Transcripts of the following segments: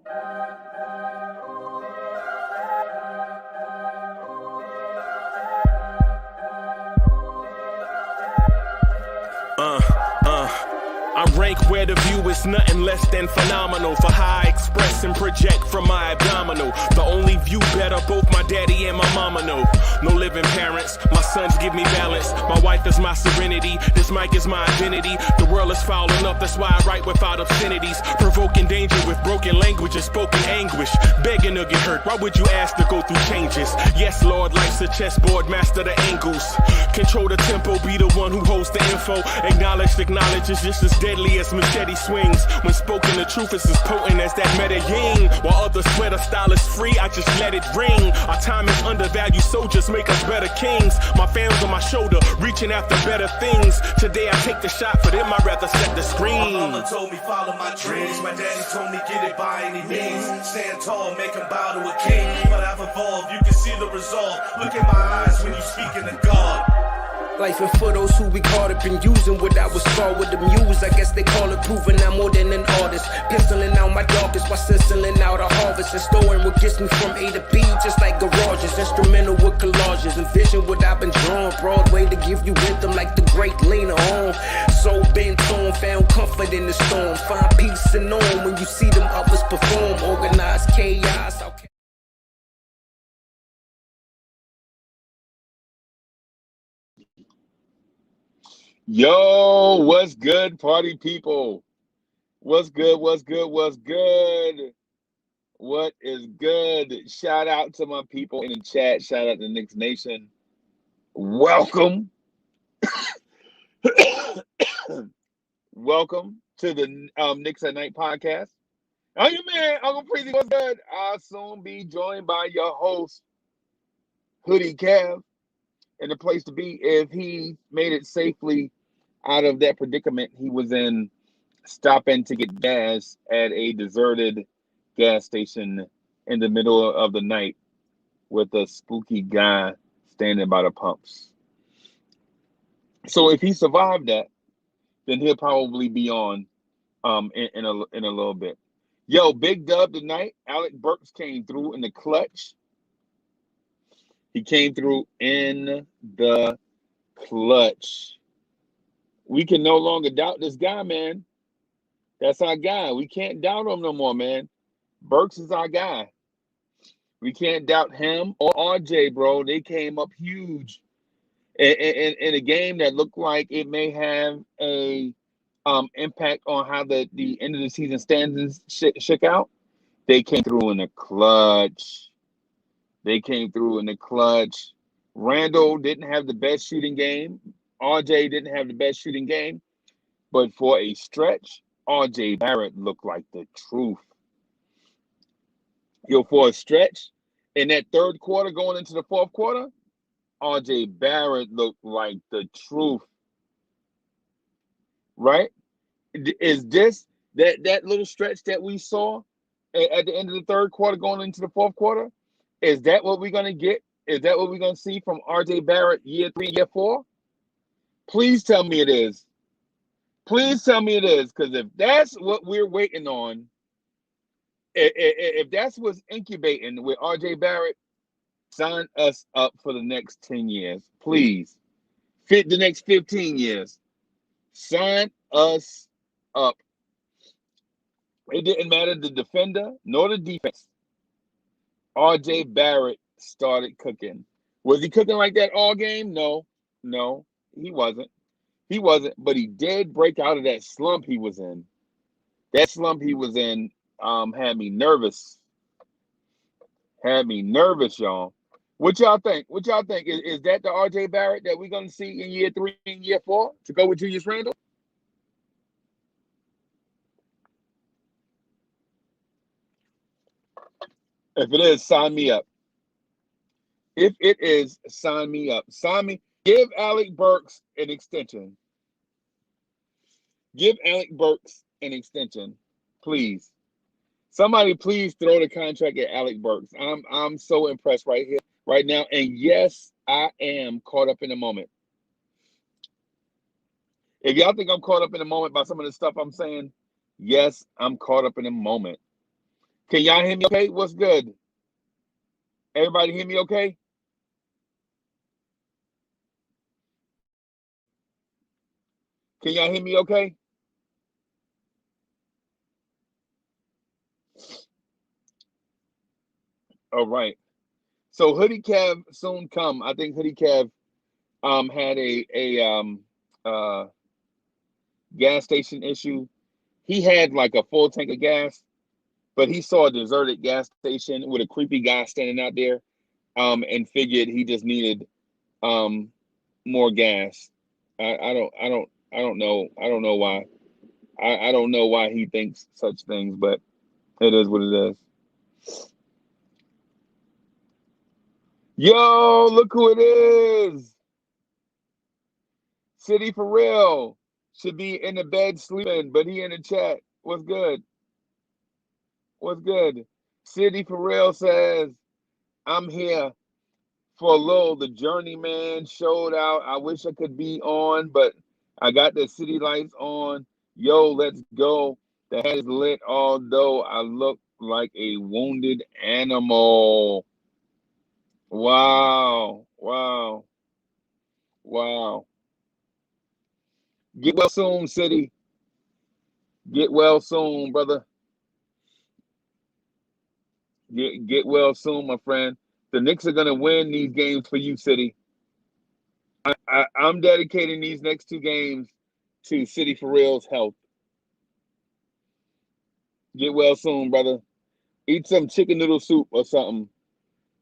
I rank where the view is nothing less than phenomenal. For how I express and project from my abdominal. The only view better, both my daddy and my mama know. No living parents, my sons give me balance. My wife is my serenity, this mic is my identity. The world is foul enough, that's why I write without obscenities. Provoking danger with broken language and spoken anguish. Begging to get hurt, why would you ask to go through changes? Yes, Lord, life's a chessboard, master the angles. Control the tempo, be the one who holds the info. Acknowledge is just as deadly as machete swings. When spoken, the truth is as potent as that Medellin. While others swear the style is free, I just let it ring. Our time is undervalued, soldiers make us better kings. My fans on my shoulder, reaching after better things. Today I take the shot, for them I'd rather set the screen. My mama told me follow my dreams. My daddy told me get it by any means. Stand tall, make him bow to a king. But I've evolved, you can see the resolve. Look in my eyes when you speaking to God. Life and for those who we caught up in using what I was taught with the muse. I guess they call it proving I'm more than an artist. Penciling out my darkest while stenciling out a harvest. And storing what gets me from A to B, just like garages. Instrumental with collages. Envision what I've been drawing. Broadway to give you rhythm like the great Lena Horne. Soul bent on, found comfort in the storm. Find peace and on when you see them others perform. Organized chaos. Okay. Yo, what's good, party people? What's good? What's good? What's good? What is good? Shout out to my people in the chat. Shout out to Knicks Nation. Welcome. Welcome to the Knicks at Night podcast. I'm your man, Uncle Preezy. What's good? I'll soon be joined by your host, Hoodie Kev. And the place to be if he made it safely out of that predicament he was in, stopping to get gas at a deserted gas station in the middle of the night with a spooky guy standing by the pumps. So if he survived that, then he'll probably be on in a little bit. Yo, big dub tonight. Alec Burks came through in the clutch. He came through in the clutch. We can no longer doubt this guy, man. That's our guy. We can't doubt him no more, man. Burks is our guy. We can't doubt him or RJ, bro. They came up huge in a game that looked like it may have a impact on how the end of the season standings shook out. They came through in the clutch. They came through in the clutch. Randle didn't have the best shooting game. RJ didn't have the best shooting game. But for a stretch, RJ Barrett looked like the truth. Yo, for a stretch, in that third quarter going into the fourth quarter, RJ Barrett looked like the truth. Right? Is this that little stretch that we saw at the end of the third quarter going into the fourth quarter? Is that what we're going to get? Is that what we're going to see from RJ Barrett year 3, year 4? Please tell me it is. Please tell me it is, because if that's what we're waiting on, if that's what's incubating with RJ Barrett, sign us up for the next 10 years. Please. Fit the next 15 years. Sign us up. It didn't matter the defender nor the defense. RJ Barrett started cooking. Was he cooking like that all game? No, he wasn't. He wasn't, but he did break out of that slump he was in. That slump he was in had me nervous. Had me nervous, y'all. What y'all think? What y'all think? Is that the RJ Barrett that we're going to see in year 3 and year 4 to go with Julius Randle? If it is, sign me up. If it is, sign me up. Sign me. Give Alec Burks an extension. Give Alec Burks an extension, please. Somebody please throw the contract at Alec Burks. I'm so impressed right here, right now. And yes, I am caught up in the moment. If y'all think I'm caught up in the moment by some of the stuff I'm saying, yes, I'm caught up in the moment. Can y'all hear me okay? What's good? Everybody hear me okay? Can y'all hear me okay? All right. So Hoodie Cav soon come. I think Hoodie Cav had a gas station issue. He had like a full tank of gas, but he saw a deserted gas station with a creepy guy standing out there, and figured he just needed more gas. I don't know. I don't know why. I don't know why he thinks such things, but it is what it is. Yo, look who it is. City for real. Should be in the bed sleeping, but he in the chat. What's good? What's good? City for real says, I'm here for a little. The journeyman showed out. I wish I could be on, but I got the city lights on. Yo, let's go. The head is lit, although I look like a wounded animal. Wow. Wow. Wow. Get well soon, City. Get well soon, brother. Get well soon, my friend. The Knicks are gonna win these games for you, City. I'm dedicating these next two games to City for real's health. Get well soon, brother. Eat some chicken noodle soup or something.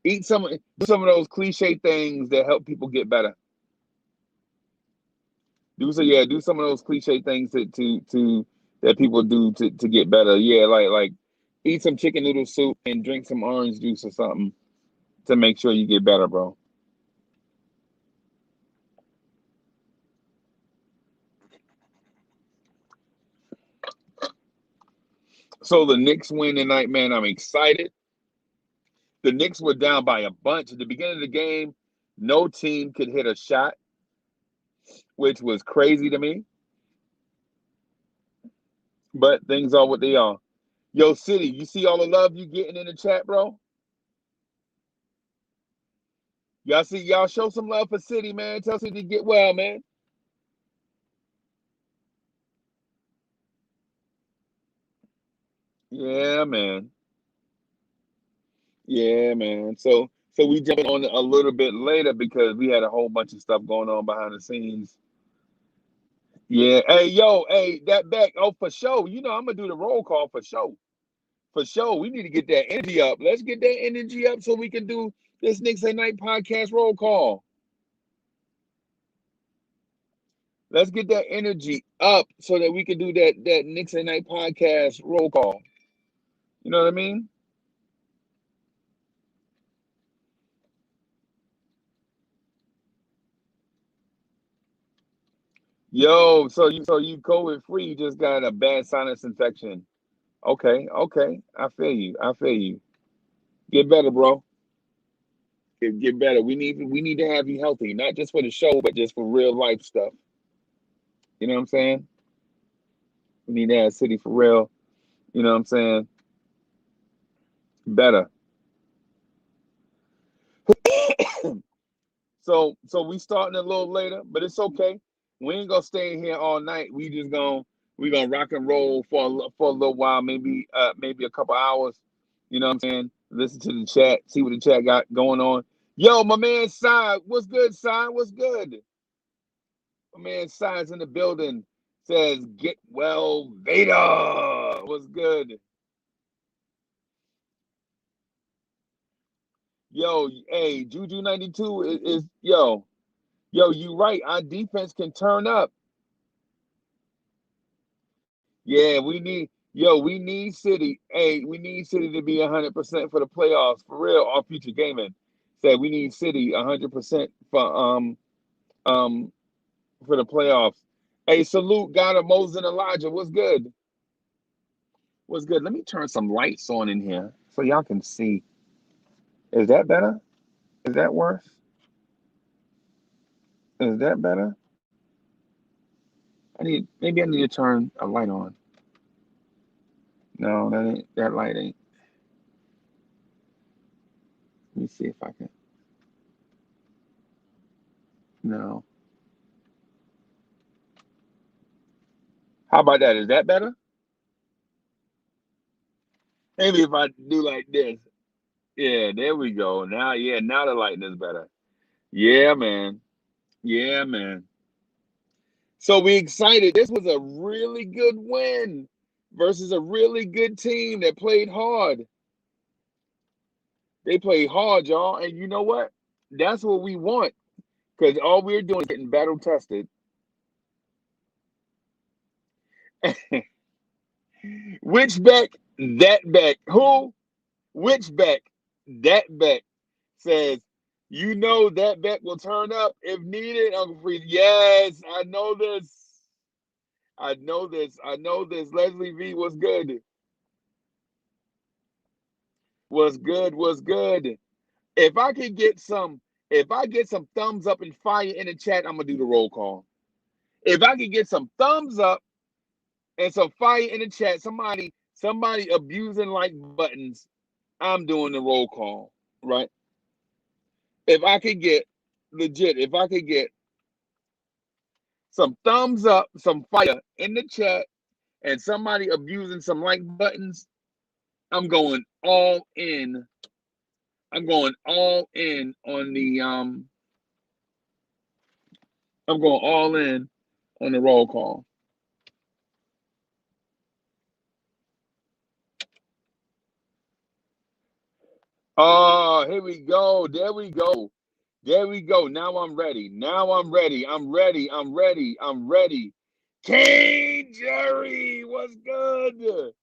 Eat some of those cliche things that help people get better. Do some of those cliche things to that people do to get better. Yeah, like eat some chicken noodle soup and drink some orange juice or something to make sure you get better, bro. So the Knicks win tonight, man. I'm excited. The Knicks were down by a bunch at the beginning of the game. No team could hit a shot, which was crazy to me. But things are what they are. Yo, City, you see all the love you getting in the chat, bro? Y'all show some love for City, man. Tell City to get well, man. Yeah, man. Yeah, man. So we jumping on a little bit later because we had a whole bunch of stuff going on behind the scenes. Yeah. Hey, yo, hey, that back. Oh, for sure. You know, I'm gonna do the roll call for sure. For sure. We need to get that energy up. Let's get that energy up so we can do this Knicks at Night podcast roll call. Let's get that energy up so that we can do that Knicks at Night podcast roll call. You know what I mean? Yo, so you COVID free, you just got a bad sinus infection. Okay, okay. I feel you. I feel you. Get better, bro. Get better. We need to have you healthy, not just for the show, but just for real life stuff. You know what I'm saying? We need to have City for real. You know what I'm saying? Better. So we starting a little later, but it's okay. We ain't gonna stay in here all night. We gonna rock and roll for a little while, maybe a couple hours. You know what I'm saying? Listen to the chat, see what the chat got going on. Yo, my man Sai, what's good, Sai? What's good? My man Sai's in the building. Says get well, Vader. What's good? Yo, hey, Juju 92 is yo. Yo, you right. Our defense can turn up. Yeah, we need City. Hey, we need City to be 100% for the playoffs. For real, our future gaming said we need City 100% um for the playoffs. Hey, salute God of Moses and Elijah. What's good? What's good? Let me turn some lights on in here so y'all can see. Is that better? Is that worse? Is that better? Maybe I need to turn a light on. No, that light ain't. Let me see if I can. No. How about that? Is that better? Maybe if I do like this. Yeah, there we go. Now, yeah, now the lighting is better. Yeah, man. Yeah, man. So we excited. This was a really good win versus a really good team that played hard. They played hard, y'all. And you know what? That's what we want. Because all we're doing is getting battle tested. Which back? That back. Who? Which back? That back says, you know that back will turn up if needed, Uncle Freeze. Yes, I know this. I know this. I know this. Leslie V was good. Was good. Was good. If I get some thumbs up and fire in the chat, I'm gonna do the roll call. If I could get some thumbs up and some fire in the chat, somebody abusing like buttons, I'm doing the roll call, right? If I could get some thumbs up, some fire in the chat, and somebody abusing some like buttons, I'm going all in. I'm going all in on the I'm going all in on the roll call. Oh, here we go. There we go. There we go. Now I'm ready. Now I'm ready. I'm ready. I'm ready. I'm ready. King Jerry, what's good? Ryan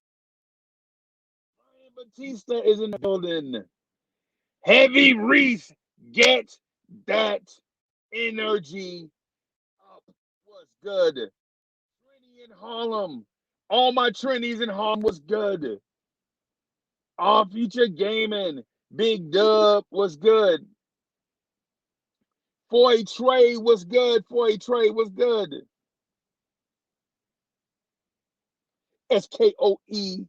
Batista is in the building. Heavy Reese, get that energy up. What's good? Trinity in Harlem. All my Trinities in Harlem was good. All Future Gaming. Big Dub was good. Foy Trey was good. Foy Trey was good. SKOE.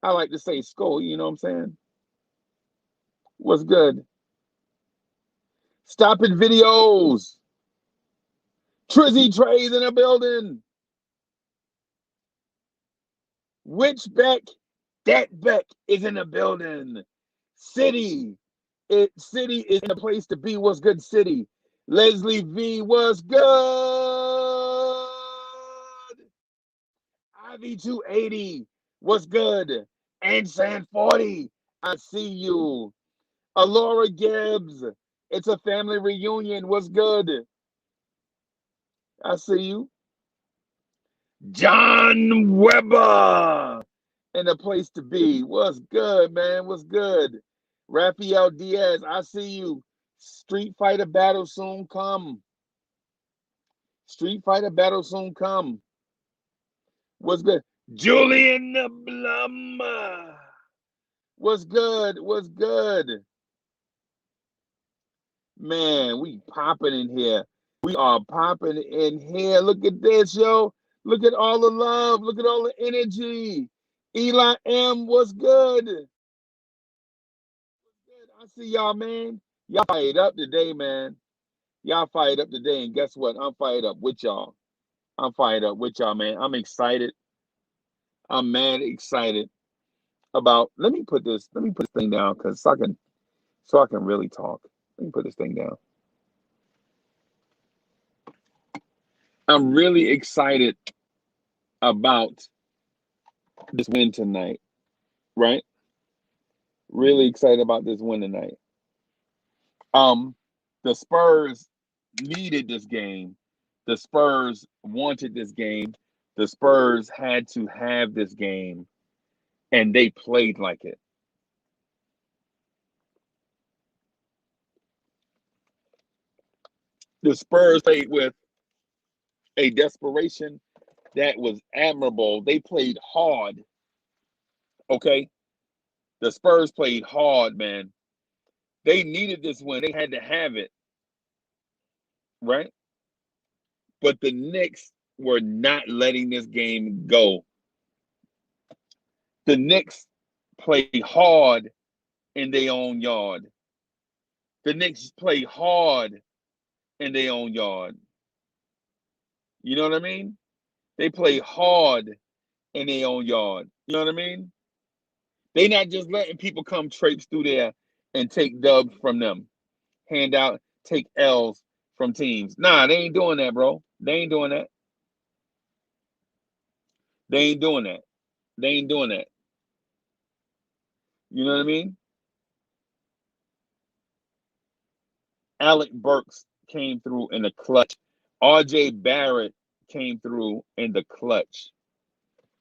I like to say Skull, you know what I'm saying? What's good? Stop it videos. Trizzy Trey's in the building. Which Beck? That Beck is in the building. City is in a place to be. What's good, City? Leslie V was good. Ivy 280 was good. And San 40, I see you. Alora Gibbs, it's a family reunion. What's good? I see you. John Weber in a place to be. What's good, man? What's good? Rafael Diaz, I see you. Street Fighter battle soon come. Street Fighter battle soon come. What's good? Julian Blum. What's good? What's good? Man, we popping in here. We are popping in here. Look at this, yo. Look at all the love. Look at all the energy. Eli M, what's good? I see y'all, man. Y'all fired up today, man. Y'all fired up today, and guess what? I'm fired up with y'all. I'm fired up with y'all, man. I'm excited. I'm mad excited about. Let me put this thing down, because so I can really talk. Let me put this thing down. I'm really excited about this win tonight, right? Really excited about this win tonight. The Spurs needed this game. The Spurs wanted this game. The Spurs had to have this game, and they played like it. The Spurs played with a desperation that was admirable. They played hard. Okay? The Spurs played hard, man. They needed this win. They had to have it. Right? But the Knicks were not letting this game go. The Knicks played hard in their own yard. The Knicks play hard in their own yard. You know what I mean? They play hard in their own yard. You know what I mean? They not just letting people come traipse through there and take dubs from them, take L's from teams. Nah, they ain't doing that, bro. They ain't doing that. They ain't doing that. They ain't doing that. You know what I mean? Alec Burks came through in the clutch. R.J. Barrett came through in the clutch.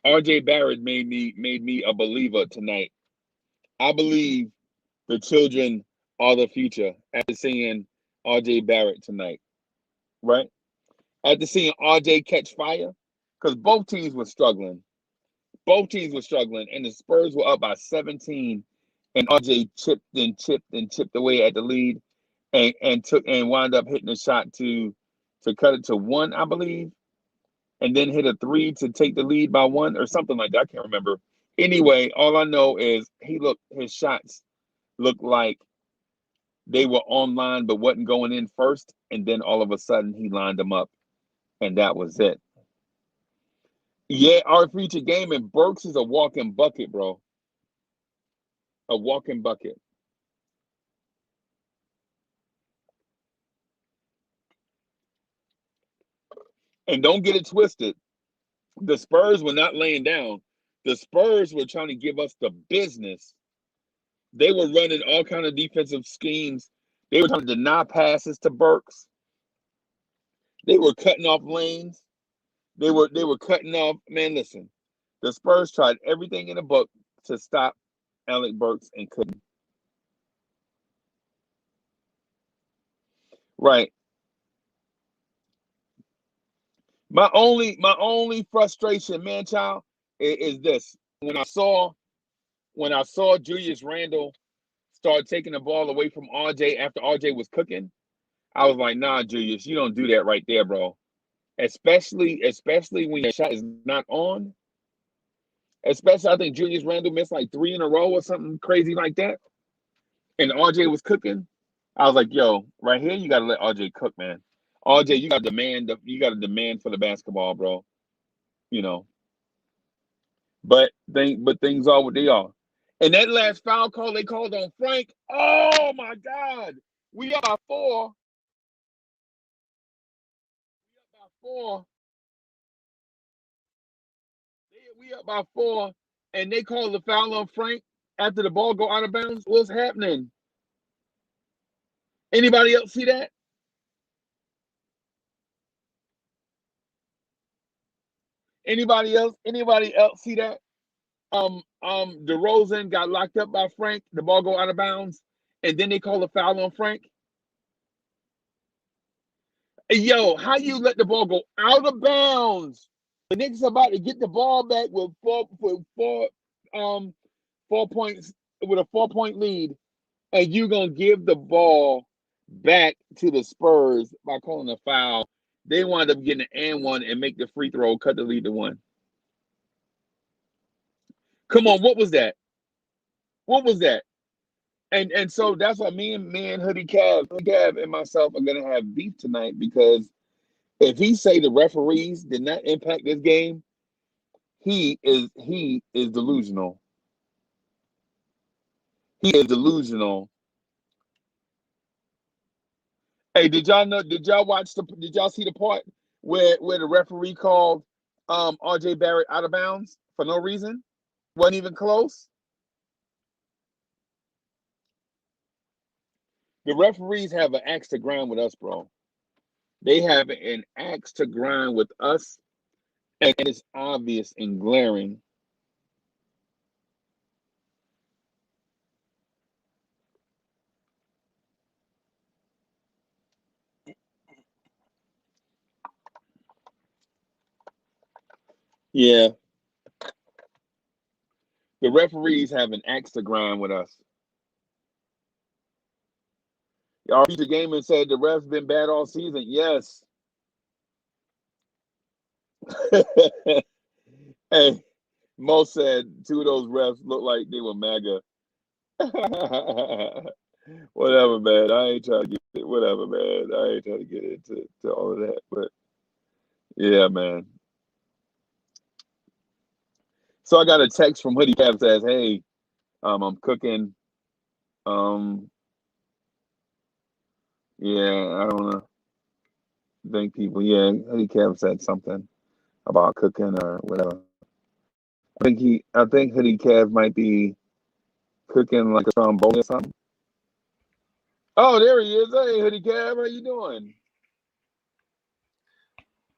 R.J. Barrett made me a believer tonight. I believe the children are the future after seeing R.J. Barrett tonight, right? After seeing R.J. catch fire, because both teams were struggling. Both teams were struggling, and the Spurs were up by 17, and R.J. chipped away at the lead, and wound up hitting a shot to cut it to 1, I believe, and then hit a 3 to take the lead by 1 or something like that. I can't remember. Anyway, all I know is his shots looked like they were online but wasn't going in first, and then all of a sudden he lined them up, and that was it. Yeah, our featured game, and Burks is a walking bucket, bro. A walking bucket. And don't get it twisted. The Spurs were not laying down. The Spurs were trying to give us the business. They were running all kind of defensive schemes. They were trying to deny passes to Burks. They were cutting off lanes. They were cutting off. Man, listen. The Spurs tried everything in the book to stop Alec Burks and couldn't. Right. My only frustration, man, child, is this. When I saw Julius Randle start taking the ball away from RJ after RJ was cooking, I was like, nah, Julius, you don't do that right there, bro. Especially when your shot is not on. Especially, I think Julius Randle missed like 3 in a row or something crazy like that. And RJ was cooking. I was like, yo, right here, you gotta let RJ cook, man. RJ, you gotta demand for the basketball, bro. You know. But things are what they are. And that last foul call they called on Frank. Oh my God. We are by 4. We up by 4. We up by 4. And they called the foul on Frank after the ball go out of bounds. What's happening? Anybody else see that? Anybody else see that? DeRozan got locked up by Frank. The ball go out of bounds, and then they call a foul on Frank. Hey, yo, how you let the ball go out of bounds? The Knicks are about to get the ball back with 4 points with a 4-point lead, and you gonna give the ball back to the Spurs by calling a foul. They wind up getting an and 1 and make the free throw, cut the lead to 1. Come on, what was that? What was that? And so that's why me and Hoodie Cav and myself are gonna have beef tonight, because if he say the referees did not impact this game, he is delusional. He is delusional. Hey, did y'all see the part where the referee called RJ Barrett out of bounds for no reason? Wasn't even close. The referees have an axe to grind with us, bro. They have an axe to grind with us, and it's obvious and glaring. Yeah. The referees have an axe to grind with us. Our Peter Gamer said the refs been bad all season. Yes. Hey, Mo said 2 of those refs look like they were MAGA. Whatever, man. I ain't trying to get it. Whatever, man. I ain't trying to get into all of that. But yeah, man. So I got a text from Hoodie Cap says, "Hey, I'm cooking. Um, yeah, I don't know. Think people. Yeah, Hoodie Cap said something about cooking or whatever. I think Hoodie Cap might be cooking like a stromboli or something. Oh, there he is. Hey, Hoodie Cap, how you doing?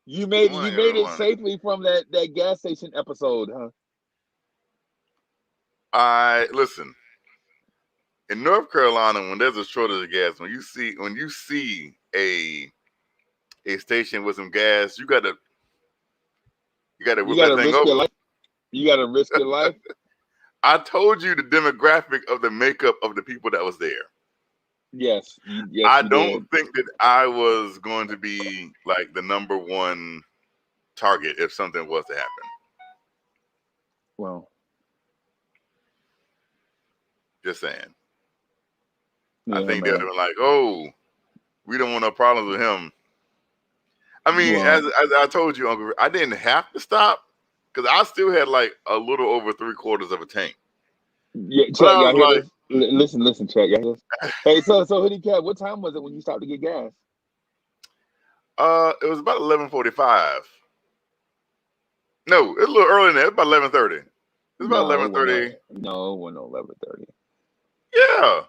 You Good made morning, it everyone. safely from that gas station episode, huh? I listen. In North Carolina, when there's a shortage of gas, when you see a station with some gas, you gotta You whip that gotta thing risk your over. life. You gotta risk your life. I told you the demographic of the makeup of the people that was there. Yes, I you don't did. think that I was going to be like the number one target if something was to happen. Well, Just saying. I yeah, think they would man. have been like, "Oh, we don't want no problems with him." I mean, as Well, I told you, Uncle, I didn't have to stop because I still had like a little over 3/4 of a tank. yeah, But Chet, I y'all was hear like, this? Listen, Chet, y'all hear this? Hey, so Hoodie Cat, what time was it when you stopped to get gas? it was about 11:45. No, it's a little early than that. It's about 11:30. It's about No, it wasn't. 11:30. No, it wasn't 11:30. Yeah,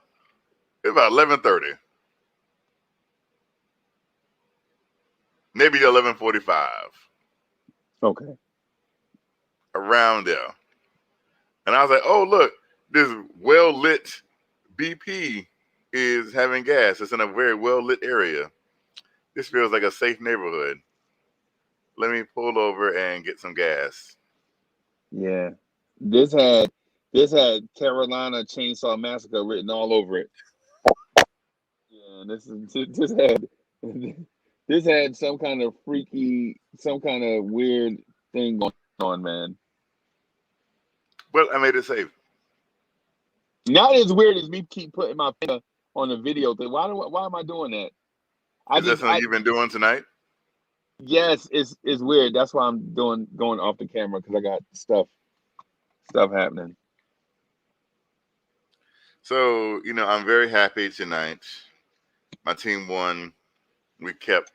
it's about 11:30. Maybe 11:45. Okay. Around there. And I was like, oh, look, this well lit BP is having gas. It's in a very well lit area. This feels like a safe neighborhood. Let me pull over and get some gas. Yeah. This had Carolina Chainsaw Massacre written all over it. Yeah, this had this had some kind of weird thing going on, man. But I made it safe. Not as weird as me keep putting my finger on the video thing. Why am I doing that? Is that something you've been doing tonight? Yes, it's weird. That's why I'm going off the camera because I got stuff happening. So, I'm very happy tonight. My team won. We kept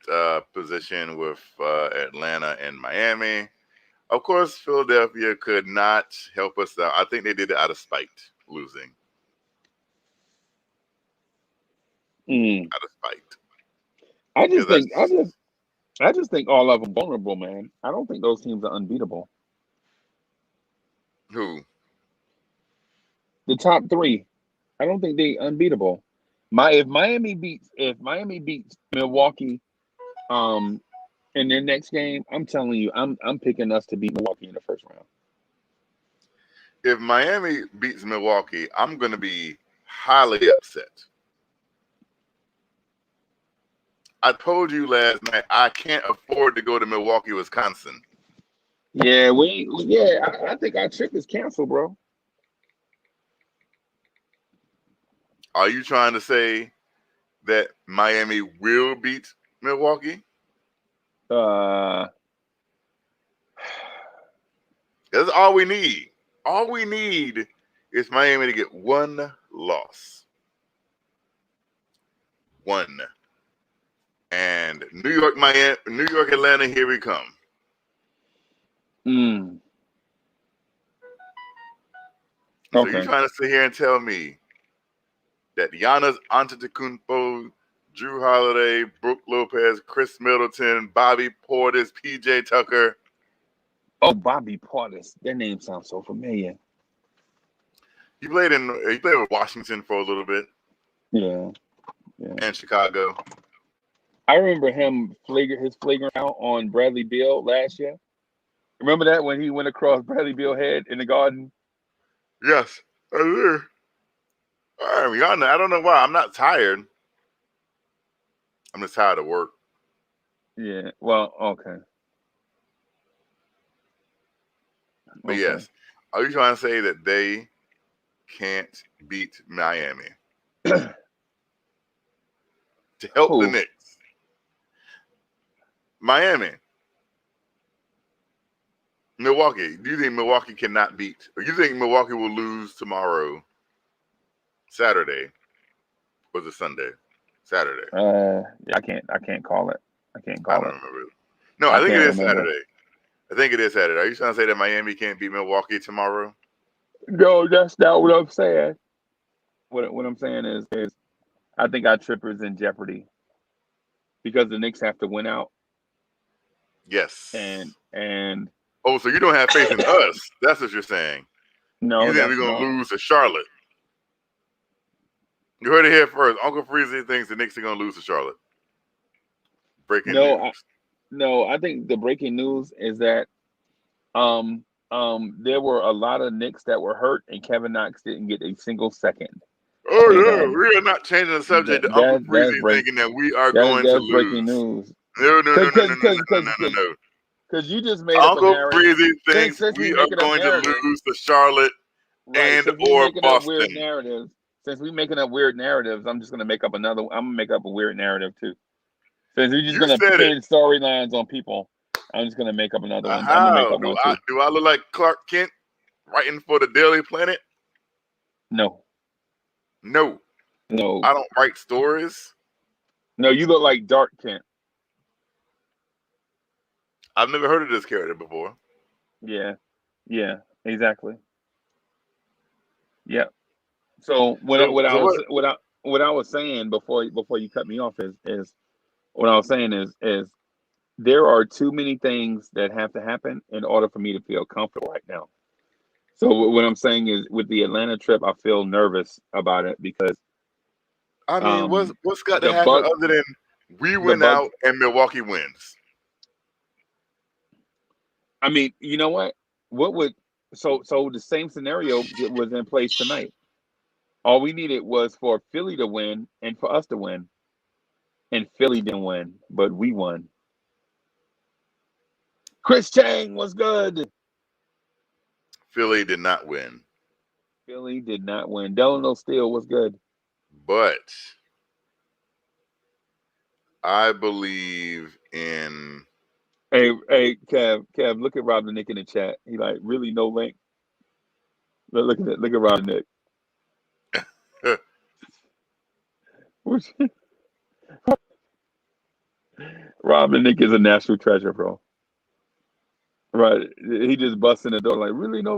position with Atlanta and Miami. Of course, Philadelphia could not help us out. I think they did it out of spite, losing. Out of spite. I Because just think I just think all of them vulnerable, man. I don't think those teams are unbeatable. who? The top three, I don't think they unbeatable. If Miami beats Milwaukee, in their next game, I'm telling you, I'm picking us to beat Milwaukee in the first round. If Miami beats Milwaukee, I'm going to be highly upset. I told you last night I can't afford to go to Milwaukee, Wisconsin. Yeah, I think our trip is canceled, bro. Are you trying to say that Miami will beat Milwaukee? Uh, That's all we need. All we need is Miami to get one loss. One. And New York, Atlanta, here we come. So you Okay. trying to sit here and tell me that Giannis Antetokounmpo, Drew Holiday, Brooke Lopez, Chris Middleton, Bobby Portis, PJ Tucker. Oh, Bobby Portis. That name sounds so familiar. He played with Washington for a little bit. Yeah. And Chicago. I remember him his flagrant out on Bradley Beal last year. Remember that when he went across Bradley Beal's head in the Garden? Yes, I do. I don't know why. I'm not tired. I'm just tired of work. Yeah. Well, okay. But yes, are you trying to say that they can't beat Miami? to help the Who? Knicks? Miami. Milwaukee. Do you think Milwaukee cannot beat? Or you think Milwaukee will lose tomorrow, Saturday? Was it Sunday? Saturday. Yeah, I can't call it. I can't I call don't it. remember. No, I I think it can't is remember. Saturday. I think it is Saturday. Are you trying to say that Miami can't beat Milwaukee tomorrow? No, that's not what I'm saying. What I'm saying is I think our trip is in jeopardy because the Knicks have to win out, Yes. and Oh, so you don't have faith in us? That's what you're saying. no, You think we're gonna lose to Charlotte? You heard it here first. Uncle Freezy thinks the Knicks are gonna lose to Charlotte. Breaking news. No, I think the breaking news is that there were a lot of Knicks that were hurt, and Kevin Knox didn't get a single second. Oh And, no, we are not changing the subject to Uncle Freezy thinking that we are going to that's breaking lose. news. No. Because you just made up a Uncle narrative. Freezy thinks Since we we are making up going to narratives, lose to Charlotte right? and Since we or making up weird Boston. narratives, since we making up weird narratives, I'm just gonna make up another. I'm gonna make up a weird narrative too. Since we're just gonna pin storylines on people, I'm just gonna make up another one. I'm gonna make up one too. Do I look like Clark Kent writing for the Daily Planet? No. I don't write stories. No, you look like Dark Kent. I've never heard of this character before. Yeah, exactly. Yeah. So what I was saying before you cut me off is what I was saying is there are too many things that have to happen in order for me to feel comfortable right now. So what I'm saying is with the Atlanta trip, I feel nervous about it because I mean, what's got to the happen Bucks- other than we win out and Milwaukee wins? I mean, you know what? What would so the same scenario was in place tonight. All we needed was for Philly to win and for us to win. And Philly didn't win, but we won. Chris Chang was good. Philly did not win. Philly did not win. Delano Steele was good. But I believe in. Hey, Kev, look at Rob the Nick in the chat. He like, really no link. Look at it. Look at Rob the Nick. Rob the Nick is a national treasure, bro. Right. He just busts in the door like, really no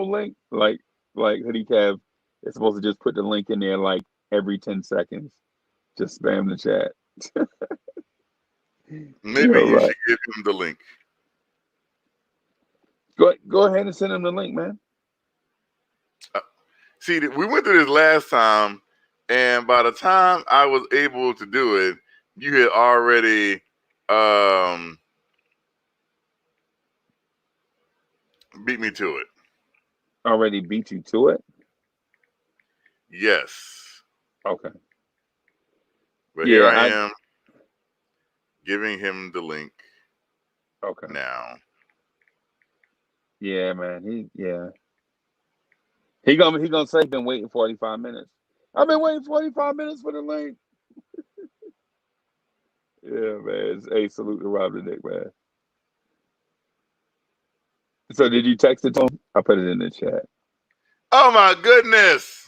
link? Like Hoodie Kev is supposed to just put the link in there like every 10 seconds. Just spam the chat. Maybe you should give him the link. Go ahead and send him the link, man. See, we went through this last time, and by the time I was able to do it, you had already beat me to it. Already beat you to it? Yes. Okay. But here I am giving him the link. Okay. Now. Yeah, man. He gonna say he's been waiting 45 minutes. I've been waiting 45 minutes for the link. Yeah, man. Hey, salute to Rob the Nick, man. So did you text it to him? I put it in the chat. Oh my goodness.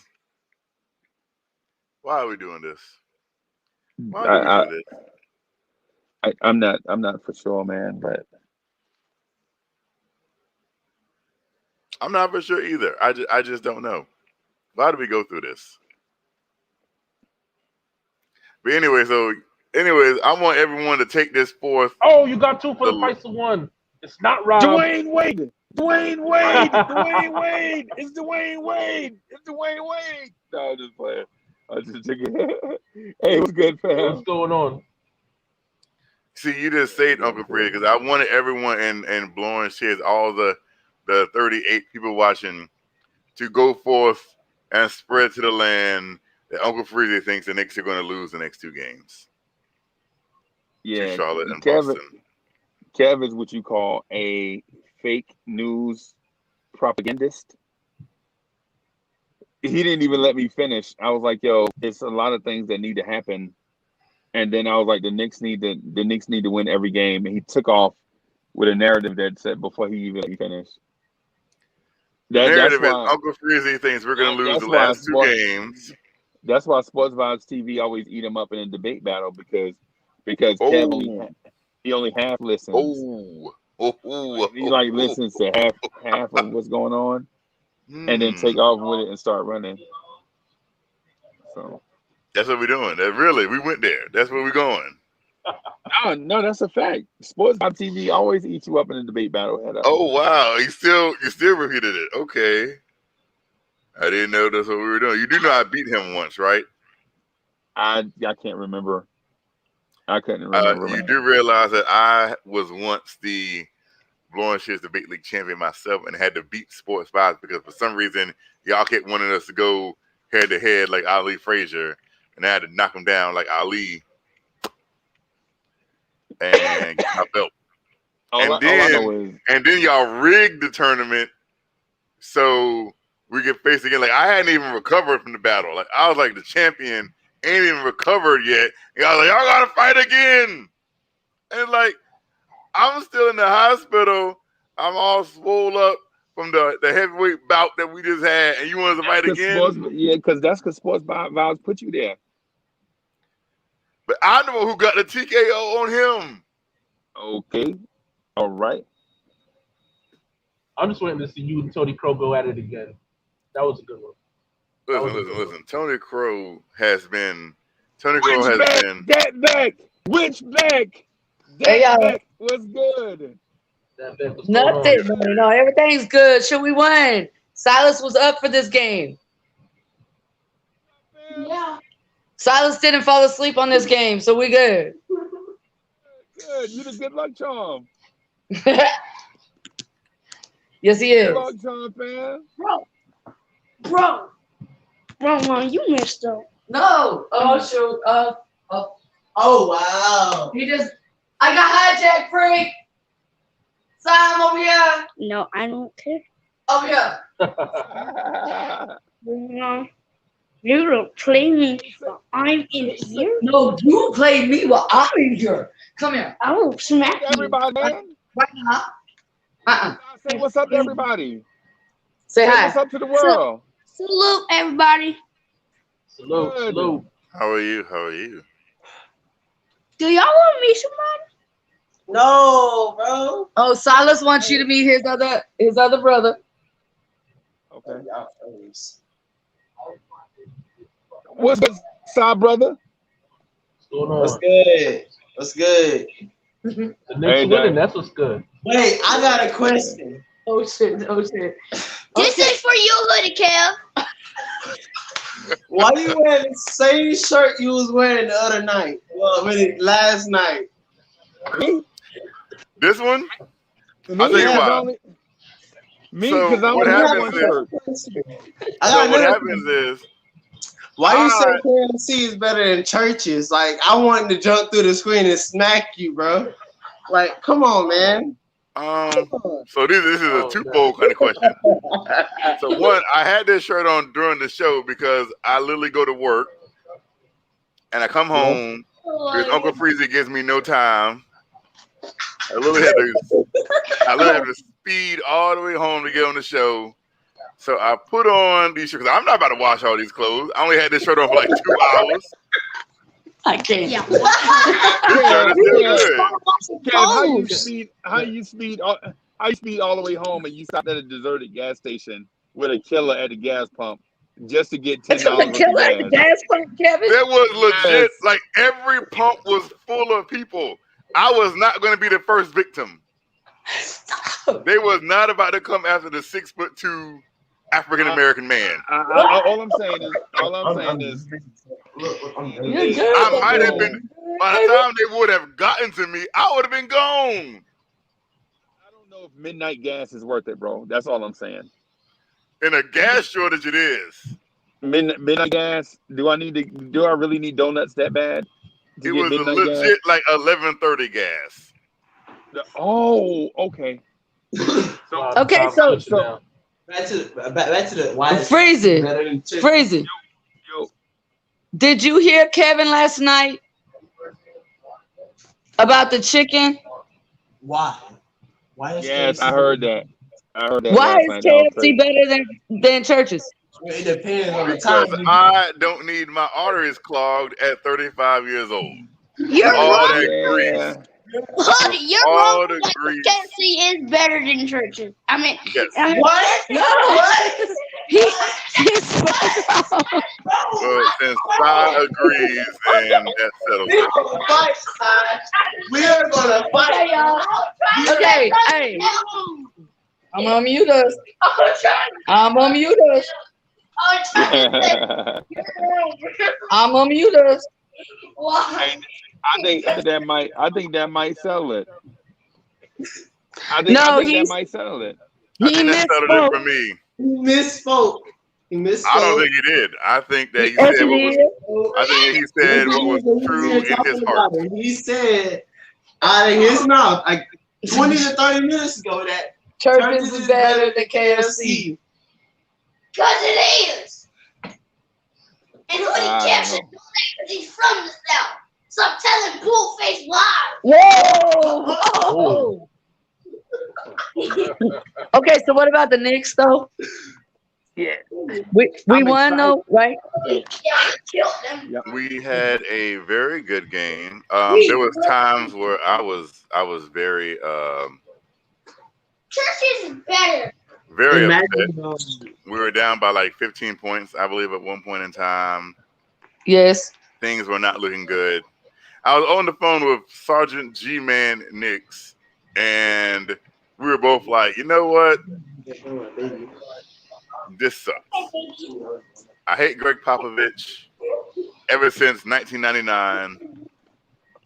Why are we doing this? Why do we do this? I'm not for sure, man, but I'm not for sure either. I just don't know. Why do we go through this? But anyways, I want everyone to take this forth. Oh, you got two for the price of one. It's not Rob. Dwayne Wade. It's Dwayne Wade. No, I'm just playing. I'm just thinking. Hey, what's good, fam? What's going on? See, you just said Uncle Fred because I wanted everyone and blowing shares, all the 38 people watching, to go forth and spread to the land that Uncle Freezy thinks the Knicks are going to lose the next two games. Yeah, to Charlotte and Boston. Kev is what you call a fake news propagandist. He didn't even let me finish. I was like, yo, it's a lot of things that need to happen And then I was like, the Knicks need to win every game, and he took off with a narrative that said before he even finished. The That's narrative is why Uncle Freezy thinks we're going to lose that's the why last two games. That's why Sports Vibes TV always eat him up in a debate battle because Kev only half listens. He like listens to half of what's going on, and then take off with it and start running. So that's what we're doing. We went there. That's where we're going. No, that's a fact. Sports Vibes TV always eats you up in a debate battle. Oh wow, you still repeated it. Okay, I didn't know that's what we were doing. You do know I beat him once, right? I can't remember. I couldn't remember. You do realize that I was once the Blowing Shits Debate League champion myself and had to beat Sports Vibes because for some reason y'all kept wanting us to go head to head like Ali Frazier, and I had to knock him down like Ali and get my belt. And then y'all rigged the tournament so we could face again. Like I hadn't even recovered from the battle. Like I was like the champion, ain't even recovered yet. And y'all like, y'all gotta fight again. And like I'm still in the hospital. I'm all swole up from the heavyweight bout that we just had, and you want us to fight again? Because Sports Vibes put you there. But I know who got the TKO on him. Okay. All right. I'm just waiting to see you and Tony Crow go at it again. That was a good one. Listen. Tony Crow has been. That back. Which back? That back was good. Nothing. No, everything's good. Should we win? Silas was up for this game. Yeah. Silas didn't fall asleep on this game, so we good. Good. You the good luck charm. Yes, he is. Good luck charm, fan. Bro, you messed up. No. Oh, shoot. Oh, wow. I got hijacked, freak. Sam, over here. No, I don't care. Over here. You don't play me while I'm in here. No, you play me while I'm in here. Come here. I will smack you. Everybody, man. Right now. Say what's up to everybody. Say hi. What's up to the world. Salute, everybody. Salute. How are you? Do y'all want to meet somebody? No, bro. Oh, Silas wants you to meet his other brother. Okay. What's good, side brother? What's going on? What's good? The Knicks winning. That's what's good. Wait, I got a question. Oh shit. This is for you, Hoodie Kev. Why you wearing the same shirt you was wearing the other night? Well, last night. This one? I'll tell you why. Because I'm what happens is why you say KMC is better than churches? Like I wanted to jump through the screen and smack you, bro. Like, come on, man. So this is a twofold kind of question. So one, I had this shirt on during the show because I literally go to work and I come home because Uncle Freezy gives me no time. I literally had to speed all the way home to get on the show. So I put on these shirts because I'm not about to wash all these clothes. I only had this shirt on for like 2 hours. I can't. Yeah. How you speed all the way home and you stopped at a deserted gas station with a killer at the gas pump just to get $10 worth of Killer at the gas pump, Kevin. There was legit, like every pump was full of people. I was not going to be the first victim. They was not about to come after the 6'2" African American man. All I'm saying is, I might have been. By the time they would have gotten to me, I would have been gone. I don't know if midnight gas is worth it, bro. That's all I'm saying. In a gas shortage, it is. Midnight gas. Do I really need donuts that bad? It was a legit like 11:30 gas. Oh, okay. Okay, so back to the why Freezy. Did you hear Kevin last night About the chicken. Why? Why is Yes, KFC I heard that. I heard that Why last is night. That was KFC crazy. better than churches? It depends on the time. Because I don't need my arteries clogged at 35 years old. You're All wrong. that Yeah. grease. Buddy, you're All wrong. the Like, grease. KFC is better than churches. Yes. What? No. What? He's Well, since I agrees, and that settles We it. are gonna fight, son. We are gonna fight, y'all. okay. Hey, I'm gonna mute us. I'm gonna mute us. I'm gonna mute us. I think that might sell it. I think that might sell it. I He think that settled it misspoke. for me. He misspoke. He misspoke. I don't think he did. I think that he Yes, said he what was. did. I think he said what was true in his heart. He said out of his mouth, like 20 to 30 minutes ago, that Churches is better than KFC. Because it is. And who I he cares don't if he's from the South. Stop telling bull-faced lies. Whoa! Oh. Okay, so what about the Knicks though? Yeah. We I'm won excited. though, right? Yeah, I killed them. We had a very good game. There was times where I was very Churches is better. very upset. Imagine, We were down by like 15 points, I believe, at one point in time. Yes. Things were not looking good. I was on the phone with Sergeant G-Man Knicks, and we were both like, you know what? This sucks. I hate Greg Popovich ever since 1999,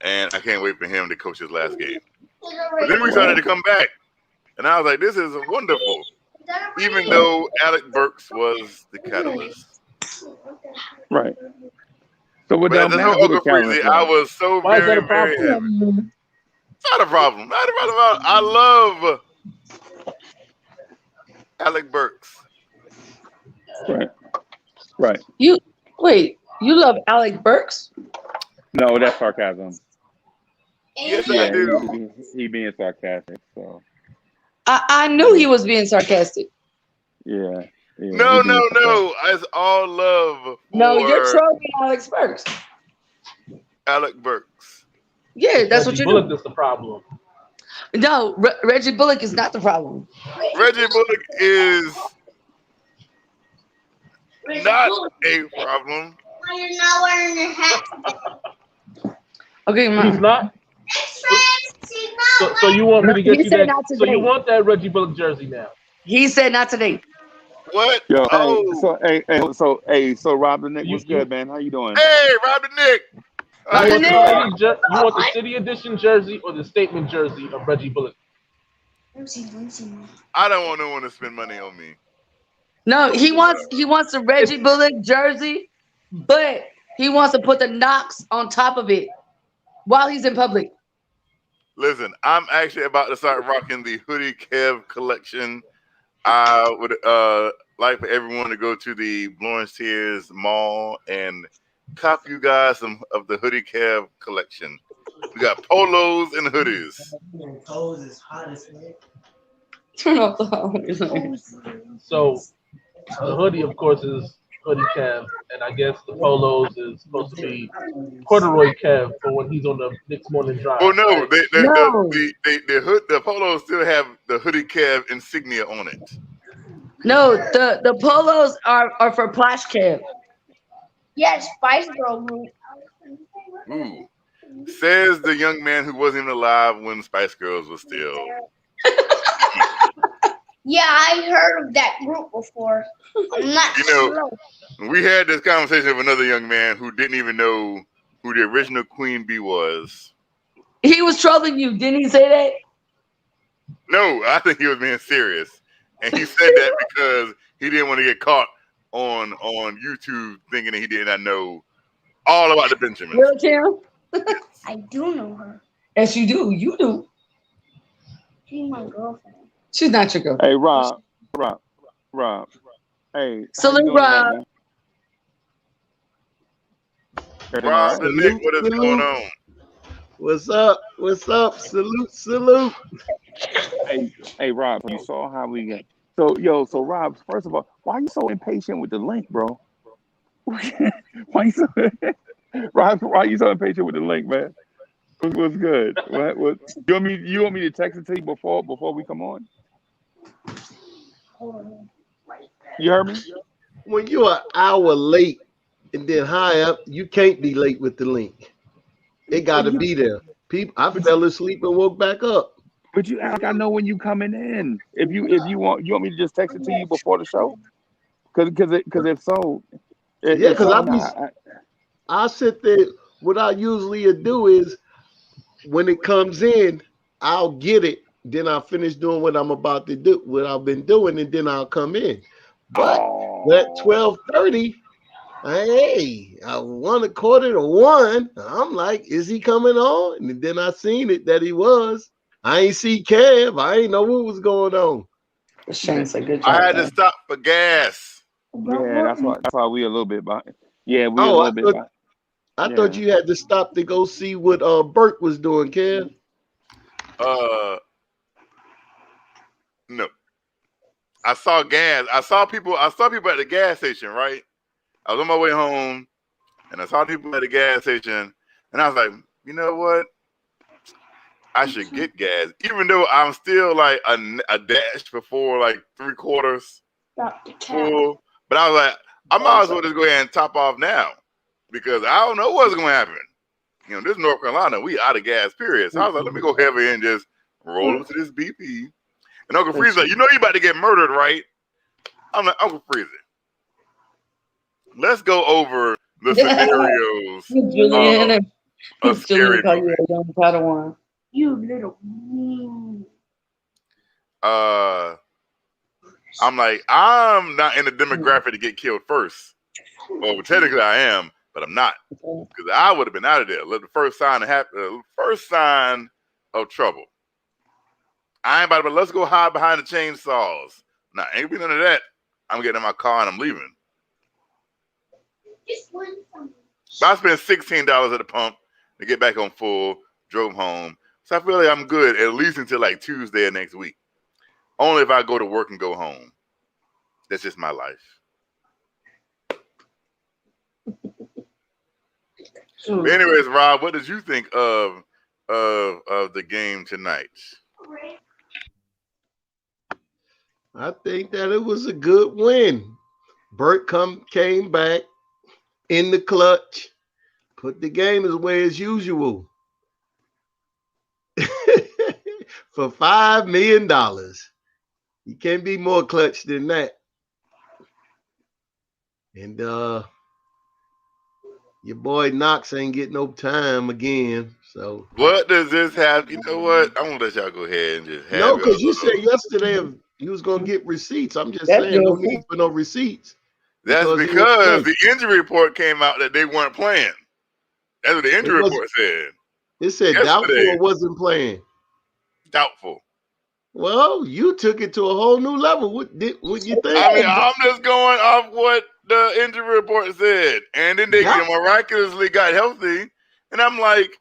and I can't wait for him to coach his last game. But then we started to come back, and I was like, this is wonderful. Even though Alec Burks was the catalyst. Right. So what But that that's matter? no crazy. I was so Why is that very, a very problem? happy. It's not a problem. Not a problem. I love Alec Burks. Right. You love Alec Burks? No, that's sarcasm. Yes, Yeah, I do. he being sarcastic. So I knew he was being sarcastic. yeah. No. It's all love for No, you're trolling Alex Burks. Alec Burks. Yeah, that's what Reggie you're Bullock doing. is the problem. No, Reggie Bullock is not the problem. Reggie Bullock is not a problem. Why you're not wearing your hat? Okay, He's man. not. She's not. So you want me to get He you said that? not So today. you want that Reggie Bullock jersey now? He said not today. What? Yo, Oh, so Rob the Nick, You- what's good, man? How you doing? hey, Rob the Nick. Rob the You Nick. want the city edition jersey or the statement jersey of Reggie Bullock? I don't want no one to spend money on me. No, he wants the Reggie Bullock jersey, but he wants to put the Knox on top of it while he's in public. Listen, I'm actually about to start rocking the Hoodie Kev collection. I would like for everyone to go to the Florence Tears Mall and cop you guys some of the Hoodie Kev collection. We got polos and hoodies. toes is hot as heck. Turn off the phone. So the hoodie, of course, is Hoodie Kev, and I guess the polos is supposed to be corduroy Kev for when he's on the Knicks morning drive. Oh no, right? the polos still have the Hoodie Kev insignia on it. No, the polos are for Plash Kev. Yes, Spice Girl group. Ooh. Says the young man who wasn't even alive when Spice Girls was still. Yeah, I heard of that group before. I'm not You know, sure. We had this conversation with another young man who didn't even know who the original Queen Bee was. He was trolling you, didn't he say that? No, I think he was being serious. And he said that because he didn't want to get caught on YouTube thinking that he did not know all about the Benjamins. Really, Kim? I do know her. Yes, you do. You do. She's my girlfriend. She's not your girl. Hey, Rob. Hey. Salute, Rob. Rob the Nick, what is going on? What's up? What's up? Salute, salute. Hey, Rob, you saw how we got. So Rob, first of all, why are you so impatient with the link, bro? Why you so Rob? Why are you so impatient with the link, man? What's good? What? You want me to text it to you before we come on? You heard me? When you're an hour late and then high up, you can't be late with the link. It got to be there. I fell asleep and woke back up. But you act like I know when you coming in. If you want me to just text it to you before the show? Because if so, yeah, because I sit there. What I usually do is when it comes in, I'll get it. Then I'll finish doing what I'm about to do, what I've been doing, and then I'll come in. But at 12:30, hey, I 1:45 to 1. I'm like, is he coming on? And then I seen it that he was. I ain't see Kev. I ain't know what was going on. Shane said, "Good job." I had to stop for gas. Yeah, that's why we a little bit behind. Yeah, we a little bit behind. I thought you had to stop to go see what Bert was doing, Kev. No. I saw gas. I saw people at the gas station, right? I was on my way home and I saw people at the gas station and I was like, you know what? I should get gas. Even though I'm still like a dash before like 3/4 full. But I was like, I might as well just go ahead and top off now. Because I don't know what's going to happen. You know, this North Carolina, we out of gas, period. So I was like, let me go heavy and just roll up to this BP. And Uncle Freeze like, you know you about to get murdered, right? I'm like, Uncle Freeze, let's go over the scenarios of scary movie. You little. I'm like, I'm not in the demographic to get killed first. Well, technically I am. But I'm not, because I would have been out of there. Let the first sign of trouble. I ain't about to. But let's go hide behind the chainsaws. Nah, ain't be none of that. I'm getting in my car and I'm leaving. So I spent $16 at the pump to get back on full. Drove home. So I feel like I'm good at least until like Tuesday of next week. Only if I go to work and go home. That's just my life. But anyways, Rob, what did you think of the game tonight? I think that it was a good win. Bert came back in the clutch, put the game away as usual for $5 million. You can't be more clutch than that. And your boy Knox ain't getting no time again. So what does this have? You know what? I'm gonna let y'all go ahead and just have no, because you said yesterday you was gonna get receipts. I'm just saying no need for no receipts. That's because the injury report came out that they weren't playing. That's what the injury report said. It said doubtful or wasn't playing. Doubtful. Well, you took it to a whole new level. What you think? I mean, I'm just going off what the injury report said, and then they miraculously got healthy, and I'm like,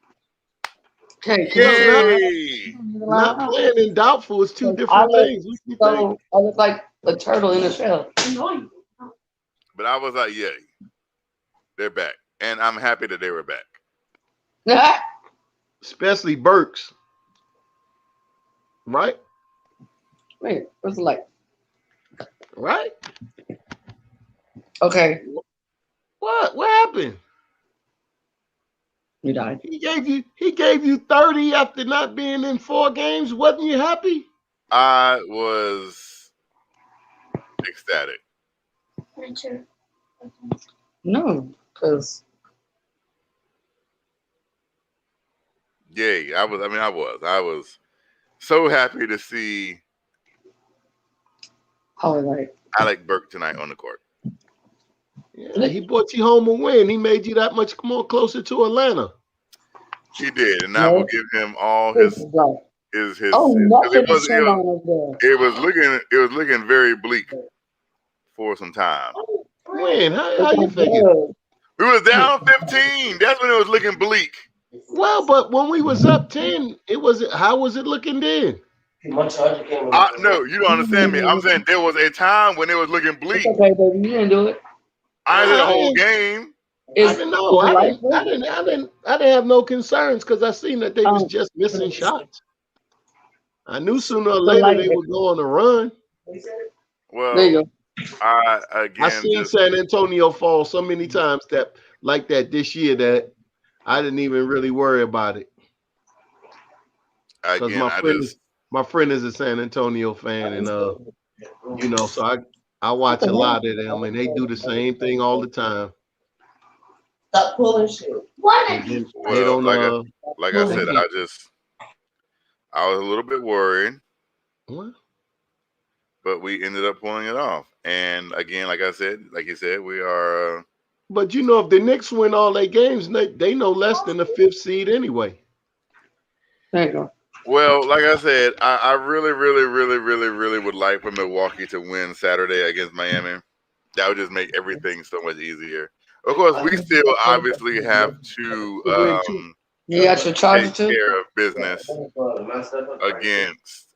yay! Not playing and doubtful is two different things. So I look like a turtle in a shell. But I was like, yay, they're back, and I'm happy that they were back. Especially Burks, right? Wait, what's it like? Right? Okay. What happened? You died. He gave you 30 after not being in 4 games. Wasn't you happy? I was ecstatic. No, because yay. I was so happy to see Alec Burke tonight on the court. Yeah, he brought you home a win. He made you that much more closer to Atlanta. He did, and I will give him all his. It was looking very bleak for some time. When? How you figure? We was down 15. That's when it was looking bleak. Well, but when we was up 10, it was how was it looking then? No, you don't understand me. I'm saying there was a time when it was looking bleak. It's okay, baby. You didn't do it. I ain't said the whole game. I didn't know. I didn't have no concerns because I seen that they was just missing shots. I knew sooner or later they would go on a run. Well, there you go. I seen San Antonio fall so many times like that this year that I didn't even really worry about it. Because my friend is a San Antonio fan, and so I watch a lot of them, and they do the same thing all the time. Stop pulling shit. They don't. Like I said, I was a little bit worried. What? But we ended up pulling it off. And again, like you said, we are. But if the Knicks win all their games, they no less than the 5th seed anyway. There you go. Well, like I said, I really, really, really, really, really would like for Milwaukee to win Saturday against Miami. That would just make everything so much easier. Of course, we still obviously have to you got your charger take care of business against.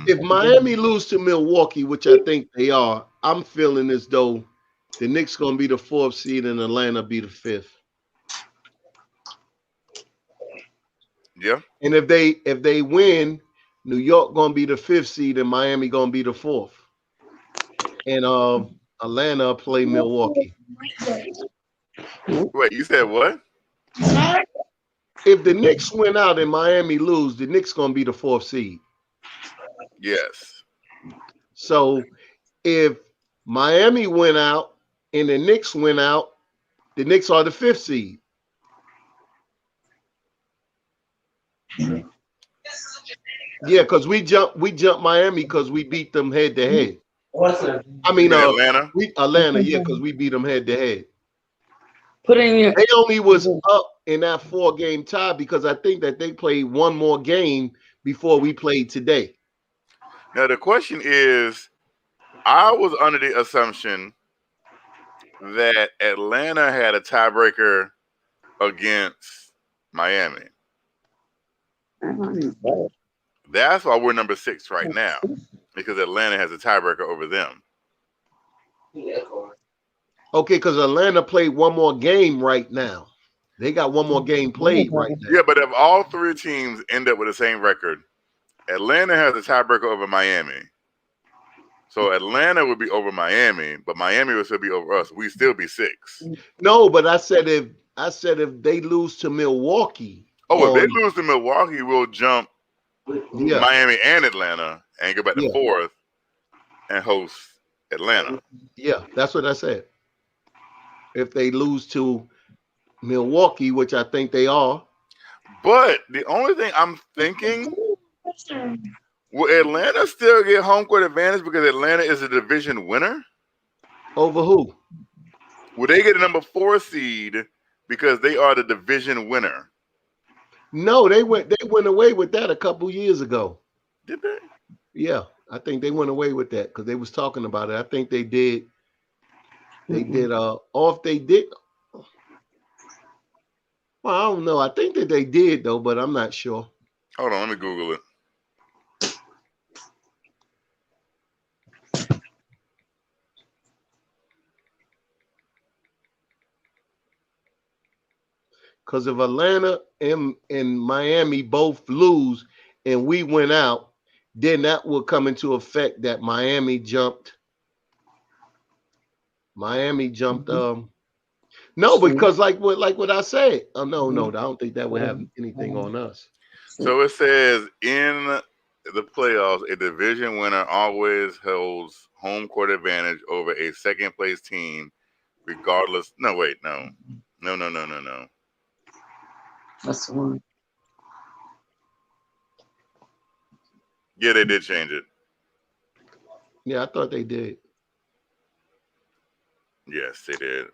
If Miami lose to Milwaukee, which I think they are, I'm feeling as though the Knicks gonna be the 4th seed and Atlanta be the 5th. Yeah. And if they win, New York gonna be the 5th seed and Miami gonna be the 4th. And Atlanta play Milwaukee. Wait, you said what? If the Knicks win out and Miami lose, the Knicks gonna be the 4th seed. Yes. So if Miami win out and the Knicks win out, the Knicks are the 5th seed. Yeah, because we jumped Miami because we beat them head to head. I mean Atlanta. Atlanta, yeah, because we beat them head to head. They only was up in that 4-game tie because I think that they played one more game before we played today. Now the question is, I was under the assumption that Atlanta had a tiebreaker against Miami. That's why we're number 6 right now, because Atlanta has a tiebreaker over them. Okay, because Atlanta played one more game right now. They got one more game played right now. Yeah, but if all 3 teams end up with the same record, Atlanta has a tiebreaker over Miami. So Atlanta would be over Miami, but Miami would still be over us. We'd still be 6. No, but I said if they lose to Milwaukee. Oh, if they lose to Milwaukee, we'll jump Miami and Atlanta and go back to 4th and host Atlanta. Yeah, that's what I said. If they lose to Milwaukee, which I think they are. But the only thing I'm thinking, will Atlanta still get home court advantage because Atlanta is a division winner? Over who? Will they get a number 4 seed because they are the division winner? No, they went away with that a couple years ago. Did they? Yeah, I think they went away with that because they was talking about it. I think they did. They did. Or if they did, well, I don't know. I think that they did though, but I'm not sure. Hold on, let me Google it. Because if Atlanta and Miami both lose and we went out, then that will come into effect that Miami jumped. No, because like what I said. Oh no, I don't think that would have anything on us. So it says in the playoffs, a division winner always holds home court advantage over a second place team, regardless. No, wait, no. That's the one. Yeah, they did change it. Yeah, I thought they did. Yes, they did.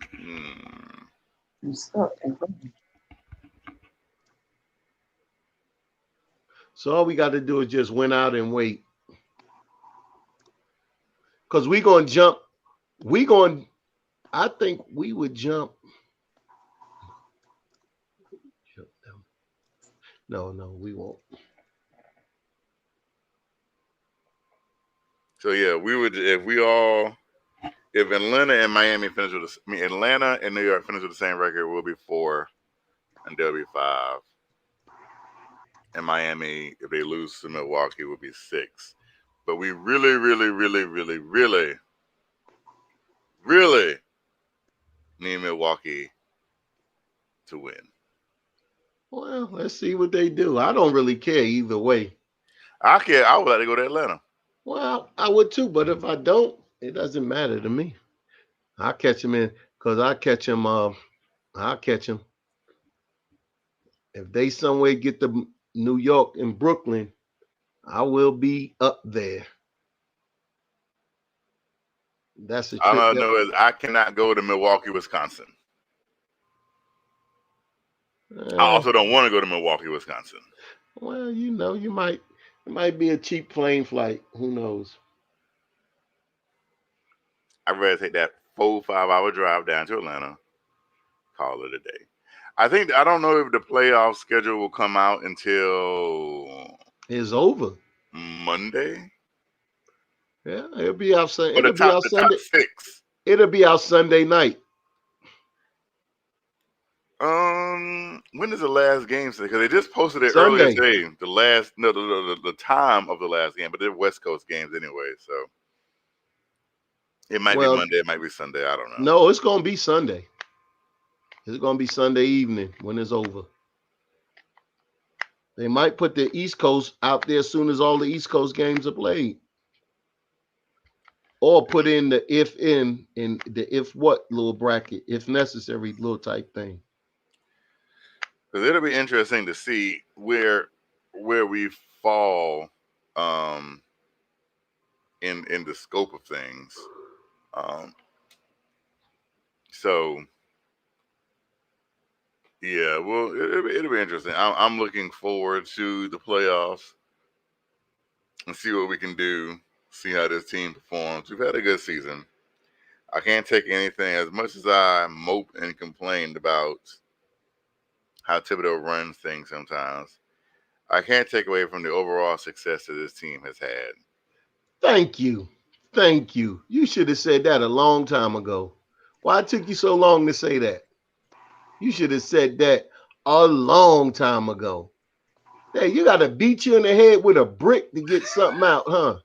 So all we got to do is just win out and wait. Because we're going to jump. I think we would jump. No, we won't. So yeah, we would if Atlanta and Miami finish with Atlanta and New York finish with the same record, we'll be 4 and they'll be 5. And Miami, if they lose to Milwaukee, will be 6. But we really, really, really, really, really, really need Milwaukee to win. Well, let's see what they do. I don't really care either way. I care. I would like to go to Atlanta. Well, I would too, but if I don't, it doesn't matter to me. I'll catch him in because I'll catch him. If they somewhere get to New York and Brooklyn, I will be up there. That's a trip. All I know is I cannot go to Milwaukee, Wisconsin. I also don't want to go to Milwaukee, Wisconsin. Well, you might. It might be a cheap plane flight. Who knows? I'd rather take that 4-5 hour drive down to Atlanta. Call it a day. I don't know if the playoff schedule will come out until it's over Monday. Yeah, it'll be out Sunday. It'll be out Sunday. 6. It'll be out Sunday night. When is the last game? Because they just posted it Sunday. earlier today. The time of the last game, but they're West Coast games anyway, so it might be Monday, it might be Sunday. I don't know. No, it's gonna be Sunday. It's gonna be Sunday evening when it's over. They might put the East Coast out there as soon as all the East Coast games are played. Or put in the if the if what little bracket, if necessary, little type thing. Because it'll be interesting to see where we fall in the scope of things. So yeah, well, it'll be interesting. I'm looking forward to the playoffs and see what we can do. See how this team performs. We've had a good season. I can't take anything, as much as I mope and complained about how Thibodeau runs things sometimes. I can't take away from the overall success that this team has had. Thank you. You should have said that a long time ago. Why it took you so long to say that? You should have said that a long time ago. Hey, you got to beat you in the head with a brick to get something out, huh?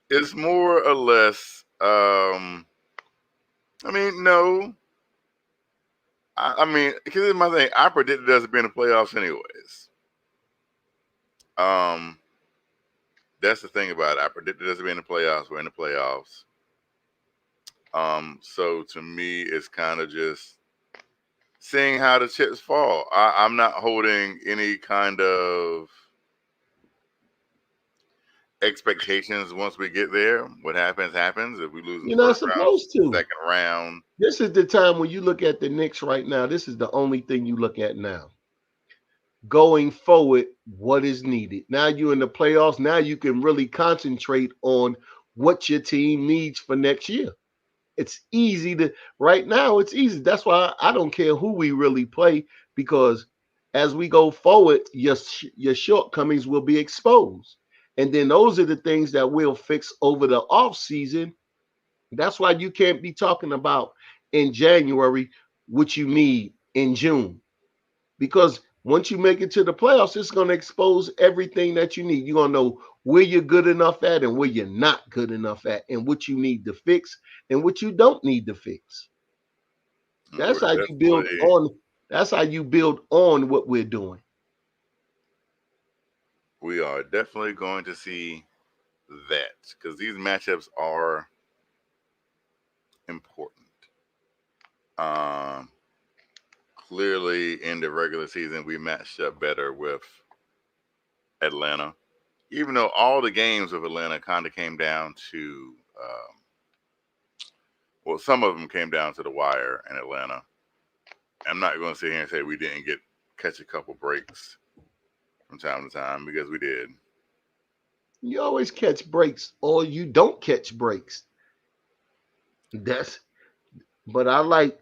It's more or less, no. Because here's my thing. I predicted us to be in the playoffs anyways. That's the thing about it. I predicted us to be in the playoffs. We're in the playoffs. So to me, it's kind of just seeing how the chips fall. I'm not holding any kind of expectations once we get there. What happens. If we lose in You're the not first supposed round, to. second round. This is the time when you look at the Knicks right now. This is the only thing you look at now. Going forward, what is needed. Now you're in the playoffs. Now you can really concentrate on what your team needs for next year. It's easy right now. It's easy. That's why I don't care who we really play, because as we go forward, your shortcomings will be exposed. And then those are the things that we'll fix over the off season. That's why you can't be talking about in January what you need in June, because once you make it to the playoffs, it's going to expose everything that you need. You're going to know where you're good enough at and where you're not good enough at, and what you need to fix and what you don't need to fix. That's how you build on. That's how you build on what we're doing. We are definitely going to see that, because these matchups are important. Clearly, in the regular season, we matched up better with Atlanta, even though all the games with Atlanta kind of came down to, some of them came down to the wire in Atlanta. I'm not going to sit here and say we didn't catch a couple breaks from time to time, because we did. You always catch breaks, or you don't catch breaks. But I like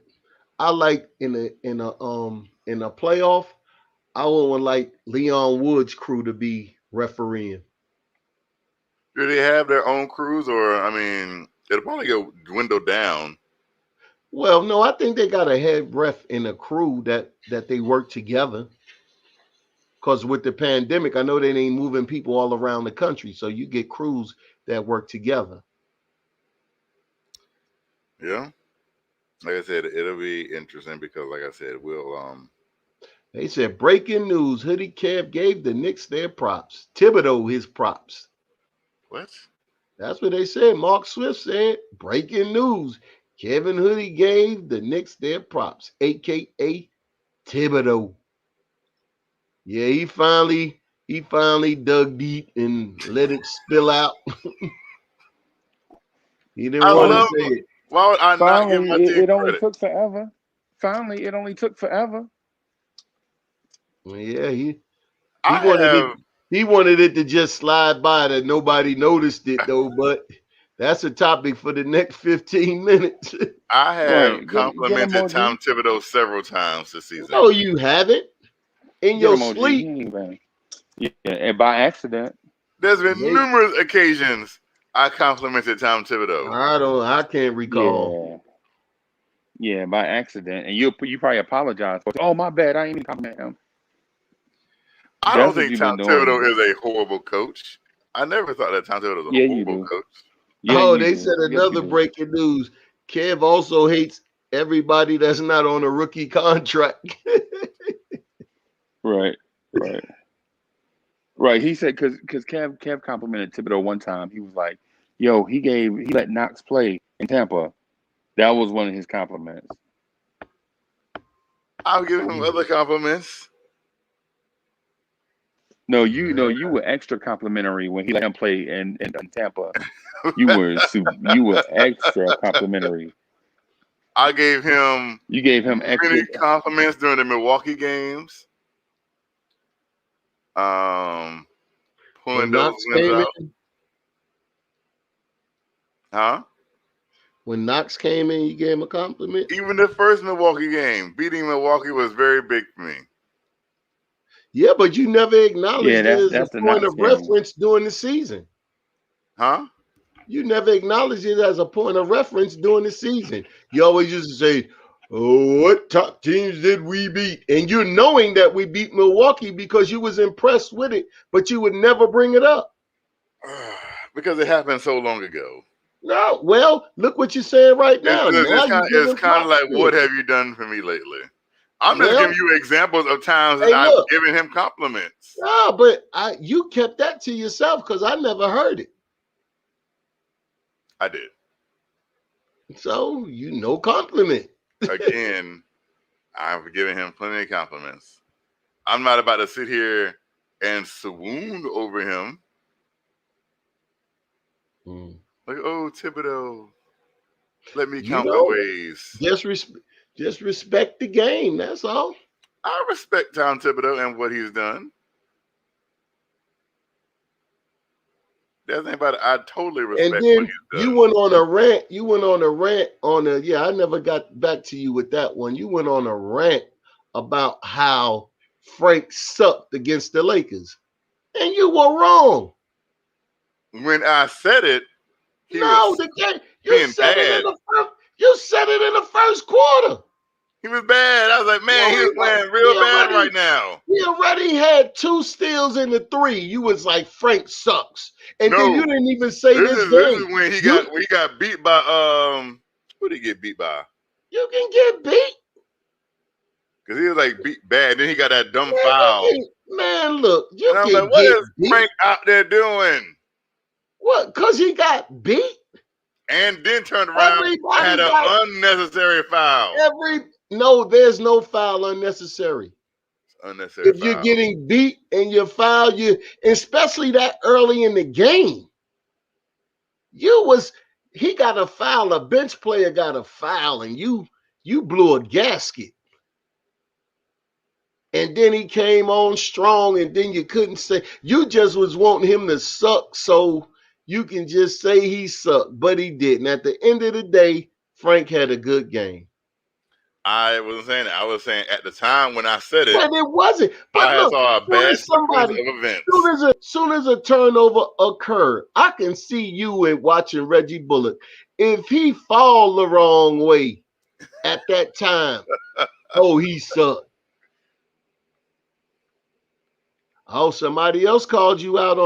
in a playoff, I would like Leon Wood's crew to be refereeing. Do they have their own crews, or I mean, it'll probably go dwindle down. Well, no, I think they got a head ref in a crew that they work together. Because with the pandemic, I know they ain't moving people all around the country, so you get crews that work together. Yeah, like I said, it'll be interesting because, like I said, we'll They said breaking news: Hoodie Kev gave the Knicks their props. Thibodeau his props. What? That's what they said. Mark Swift said breaking news: Kevin Hoodie gave the Knicks their props, aka Thibodeau. Yeah, he finally dug deep and let it spill out. He didn't want to say it. Why would I not give Finally, my team it only credit? took forever. Finally, it only took forever. Yeah, he I wanted have it. He wanted it to just slide by that nobody noticed it though. But that's a topic for the next 15 minutes. I have Right. Get him, complimented OG. Tom Thibodeau several times this season. No, you haven't. In Get your him, OG. sleep. He ain't been. Yeah, and by accident. There's been They- numerous occasions I complimented Tom Thibodeau. I can't recall. Yeah, by accident, and you probably apologize for. Oh, my bad. I ain't even compliment him. I That's don't what think you've Tom been doing. Thibodeau is a horrible coach. I never thought that Tom Thibodeau was a Yeah, you horrible do. coach. Yeah, Oh, you they do. said Yes, you another do. breaking news. Kev also hates everybody that's not on a rookie contract. Right. He said because Kev complimented Thibodeau one time. He was like, "Yo, he let Knox play in Tampa." That was one of his compliments. I'll give him other compliments. No, you were extra complimentary when he let him play in Tampa. You were extra complimentary. I gave him You gave him extra. many compliments during the Milwaukee games. Pulling When those Knox wins came out. in, Huh? when Knox came in, you gave him a compliment. Even the first Milwaukee game, beating Milwaukee was very big for me. Yeah, but you never acknowledged it as that's a the point Knox of game. reference during the season. Huh? You never acknowledged it as a point of reference during the season. You always used to say, "Oh, what top teams did we beat?" And you're knowing that we beat Milwaukee because you was impressed with it, but you would never bring it up. Because it happened so long ago. No, well, look what you're saying right now. It's kind of like, what have you done for me lately? I'm just giving you examples of times that I've given him compliments. No, but you kept that to yourself because I never heard it. I did. So compliment. Again, I've given him plenty of compliments. I'm not about to sit here and swoon over him. Like, oh, Thibodeau, let me count my ways. Just respect the game. That's all. I respect Tom Thibodeau and what he's done. That's anybody. I totally respect And then what he's done. you went on a rant. I never got back to you with that one. You went on a rant about how Frank sucked against the Lakers. And you were wrong. When I said it, you said it in the first quarter. He was bad. I was like, man, he was playing real bad right now. He already had 2 steals in the 3. You was like, Frank sucks. And then you didn't even say this game. This is when he got beat by who did he get beat by? You can get beat. Because he was like beat bad. Then he got that dumb foul. Man, look, and I was like, what is Frank out there doing? What? Because he got beat? And then turned around and had an unnecessary foul. No, there's no foul unnecessary. Unnecessary if you're getting beat and you foul, especially that early in the game, he got a foul, a bench player got a foul, and you blew a gasket. And then he came on strong, and then you couldn't say, you just was wanting him to suck so you can just say he sucked, but he didn't. At the end of the day, Frank had a good game. I wasn't saying that. I was saying at the time when I said it, But it wasn't. But I look, saw a soon bad as somebody, sequence of events. soon as a turnover occurred, I can see you in watching Reggie Bullock. If he fall the wrong way at that time, oh, he sucked. Oh, somebody else called you out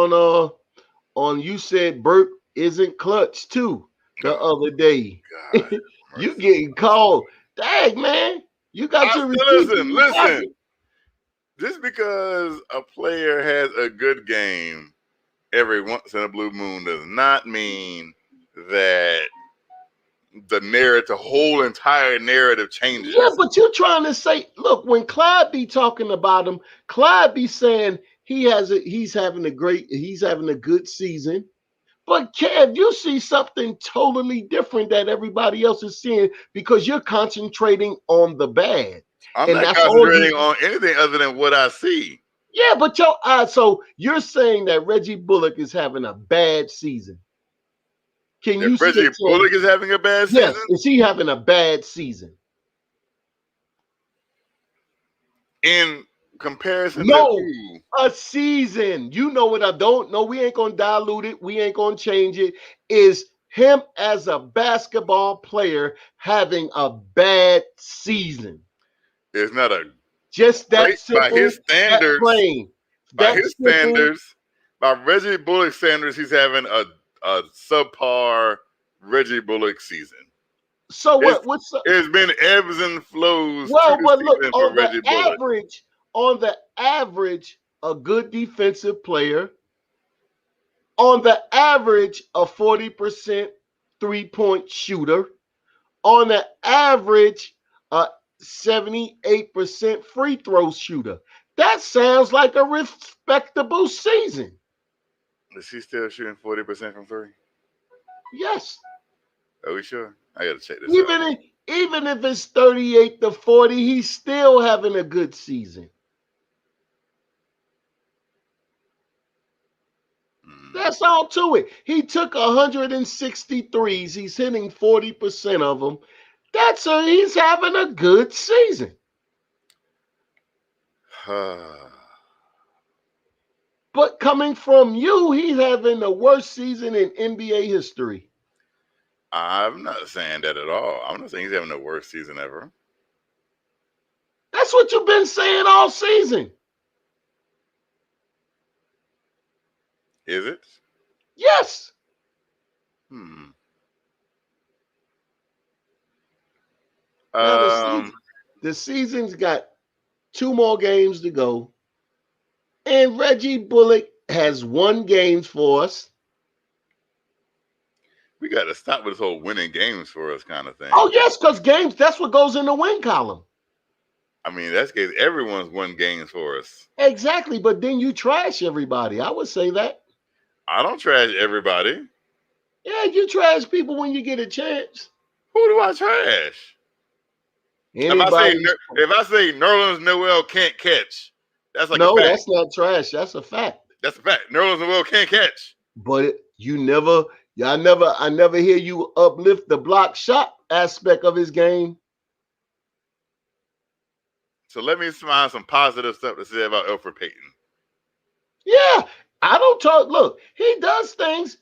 on you said Burke isn't clutch too the other day. God, You getting called. Dang, man. You got your receipts in your listen. pocket. Just because a player has a good game every once in a blue moon does not mean that the whole entire narrative changes. Yeah, but you're trying to say, look, when Clyde be talking about him, Clyde be saying he's having a good season. But Kev, you see something totally different that everybody else is seeing because you're concentrating on the bad. I'm And not that's all concentrating on anything other than what I see. Yeah, but so you're saying that Reggie Bullock is having a bad season. Can you If see Reggie Bullock is having a bad season? Yes, is he having a bad season? In comparison to a season. You know what I don't know. We ain't gonna dilute it. We ain't gonna change it. Is him as a basketball player having a bad season? It's not a just that simple. By his standards. That plain. By his standards, by Reggie Bullock's standards, he's having a subpar Reggie Bullock season. So what's it's been ebbs and flows. Well, but look, on the average, a good defensive player, on the average, a 40% 3-point shooter, on the average, a 78% free throw shooter. That sounds like a respectable season. Is he still shooting 40% from three? Yes. Are we sure? I gotta check this out. Even if it's 38-40, he's still having a good season. That's all to it. He took 163s. He's hitting 40% of them. He's having a good season. But coming from you, he's having the worst season in NBA history. I'm not saying that at all. I'm not saying he's having the worst season ever. That's what you've been saying all season. Is it? Yes. The season's got 2 more games to go. And Reggie Bullock has won games for us. We got to stop with this whole winning games for us kind of thing. Oh, yes, because games, that's what goes in the win column. I mean, that's because everyone's won games for us. Exactly, but then you trash everybody. I would say that. I don't trash everybody. Yeah, you trash people when you get a chance. Who do I trash? Anybody. If I say Nerlens Noel can't catch, that's like no, a fact. That's not trash. That's a fact. That's a fact. Nerlens Noel can't catch. But I never hear you uplift the block shot aspect of his game. So let me find some positive stuff to say about Elfrid Payton. Yeah, I don't talk. Look, he does things.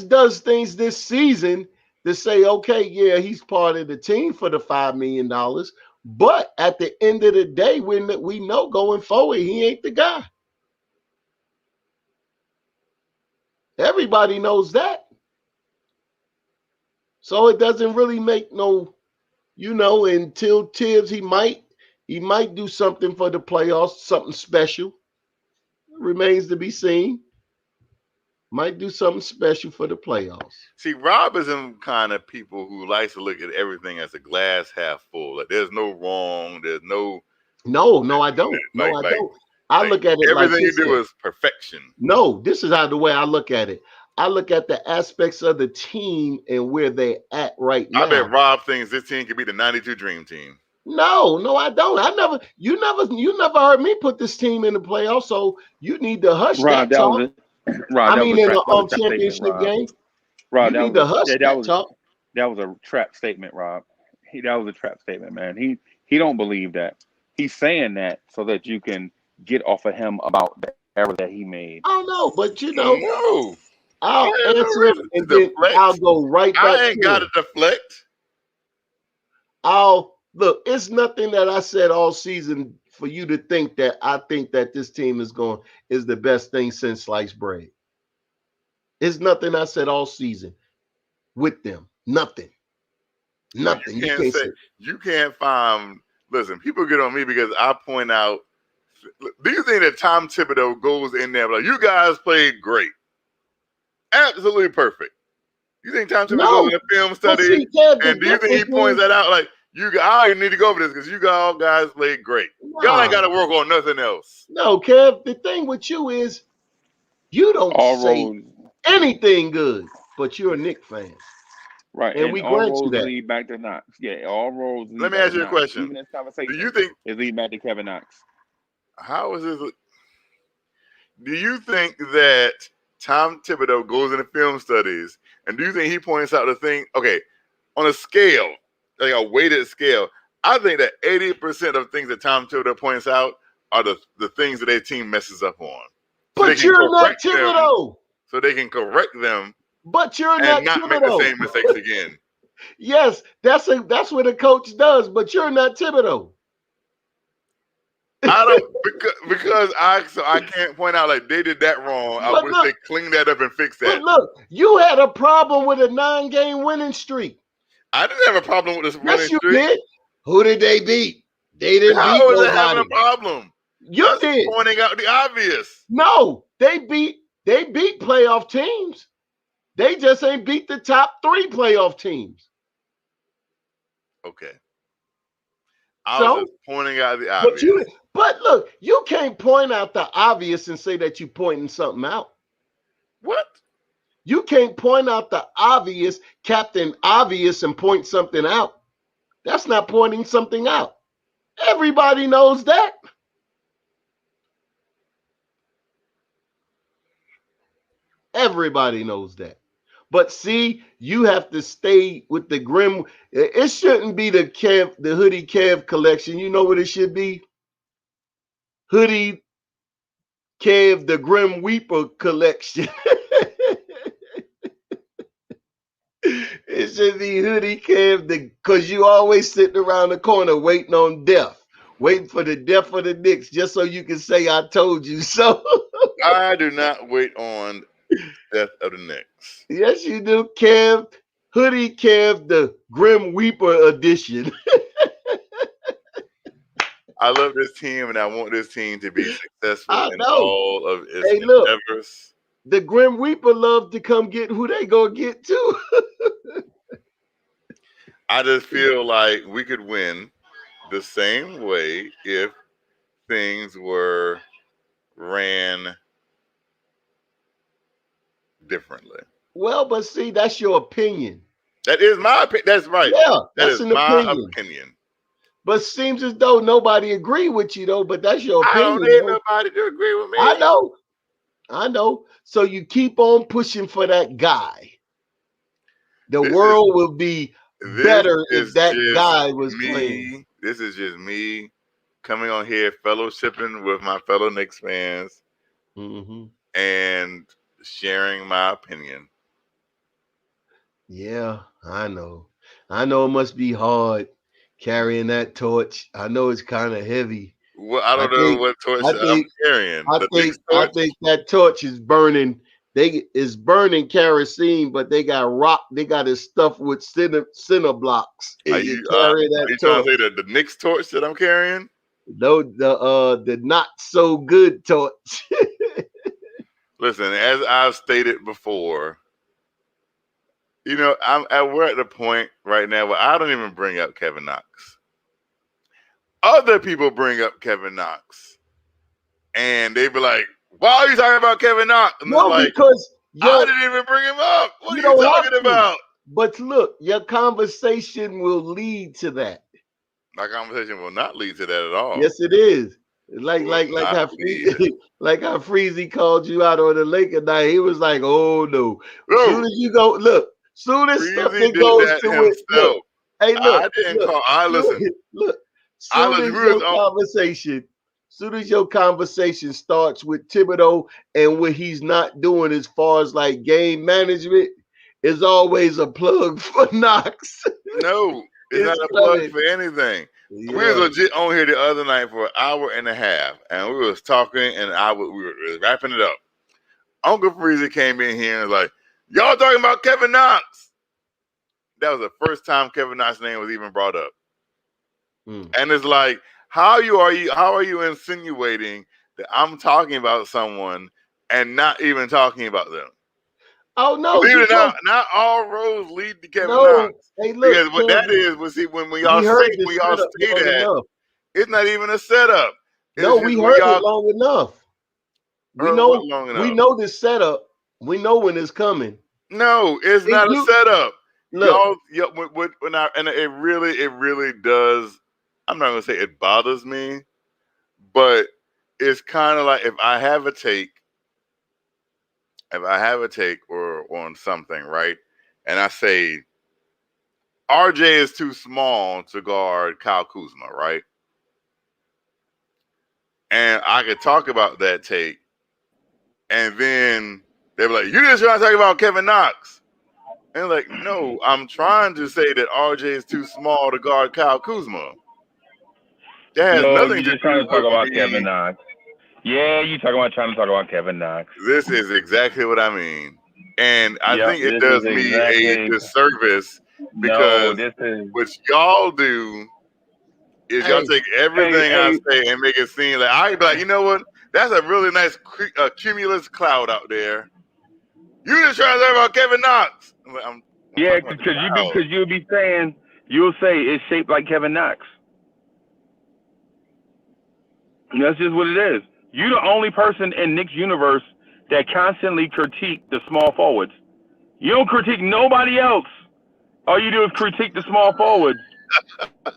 Does things this season to say, okay, yeah, he's part of the team for the $5 million. But at the end of the day, we know going forward, he ain't the guy. Everybody knows that. So it doesn't really make until Tibbs, he might do something for the playoffs, something special. Remains to be seen. Might do something special for the playoffs. See, Rob is in kind of people who likes to look at everything as a glass half full. Like there's no wrong, there's no. No, I don't. I don't. I look at it everything like you do is perfection. No, this is the way I look at it. I look at the aspects of the team and where they're at right now. I bet Rob thinks this team could be the '92 Dream Team. No, I don't. You never heard me put this team in the playoffs, so you need to hush Rob, that talk. Rob, in the championship game. Rob, you need to hush that talk. That was a trap statement, Rob. that was a trap statement, man. He don't believe that. He's saying that so that you can get off of him about the error that he made. I don't know, but No. I'll I ain't no answer him reason and to then deflect. I'll go right back I ain't to got him. to deflect. Look, it's nothing that I said all season for you to think that I think that this team is the best thing since sliced bread. It's nothing I said all season with them. Nothing. Well, Nothing. You can't say. You can't find. Listen, people get on me because I point out. Do you think that Tom Thibodeau goes in there like, you guys played great, absolutely perfect? You think Tom Thibodeau goes in a film study, and do you think he points that out like, I need to go over this because you guys played great. Y'all ain't got to work on nothing else. No, Kev. The thing with you is you don't say anything good, but you're a Knicks fan. Right, and we all grant you roads that. lead back to Knox. Yeah, all roads lead Let me back ask to you a Knox. question. Even this conversation, do you think it lead back to Kevin Knox? How is this? Do you think that Tom Thibodeau goes into film studies, and do you think he points out the thing? Okay, on a scale, like a weighted scale, I think that 80% of things that Tom Thibodeau points out are the things that their team messes up on. But you're not Thibodeau. So they can correct them. But you're not Thibodeau. Make the same mistakes again. Yes, that's what a coach does. But you're not Thibodeau. I don't because I can't point out like they did that wrong. I wish they cleaned that up and fixed that. But look, you had a problem with a 9-game winning streak. I didn't have a problem with this winning streak. Yes, you did. Who did they beat? They didn't beat nobody. How was having a problem? You did. Pointing out the obvious. No, they beat playoff teams. They just ain't beat the top 3 playoff teams. Okay. I was just pointing out the obvious. But look, you can't point out the obvious and say that you're pointing something out. What? You can't point out the obvious, Captain Obvious, and point something out. That's not pointing something out. Everybody knows that. Everybody knows that. But see, you have to stay with the grim. It shouldn't be the Hoodie Kev collection. You know what it should be? Hoodie Kev, the Grim Weeper collection. It should be Hoodie Kev, because you always sitting around the corner waiting on death. Waiting for the death of the Knicks just so you can say I told you so. I do not wait on death of the Knicks. Yes, you do, Kev. Hoodie Kev, the Grim Weeper edition. I love this team, and I want this team to be successful in all of its endeavors. The Grim Reaper love to come get who they gonna get too. I just feel like we could win the same way if things were ran differently. Well, but see, that's your opinion. That is my opinion. That's right. Yeah, that's my opinion. But seems as though nobody agree with you though. But that's your opinion. I don't need nobody to agree with me. I know. So you keep on pushing for that guy. The world will be better if that guy was playing. This is just me coming on here, fellowshipping with my fellow Knicks fans, and sharing my opinion. Yeah, I know. I know it must be hard carrying that torch. I know it's kind of heavy. Well, I don't know what torch I'm carrying. I think that torch is burning. It's burning kerosene, but they got rock. They got it stuffed with cinder blocks. Are you trying to say the Knicks torch that I'm carrying? No, the not so good torch. Listen, as I've stated before, you know, we're at the point right now where I don't even bring up Kevin Knox. Other people bring up Kevin Knox, and they be like, "Why are you talking about Kevin Knox?" And because I didn't even bring him up. What are you talking about? But look, your conversation will lead to that. My conversation will not lead to that at all. Yes, it is. Like how Freezy called you out on the lake at night. He was like, "Oh no!" Soon as you go, look. Soon as something goes to it, look. Hey, look. I didn't Look. call. I listen. Look. I Soon was. as We was your on. conversation starts with Thibodeau and what he's not doing as far as like game management, is always a plug for Knox. No, it's not a plug coming. for anything. We was Yeah. legit on here the other night for an hour and a half, and we was talking, and we were wrapping it up. Uncle Freezy came in here and was like, "Y'all talking about Kevin Knox?" That was the first time Kevin Knox's name was even brought up. And it's like, how are you insinuating that I'm talking about someone and not even talking about them? Oh no, Believe it or not all roads lead to Kevin no. Knox. Hey, look, Because what that Kevin, is, when we y'all heard say the setup long that, enough. it's not even a setup. No, It's we just heard it long enough. We heard know what long enough? we know the setup. We know when it's coming. No, it's not a setup. Look, And it really does. I'm not gonna say it bothers me, but it's kind of like if I have a take or on something, right? And I say RJ is too small to guard Kyle Kuzma, right? And I could talk about that take, and then they were like, "You just trying to talk about Kevin Knox?" And like, no, I'm trying to say that RJ is too small to guard Kyle Kuzma. That has nothing you're to just trying to do talk with about me. Kevin Knox. Yeah, you trying to talk about Kevin Knox. This is exactly what I mean. And I think it does me a disservice because what y'all do is y'all take everything I say and make it seem like I'd be like, you know what? That's a really nice cumulus cloud out there. You just trying to talk about Kevin Knox. Because you'll be saying, you'll say it's shaped like Kevin Knox. And that's just what it is. You're the only person in Knicks universe that constantly critique the small forwards. You don't critique nobody else. All you do is critique the small forwards.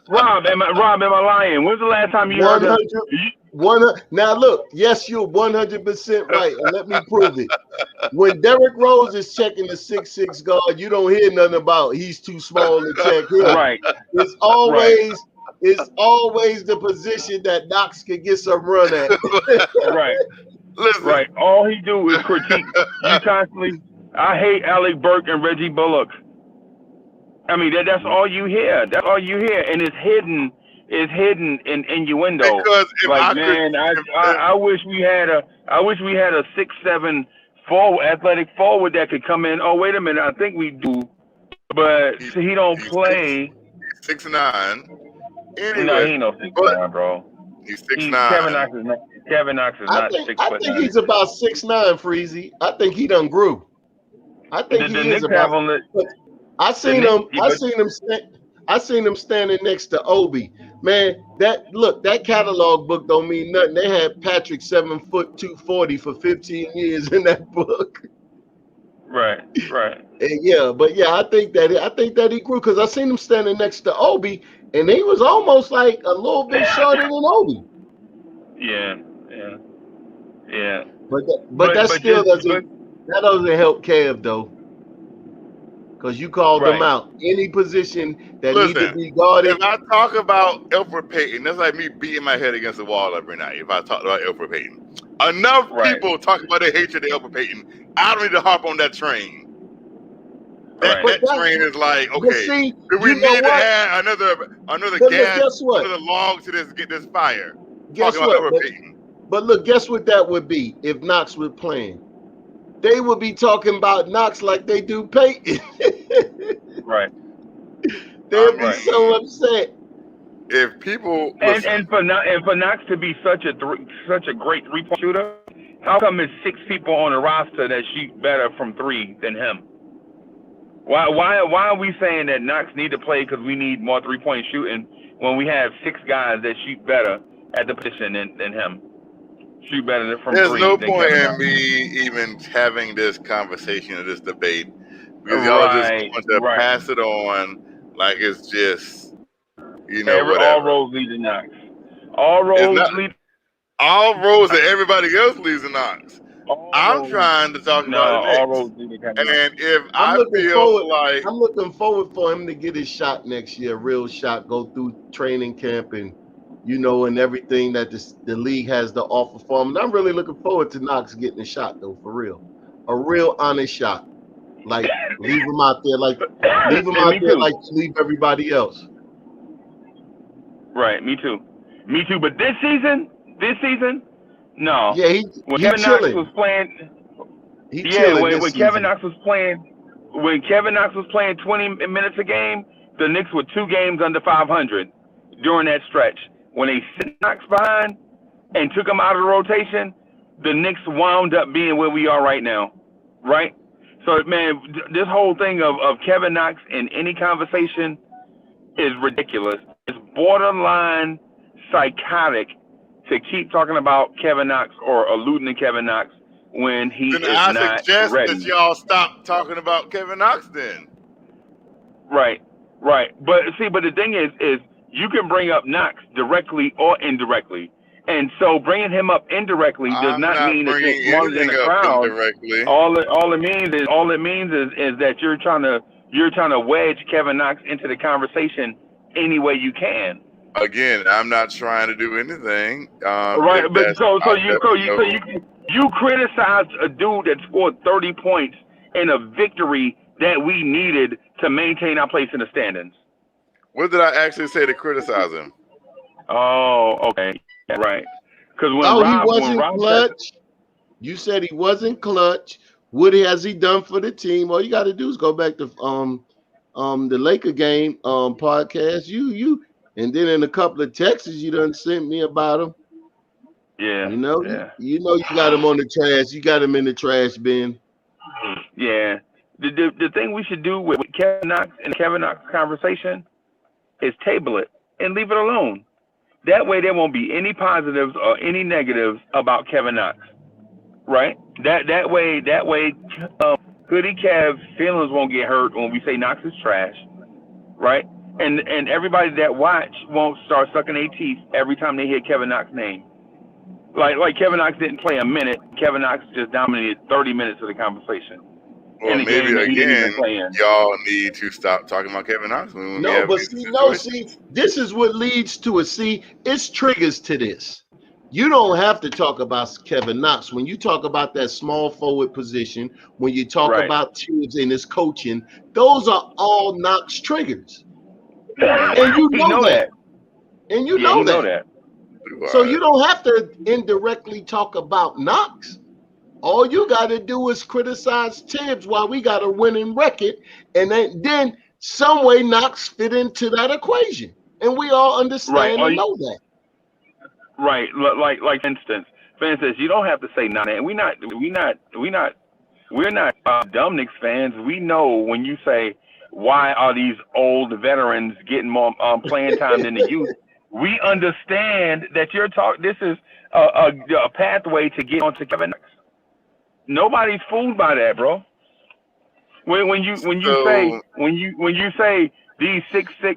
Rob, am I lying? When's the last time you heard that? 100. Now look, yes, you're 100% right, and let me prove it. When Derrick Rose is checking the 6'6" guard, you don't hear nothing about he's too small to check him. Right. It's always the position that Knox can get some run at. Right. Listen. Right. All he do is critique. You constantly. I hate Alec Burke and Reggie Bullock. I mean, that's all you hear. That's all you hear, and it's hidden. It's hidden in innuendo. Because I wish we had a 6'7" athletic forward that could come in. Oh, wait a minute, I think we do, but he don't play. 6'9". Anyway, no, he ain't no 6'9", bro. He's 6'9". Kevin Knox is not 6'9". I think he's about 6'9", Freezy. I think he done grew. I think he is about. I seen him standing next to Obi. Man, that catalog book don't mean nothing. They had Patrick 7 foot 240 for 15 years in that book. Right. And I think that he grew because I seen him standing next to Obi, and he was almost like a little bit shorter than Obi. Yeah. But that still doesn't help Kev though. Because you called them out. Any position that needs to be guarded. If I talk about Elfrid Payton, that's like me beating my head against the wall every night. If I talk about Elfrid Payton, enough people talk about their hatred of Elfrid Payton. I don't need to hop on that train. That train is like, okay, do we need to add another gas, another log to get this fire? Guess what? But look, guess what that would be if Knox was playing? They would be talking about Knox like they do Peyton. Right. They'd be so upset. If people and for Knox to be such a great 3-point shooter, how come there's 6 people on the roster that shoot better from 3 than him? Why are we saying that Knox need to play because we need more 3-point shooting when we have 6 guys that shoot better at the position than him? Shoot better from 3. There's no point in me even having this conversation or this debate because y'all just want to pass it on like it's just whatever. All roads lead to Knox. All roads lead. All roads that everybody else leads to Knox. I'm trying to talk about the all Knicks. roads lead to Kevin Knox. And if I'm I looking feel like I'm looking forward for him to get his shot next year, real shot, go through training camp and and everything that the league has to offer for him. And I'm really looking forward to Knox getting a shot though, for real. A real honest shot. Like leave him out there like you leave everybody else. Right, me too. But this season, no. Yeah, when he Kevin chilling. Knox was playing, when Kevin Knox was playing 20 minutes a game, the Knicks were 2 games under 500 during that stretch. When they set Knox behind and took him out of the rotation, the Knicks wound up being where we are right now, right? So, man, this whole thing of Kevin Knox in any conversation is ridiculous. It's borderline psychotic to keep talking about Kevin Knox or alluding to Kevin Knox when he is not ready. I suggest that y'all stop talking about Kevin Knox then. Right. But the thing is you can bring up Knox directly or indirectly. And so bringing him up indirectly does not mean that you're smarter than the crowd. Indirectly. All it means is that you're trying to wedge Kevin Knox into the conversation any way you can. Again, I'm not trying to do anything. Right, but so you criticized a dude that scored 30 points in a victory that we needed to maintain our place in the standings. What did I actually say to criticize him? Oh, okay. Right. Because he wasn't clutch. You said he wasn't clutch. What has he done for the team? All you got to do is go back to the Laker game podcast. You and then in a couple of texts you done sent me about him. Yeah. You got him on the trash. You got him in the trash bin. Yeah. The thing we should do with Kevin Knox and Kevin Knox conversation is table it and leave it alone. That way there won't be any positives or any negatives about Kevin Knox, right? That way, Hoodie Cav's feelings won't get hurt when we say Knox is trash, right? And everybody that watch won't start sucking their teeth every time they hear Kevin Knox's name. Like Kevin Knox didn't play a minute. Kevin Knox just dominated 30 minutes of the conversation. Well, maybe again, y'all need to stop talking about Kevin Knox. This is what leads to it. See, it's triggers to this. You don't have to talk about Kevin Knox. When you talk about that small forward position, when you talk about Tibbs and his coaching, those are all Knox triggers. And you know that. And you know that. So you don't have to indirectly talk about Knox. All you got to do is criticize Tibbs while we got a winning record, and then some way Knox fit into that equation, and we all understand and know that. Right, like for instance, you don't have to say nothing. We're not dumb Knicks fans. We know when you say why are these old veterans getting more playing time than the youth. We understand that this is a pathway to get onto Kevin Knox. Nobody's fooled by that, bro. When you say these 6'6"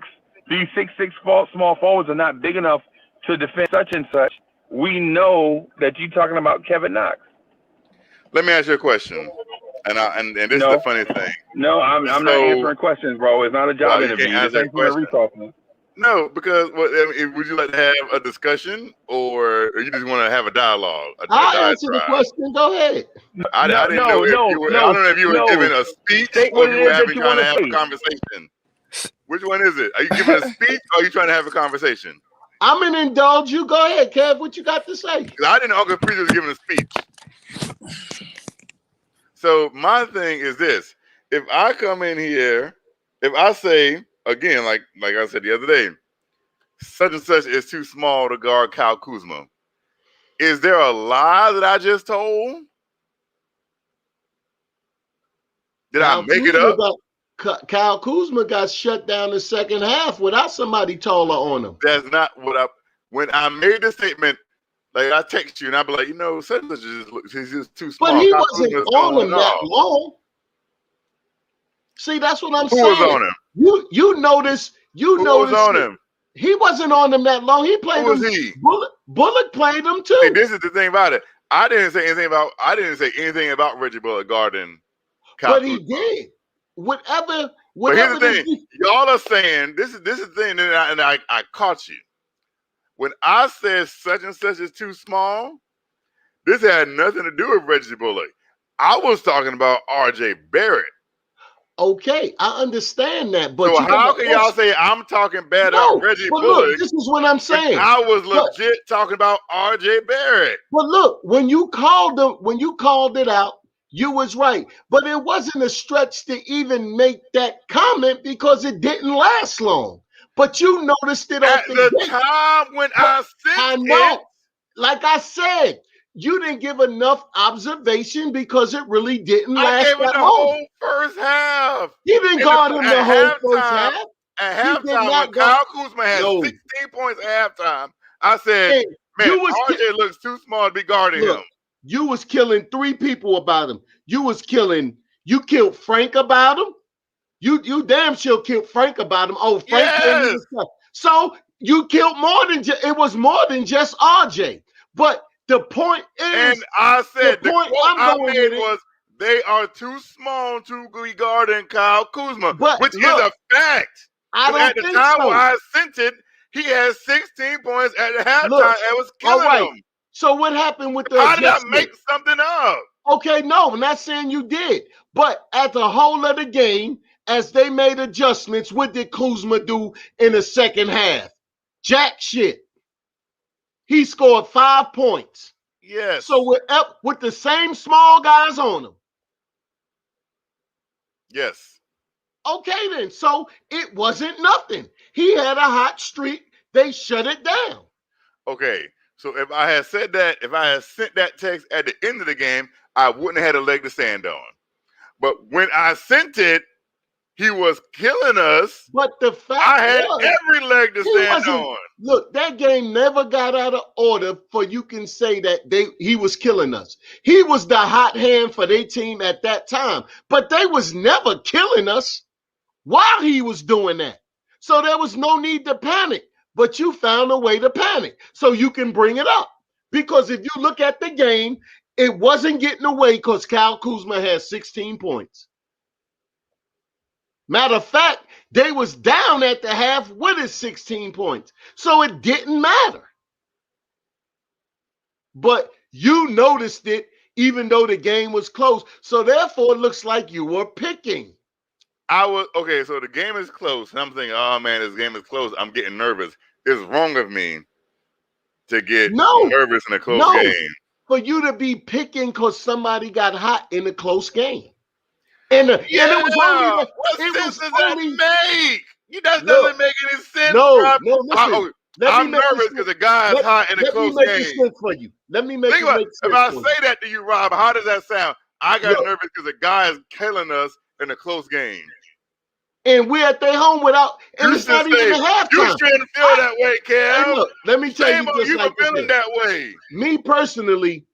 small forwards are not big enough to defend such and such, we know that you're talking about Kevin Knox. Let me ask you a question, and this is the funny thing. No, I'm not answering questions, bro. It's not a job interview. It's answering resources. No, because would you like to have a discussion, or you just want to have a dialogue? I'll answer the question. Go ahead. I don't know if you were giving a speech or you were trying to have a conversation. Which one is it? Are you giving a speech or are you trying to have a conversation? I'm going to indulge you. Go ahead, Kev. What you got to say? I didn't know Uncle Preacher was giving a speech. So my thing is this. If I come in here, if I say, again, like I said the other day, such and such is too small to guard Kyle Kuzma. Is there a lie that I just told? Did I make it up? Kyle Kuzma got shut down the second half without somebody taller on him. That's not what when I made the statement, like I text you and I be like, such and such is just too small. But he wasn't on him that long. See, that's what I'm saying. Who was on him? You notice. Who was on him? He wasn't on him that long. He played him. Who was he? Bullock played him too. See, this is the thing about it. I didn't say anything about Reggie Bullock guarding Kyle But he Kuzma. did. Whatever. But here's the this thing: y'all are saying this is the thing, and I caught you when I said such and such is too small. This had nothing to do with Reggie Bullock. I was talking about R.J. Barrett. Okay, I understand that, but so how can y'all say I'm talking bad about Reggie Bullock? Look, this is what I'm saying. I was legit talking about R.J. Barrett. But look, when you called it out, you was right. But it wasn't a stretch to even make that comment because it didn't last long. But you noticed it at the time when I sent I know. Like I said, you didn't give enough observation because it really didn't last that long. I gave it the whole first half. You didn't guard him the whole first half. At halftime, when Kyle Kuzma had 16 points at halftime, I said, man, RJ looks too small to be guarding him. You was killing 3 people about him. You killed Frank about him. You damn sure killed Frank about him. Oh, Frank. Yes. So you killed more than it was more than just RJ. But the point is, and I said the point I made was they are too small to be guarding Kyle Kuzma, which is a fact. I don't at the think time so. when I sent it, he had 16 points at the halftime and was killing him. So what happened with the How did I make something up? Okay, no, I'm not saying you did. But at the whole of the game, as they made adjustments, what did Kuzma do in the second half? Jack shit. He scored 5 points. Yes. So with the same small guys on him. Yes. Okay, then. So it wasn't nothing. He had a hot streak. They shut it down. Okay. So if I had said that, if I had sent that text at the end of the game, I wouldn't have had a leg to stand on. But when I sent it, he was killing us. But the fact I had every leg to stand on. Look, that game never got out of order for you can say that he was killing us. He was the hot hand for their team at that time. But they was never killing us while he was doing that. So there was no need to panic. But you found a way to panic so you can bring it up. Because if you look at the game, it wasn't getting away because Kyle Kuzma had 16 points. Matter of fact, they was down at the half with his 16 points. So it didn't matter. But you noticed it even though the game was close. So therefore, it looks like you were picking. Okay, so the game is close. And I'm thinking, oh man, this game is close. I'm getting nervous. It's wrong of me to get nervous in a close game. For you to be picking because somebody got hot in a close game. And it was only what sense does that make? That doesn't make any sense. Listen. I'm nervous because the guy is hot in a close game. Let me make it sense for you. Let me make it make sense. If I say that to you, Rob, how does that sound? I got nervous because the guy is killing us in a close game. And we're at their home without, and it's not even a halftime. You shouldn't feel that way, Kev. Hey, look, let me tell you just like feeling that way. Me personally,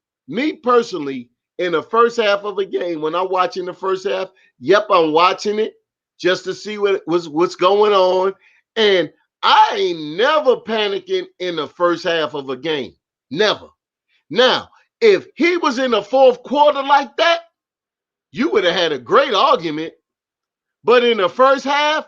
in the first half of a game, when I'm watching the first half, I'm watching it just to see what's going on. And I ain't never panicking in the first half of a game. Never. Now, if he was in the fourth quarter like that, you would have had a great argument. But in the first half,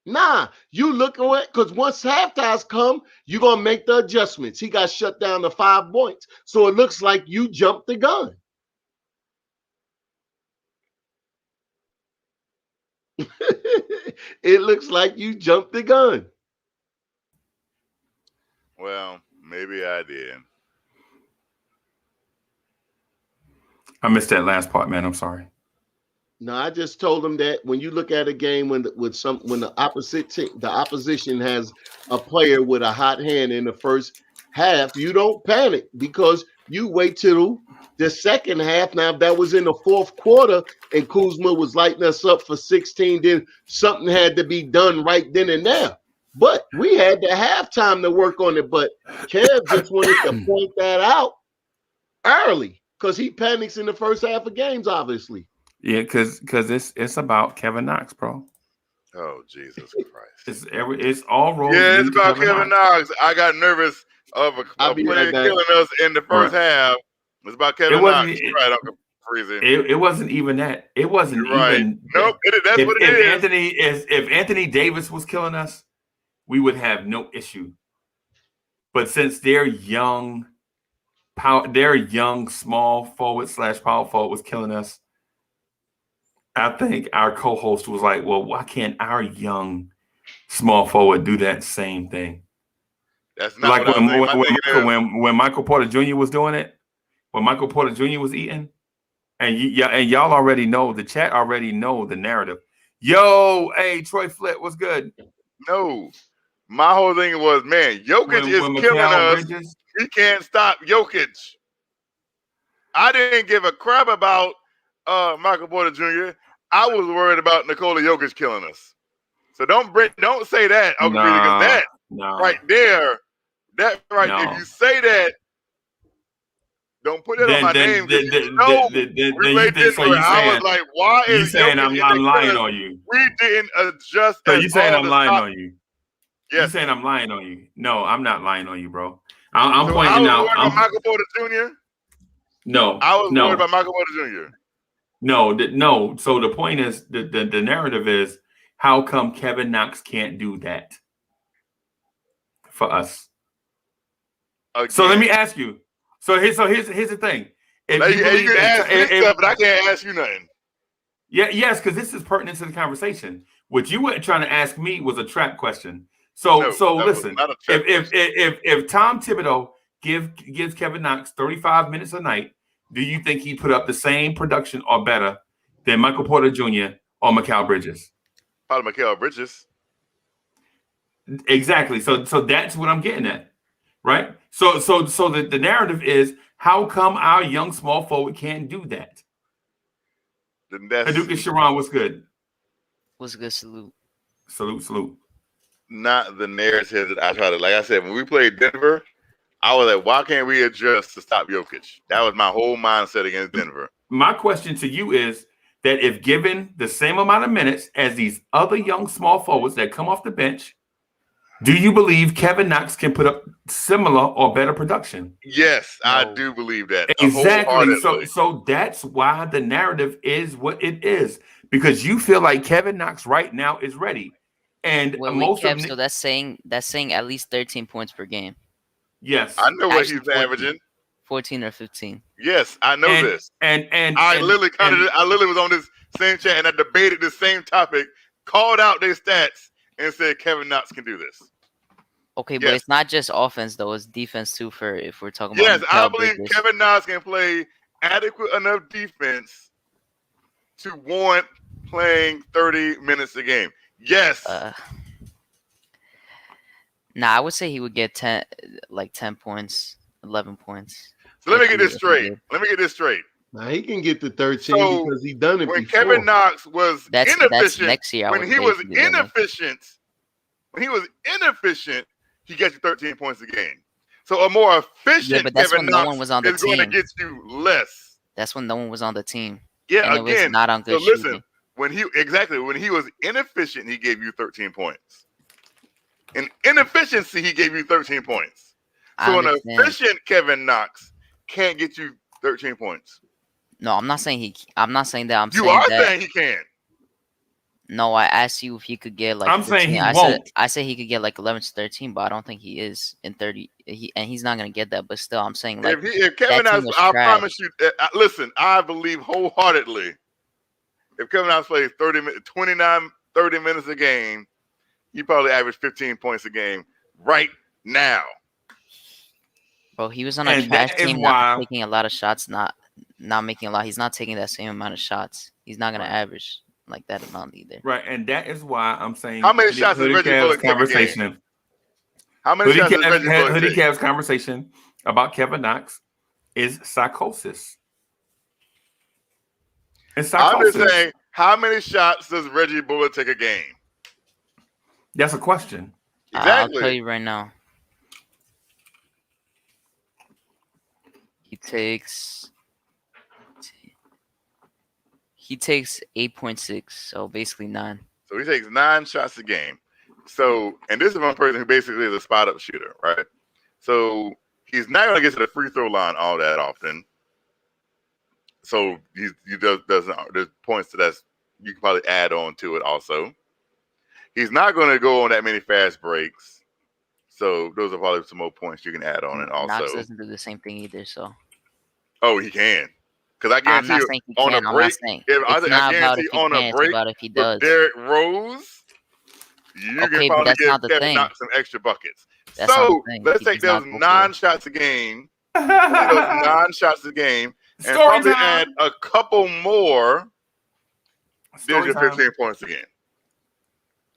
nah, you look at it because once halftimes come, you're going to make the adjustments. He got shut down to 5 points. So it looks like you jumped the gun. It looks like you jumped the gun. Well, maybe I did. I missed that last part, man. I'm sorry. No, I just told him that when you look at a game when the opposition has a player with a hot hand in the first half, you don't panic because you wait till the second half. Now, if that was in the fourth quarter and Kuzma was lighting us up for 16, then something had to be done right then and there. But we had the halftime to work on it. But Kev just wanted to point that out early because he panics in the first half of games, obviously. Yeah, because it's about Kevin Knox, bro. Oh, Jesus Christ! It's all rolled. Yeah, it's about Kevin Knox. I got nervous of a player killing us in the first half It's about Kevin Knox. Right, Uncle Freezy. It wasn't even that. It wasn't You're right. even. Nope. That's what it is. If Anthony Davis was killing us, we would have no issue. But since their young small forward / power forward was killing us, I think our co-host was like, well, why can't our young small forward do that same thing? That's not like when Michael Porter Jr. was doing it, when Michael Porter Jr. was eating, and y'all already know, the chat already know the narrative. Yo, hey, Troy Flip, what's good? No. My whole thing was, man, Jokic is killing us. Bridges? He can't stop Jokic. I didn't give a crap about Michael Porter Jr. I was worried about Nikola Jokic killing us. So don't say that, Uncle Peter, because that right there, if you say that, don't put it on my name. I was like, why is you saying I'm lying on you? We didn't adjust. So you saying I'm lying on you? Yes. You saying I'm lying on you? No, I'm not lying on you, bro. I'm pointing out. I was worried about Michael Porter Jr. No, I was worried about Michael Porter Jr. No. So the point is, the narrative is, how come Kevin Knox can't do that for us? Again. So let me ask you. So here's the thing. You can ask me stuff, but I can't ask you nothing. Yes, because this is pertinent to the conversation. What you weren't trying to ask me was a trap question. So listen, if Tom Thibodeau gives Kevin Knox 35 minutes a night, do you think he put up the same production or better than Michael Porter Jr. or Mikal Bridges? Probably Mikal Bridges. Exactly. So that's what I'm getting at, right? So the narrative is, how come our young small forward can't do that? Hadouk and Sharon, what's good? What's good? Salute. Salute. Not the narrative that I try to, like I said, when we played Denver, I was like, why can't we adjust to stop Jokic? That was my whole mindset against Denver. My question to you is that if given the same amount of minutes as these other young small forwards that come off the bench, do you believe Kevin Knox can put up similar or better production? Yes, I do believe that. Exactly. So that's why the narrative is what it is, because you feel like Kevin Knox right now is ready. And so that's saying at least 13 points per game. Yes. I know what he's averaging. 14 or 15. Yes, I know this. And I literally was on this same chat and I debated the same topic, called out their stats, and said Kevin Knox can do this. Okay, but it's not just offense though; it's defense too. If we're talking about yes, I believe Kevin Knox can play adequate enough defense to warrant playing 30 minutes a game. Yes. I would say he would get 10 points, 11 points. So let me get this straight. Now he can get to 13 because he done it when before. Kevin Knox was inefficient. That's next year. When he was inefficient, he gets you 13 points a game. So a more efficient Kevin Knox is going to get you less. That's when no one was on the team. Yeah, and again, it was not on good listen, shooting. when he was inefficient, he gave you 13 points. In inefficiency, he gave you 13 points. So an efficient Kevin Knox can't get you 13 points. No, I'm not saying I'm not saying that. You are saying he can. No, I asked you if he could get like. I'm 15. saying he won't. I said he could get like 11 to 13, but I don't think he is in 30. He's not gonna get that. But still, I'm saying like if Kevin Knox, I promise you. Listen, I believe wholeheartedly. If Kevin Knox plays 30 minutes a game, he probably averaged 15 points a game right now. Bro, he was on a trash team, not taking a lot of shots, not making a lot. He's not taking that same amount of shots. He's not gonna average like that amount either. Right, and that is why I'm saying how many shots is Reggie Bullock conversation? How many shots is Reggie Bullock Hoodie Cav's conversation about Kevin Knox is psychosis. It's psychosis. I'm just saying, how many shots does Reggie Bullock take a game? That's a question. Exactly. I'll tell you right now. He takes 8.6, so basically 9. So he takes 9 shots a game. So, and this is one person who basically is a spot up shooter, right? So he's not going to get to the free throw line all that often. So he doesn't. There's points to that you can probably add on to it. Also, he's not going to go on that many fast breaks. So those are probably some more points you can add on it. Also, Knox doesn't do the same thing either. So. Oh, he can. Because I guarantee I'm not you, saying he on can. a I'm break, not saying I guarantee if he on can, a it's break about if he with does. Derrick Rose, you Okay, can but probably that's give not the Kevin thing. Knox some extra buckets. That's not the So thing. let's He take does not those go 9 for shots a game. Let's take those 9 shots a game, and Story probably time. add a couple more. There's Story your time. 15 points again.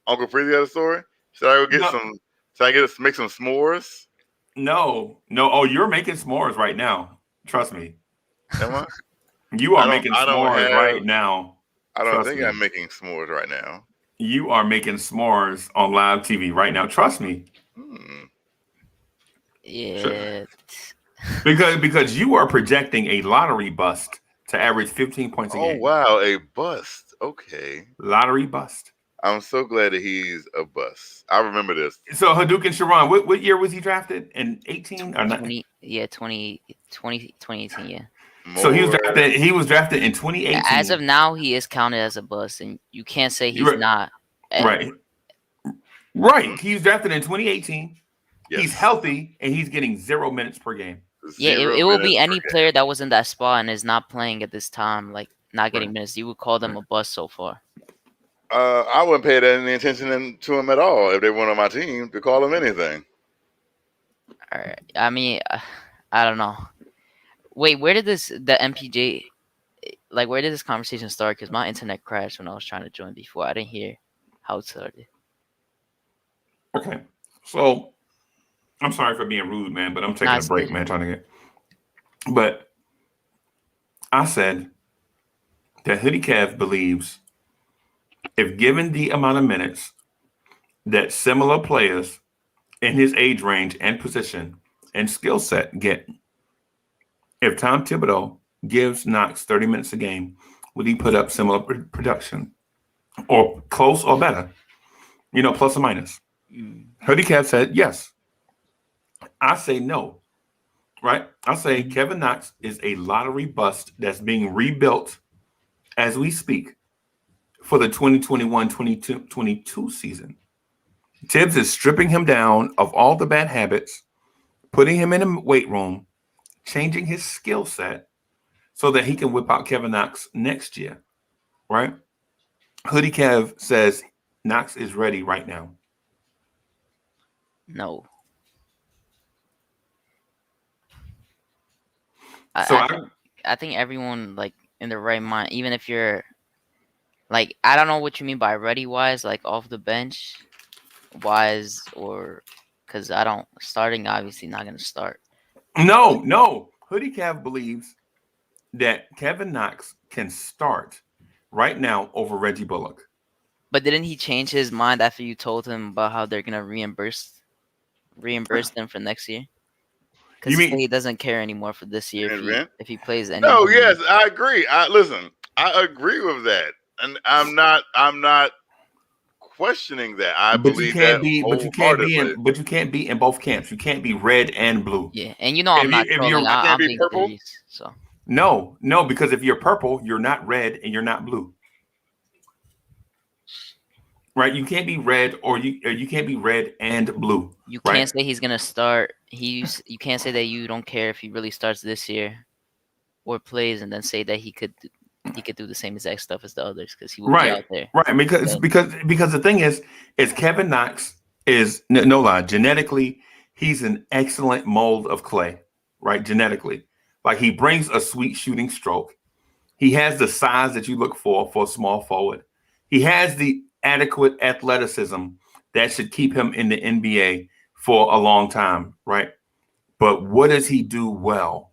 Uncle Freezy has a story. Should I go get some? Should I make some s'mores? No. Oh, you're making s'mores right now. Trust me. Am I? You are making s'mores right now. I don't Trust think me. I'm making s'mores right now. You are making s'mores on live TV right now. Trust me. Yeah. Because you are projecting a lottery bust to average 15 points a game. Oh wow, a bust. Okay. Lottery bust. I'm so glad that he's a bust. I remember this. So Hadouken Sharon, what year was he drafted? In 18 or 2018, yeah. So he was drafted in 2018. As of now, he is counted as a bust, and you can't say he's not. Right. Right. He was drafted in 2018. Yes. He's healthy, and he's getting 0 minutes per game. Yeah, it will be any player that was in that spot and is not playing at this time, like not getting minutes. You would call them a bust so far. I wouldn't pay any attention to him at all if they weren't on my team to call him anything. All right. I mean, I don't know. Wait, where did the MPJ, where did this conversation start? Because my internet crashed when I was trying to join before. I didn't hear how it started. Okay. So, I'm sorry for being rude, man, but I'm taking a break, man, trying to get. But I said that Hoodie Kev believes if given the amount of minutes that similar players in his age range and position and skill set get, if Tom Thibodeau gives Knox 30 minutes a game, would he put up similar production or close or better? Plus or minus. Hoodie Kev said yes. I say no. Right? I say Kevin Knox is a lottery bust that's being rebuilt as we speak for the 2021-22 season. Tibbs is stripping him down of all the bad habits, putting him in a weight room, changing his skill set so that he can whip out Kevin Knox next year. Right? Hoodie Kev says Knox is ready right now. No. So I think everyone in their right mind, even if you're I don't know what you mean by ready wise, off the bench wise, or because starting obviously not going to start. No. Hoodie Kev believes that Kevin Knox can start right now over Reggie Bullock. But didn't he change his mind after you told him about how they're going to reimburse them for next year? Because he doesn't care anymore for this year if he plays any. No, yes, I agree. I agree with that, and I'm not questioning that. I believe that wholeheartedly. But you can't be in both camps. You can't be red and blue. Yeah, and I'm not trolling. I'm being purple. Serious, so no, because if you're purple, you're not red and you're not blue. Right? You can't be red or you can't be red and blue. You can't say he's gonna start. You can't say that you don't care if he really starts this year or plays, and then say that he could do the same exact stuff as the others because he will be out there. Right, because the thing is Kevin Knox is no lie. Genetically, he's an excellent mold of clay. Right, genetically, he brings a sweet shooting stroke. He has the size that you look for a small forward. He has the adequate athleticism that should keep him in the NBA for a long time, right? But what does he do well?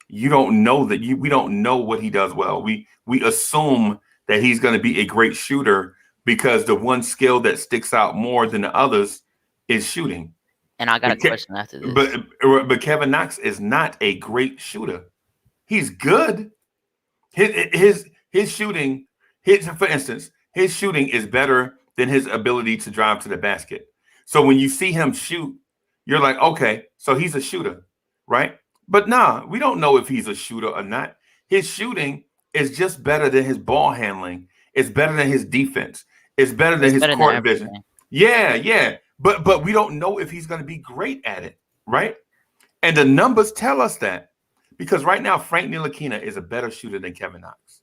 You don't know that. We don't know what he does well. We assume that he's going to be a great shooter because the one skill that sticks out more than the others is shooting. And I got a question after this. But Kevin Knox is not a great shooter. He's good. His shooting, for instance, his shooting is better than his ability to drive to the basket. So when you see him shoot, you're like, okay, so he's a shooter, right? But nah, we don't know if he's a shooter or not. His shooting is just better than his ball handling. It's better than his defense. It's better than his court vision. Yeah. But we don't know if he's going to be great at it, right? And the numbers tell us that. Because right now, Frank Ntilikina is a better shooter than Kevin Knox.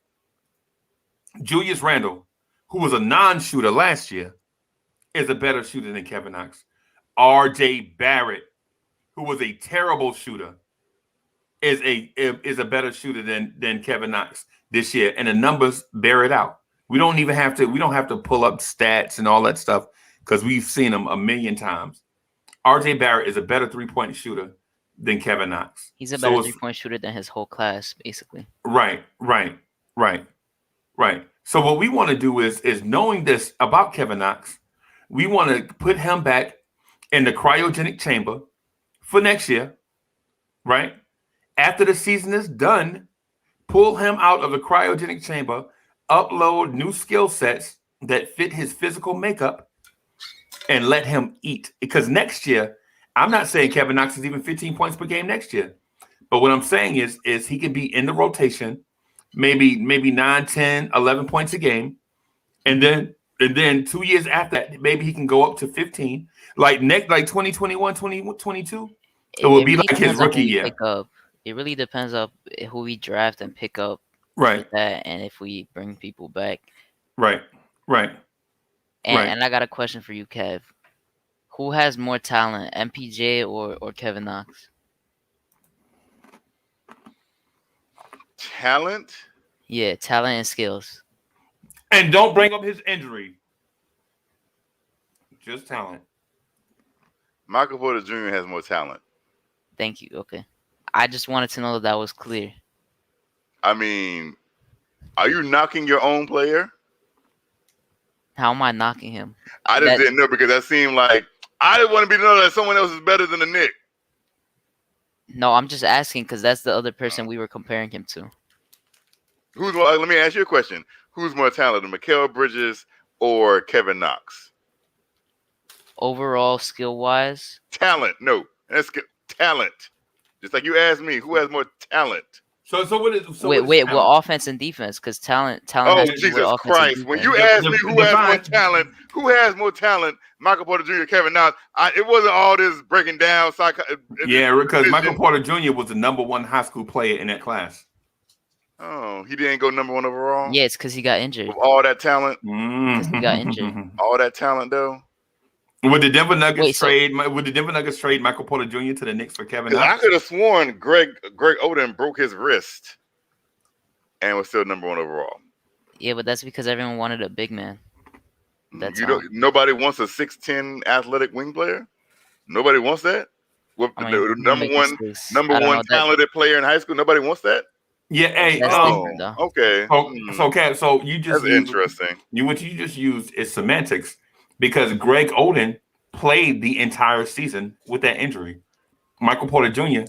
Julius Randle, who was a non-shooter last year, is a better shooter than Kevin Knox. R.J. Barrett, who was a terrible shooter, is a better shooter than Kevin Knox this year, and the numbers bear it out. We don't have to pull up stats and all that stuff because we've seen them a million times. R.J. Barrett is a better three-point shooter than Kevin Knox. He's a better three-point shooter than his whole class, basically. Right. So what we want to do is knowing this about Kevin Knox, we want to put him back in the cryogenic chamber for next year, right? After the season is done, pull him out of the cryogenic chamber, upload new skill sets that fit his physical makeup, and let him eat. Because next year, I'm not saying Kevin Knox is even 15 points per game next year. But what I'm saying is he could be in the rotation, maybe 9, 10, 11 points a game. And then 2 years after that, maybe he can go up to 15. Like 2021, 2022, it will be like his rookie year. It really depends on who we draft and pick up. Right. That, and if we bring people back. Right. And I got a question for you, Kev. Who has more talent, MPJ or Kevin Knox? Talent? Yeah, talent and skills. And don't bring up his injury. Just talent. Michael Porter Jr. has more talent. Thank you. Okay. I just wanted to know that was clear. I mean, are you knocking your own player? How am I knocking him? I just didn't know because that seemed like I didn't want to be to know that someone else is better than the Knicks. No, I'm just asking because that's the other person we were comparing him to. Who's more? Let me ask you a question. Who's more talented, Mikal Bridges or Kevin Knox? Overall, skill-wise? Talent. No. That's talent. Just like you asked me, who has more talent? Wait, well, offense and defense, because talent. Oh, Jesus Christ! When you ask me who has more talent, Michael Porter Jr., Kevin Knox, it wasn't all this breaking down. Yeah, because Michael Porter Jr. was the #1 high school player in that class. Oh, he didn't go #1 overall. Yeah, it's because he got injured. With all that talent, because he got injured. All that talent, though. Would the Denver Nuggets trade Michael Porter Jr. to the Knicks for Kevin Knox? I could have sworn Greg Oden broke his wrist and was still #1 overall. Yeah, but that's because everyone wanted a big man. Nobody wants a 6'10" athletic wing player. Nobody wants that. The number one talented player in high school. Nobody wants that. Yeah, hey, okay. So you just that's interesting. What you just used is semantics. Because Greg Oden played the entire season with that injury. Michael Porter Jr.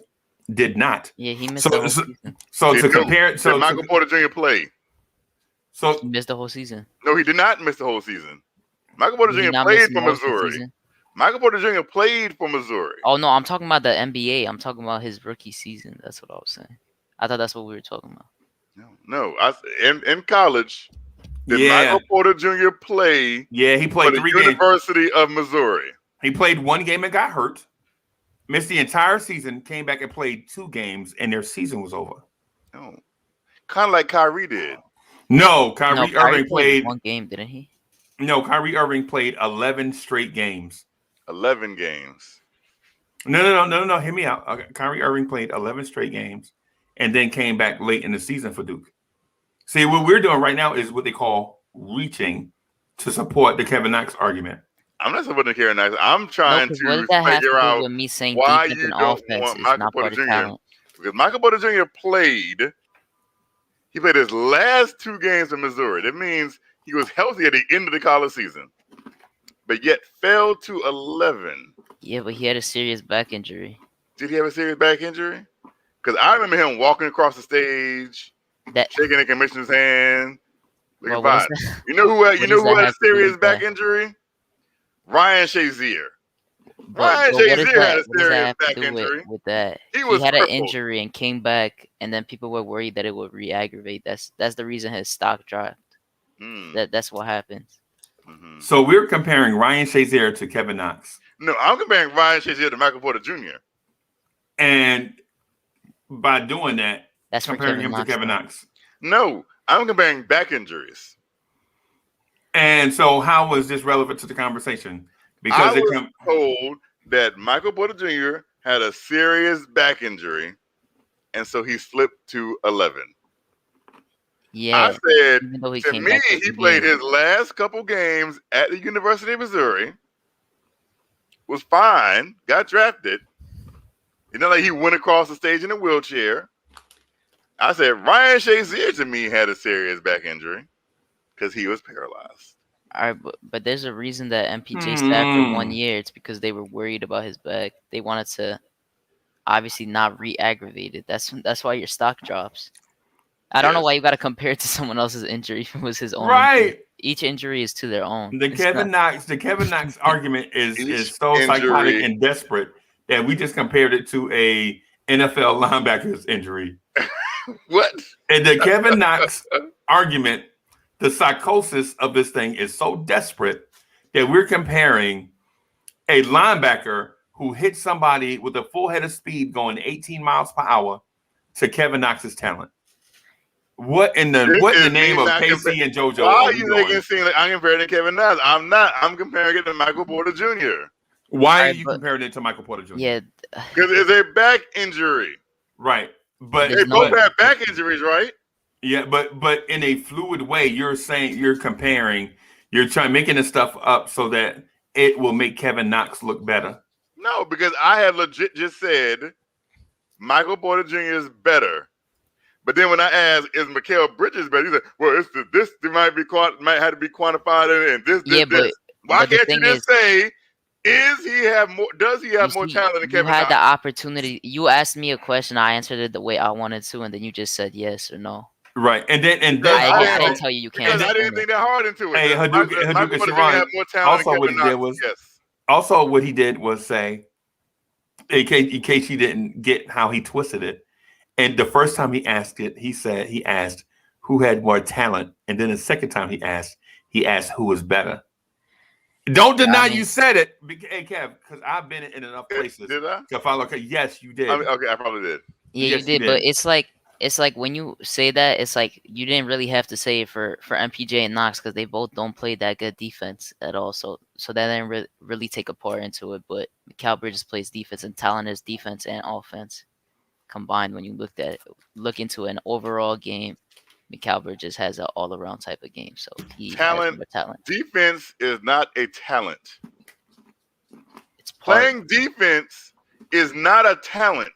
did not. Yeah, he missed the whole season. Did Michael Porter Jr. play? So he missed the whole season. No, he did not miss the whole season. Michael Porter Jr. played for Missouri. Michael Porter Jr. played for Missouri. Oh, no, I'm talking about the NBA. I'm talking about his rookie season. That's what I was saying. I thought that's what we were talking about. No. In college... Did Michael Porter Jr. play? Yeah, he played for the University of Missouri. He played 1 game and got hurt. Missed the entire season. Came back and played 2 games, and their season was over. No, kind of like Kyrie did. No, Kyrie Irving played 1 game, didn't he? No, Kyrie Irving played 11 straight games. 11 games. No. Hear me out. Okay. Kyrie Irving played 11 straight games, and then came back late in the season for Duke. See, what we're doing right now is what they call reaching to support the Kevin Knox argument. I'm not supporting Kevin Knox. I'm trying to figure out why you don't want Michael Porter Jr. Because Michael Porter Jr. played his last 2 games in Missouri. That means he was healthy at the end of the college season, but yet fell to 11. Yeah, but he had a serious back injury. Did he have a serious back injury? Because I remember him walking across the stage. Shaking the commissioner's hand. You know who had a serious back injury? Ryan Shazier. But what does that have to do with that? He had crippled. an injury and came back, and then people were worried that it would re-aggravate. That's the reason his stock dropped. That's what happens. Mm-hmm. So we're comparing Ryan Shazier to Kevin Knox. No, I'm comparing Ryan Shazier to Michael Porter Jr. And by doing that, that's comparing him to Kevin Knox. No, I'm comparing back injuries. And so, how was this relevant to the conversation? Because I was told that Michael Porter Jr. had a serious back injury, and so he slipped to 11. Yeah, I said, to me, he played his last couple games at the University of Missouri, was fine, got drafted. You know, like he went across the stage in a wheelchair. I said, Ryan Shazier, to me, had a serious back injury because he was paralyzed. All right, but there's a reason that MPJ sat for 1 year. It's because they were worried about his back. They wanted to obviously not re-aggravate it. That's why your stock drops. I don't know why you got to compare it to someone else's injury if it was his own. Right. Injury. Each injury is to their own. The Kevin Knox argument is so psychotic and desperate that we just compared it to a NFL linebacker's injury. What? And the Kevin Knox argument, the psychosis of this thing is so desperate that we're comparing a linebacker who hit somebody with a full head of speed going 18 miles per hour to Kevin Knox's talent. What in the name of KC and JoJo? Why are you making it seem like I'm comparing it to Kevin Knox? I'm not. I'm comparing it to Michael Porter Jr. Why are you comparing it to Michael Porter Jr.? Yeah, because it's a back injury. Right, but they both have back injuries, right? Yeah, but in a fluid way, you're making this stuff up so that it will make Kevin Knox look better. No, because I have legit just said Michael Porter Jr. is better. But then when I asked, is Mikal Bridges better? He said, well, this might have to be quantified and this. Why can't you just say, does he have more talent than Kevin Knox? You had the opportunity. You asked me a question. I answered it the way I wanted to, and then you just said yes or no. Right. And then I didn't tell you can't. I didn't think that hard into it. Hey, Hadouken Sharon, also what he did was say, in case you didn't get how he twisted it. And the first time he asked it, he asked who had more talent. And then the second time he asked who was better. Don't deny you said it. Hey, Kev, because I've been in enough places. Did I? To follow. Yes, you did. Okay, I probably did. Yeah, yes, you did. But it's like when you say that, it's like you didn't really have to say it for MPJ and Knox because they both don't play that good defense at all. So that didn't really take a part into it. But Mikal Bridges plays defense, and talent is defense and offense combined. When you look into an overall game, Mikal Bridges has an all-around type of game. So he has more talent. Defense is not a talent. It's playing defense is not a talent.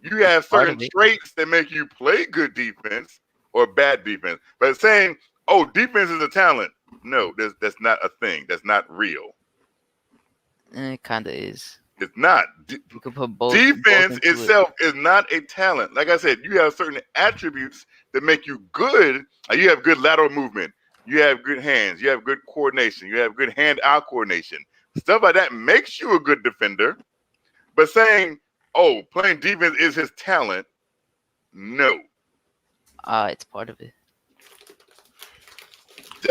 You have certain traits that make you play good defense or bad defense. But saying, oh, defense is a talent, no, that's not a thing. That's not real. It kind of is. It's not. You could put both. Defense itself is not a talent. Like I said, you have certain attributes that make you good. You have good lateral movement. You have good hands. You have good coordination. You have good hand-eye coordination. Stuff like that makes you a good defender. But saying, oh, playing defense is his talent, no. It's part of it.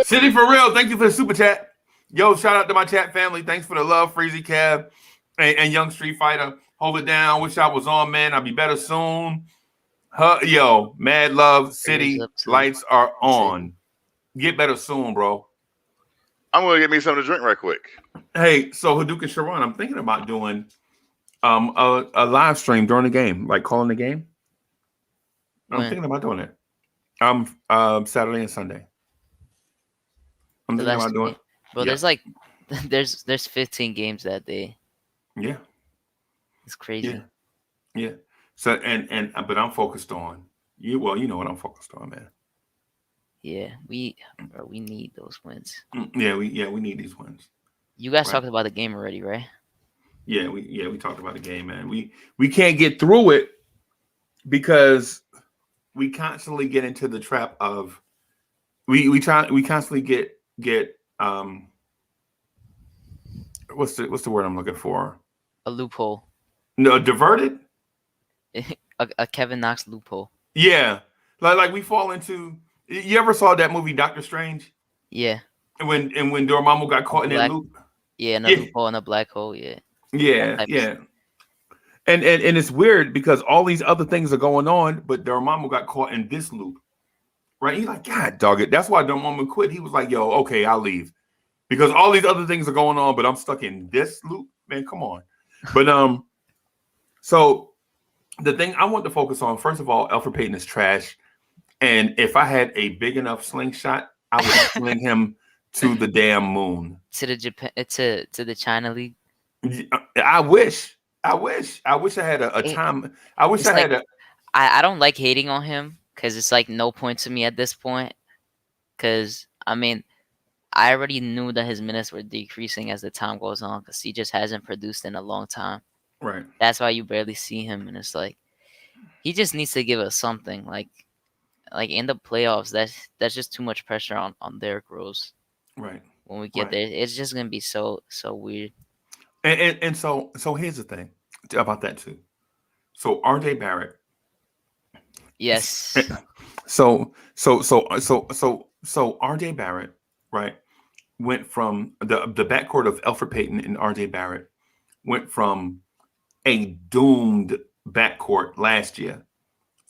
City for real, thank you for the super chat. Yo, shout out to my chat family. Thanks for the love, Freezy Cab and Young Street Fighter. Hold it down. Wish I was on, man. I'll be better soon. Yo, mad love. City lights are on. Get better soon, bro. I'm gonna get me something to drink right quick. Hey, so Hadouken Sharon, I'm thinking about doing a live stream during the game, like calling the game. I'm thinking about doing it. Saturday and Sunday. I'm thinking about doing it. Bro, there's 15 games that day. Yeah. It's crazy. Yeah. So but I'm focused on you. Well, you know what I'm focused on, man. Yeah, we need those wins. Yeah, we need these wins. You guys talked about the game already, right? Yeah, we talked about the game, man. We can't get through it because we constantly get into the trap of we constantly get what's the word I'm looking for? A loophole. No, diverted. a Kevin Knox loophole. Yeah, like we fall into. You ever saw that movie Doctor Strange? Yeah. And when Dormammu got caught in that loop. Yeah, in a loophole in a black hole. Yeah. Yeah, yeah. And it's weird because all these other things are going on, but Dormammu got caught in this loop. Right? He's like, God dog it. That's why Dormammu quit. He was like, yo, okay, I'll leave. Because all these other things are going on, but I'm stuck in this loop. Man, come on. But so the thing I want to focus on, first of all, Elfrid Payton is trash. And if I had a big enough slingshot, I would sling him to the damn moon. To the China League. I wish I had a time. I wish I had I don't like hating on him because it's like no point to me at this point. Because I mean, I already knew that his minutes were decreasing as the time goes on because he just hasn't produced in a long time. Right. That's why you barely see him, and it's like he just needs to give us something. Like in the playoffs, that's just too much pressure on Derrick Rose. Right. When we get there, it's just gonna be so weird. And so here's the thing about that too. So RJ Barrett. Yes. So RJ Barrett, right, went from the backcourt of Elfrid Payton and RJ Barrett went from a doomed backcourt last year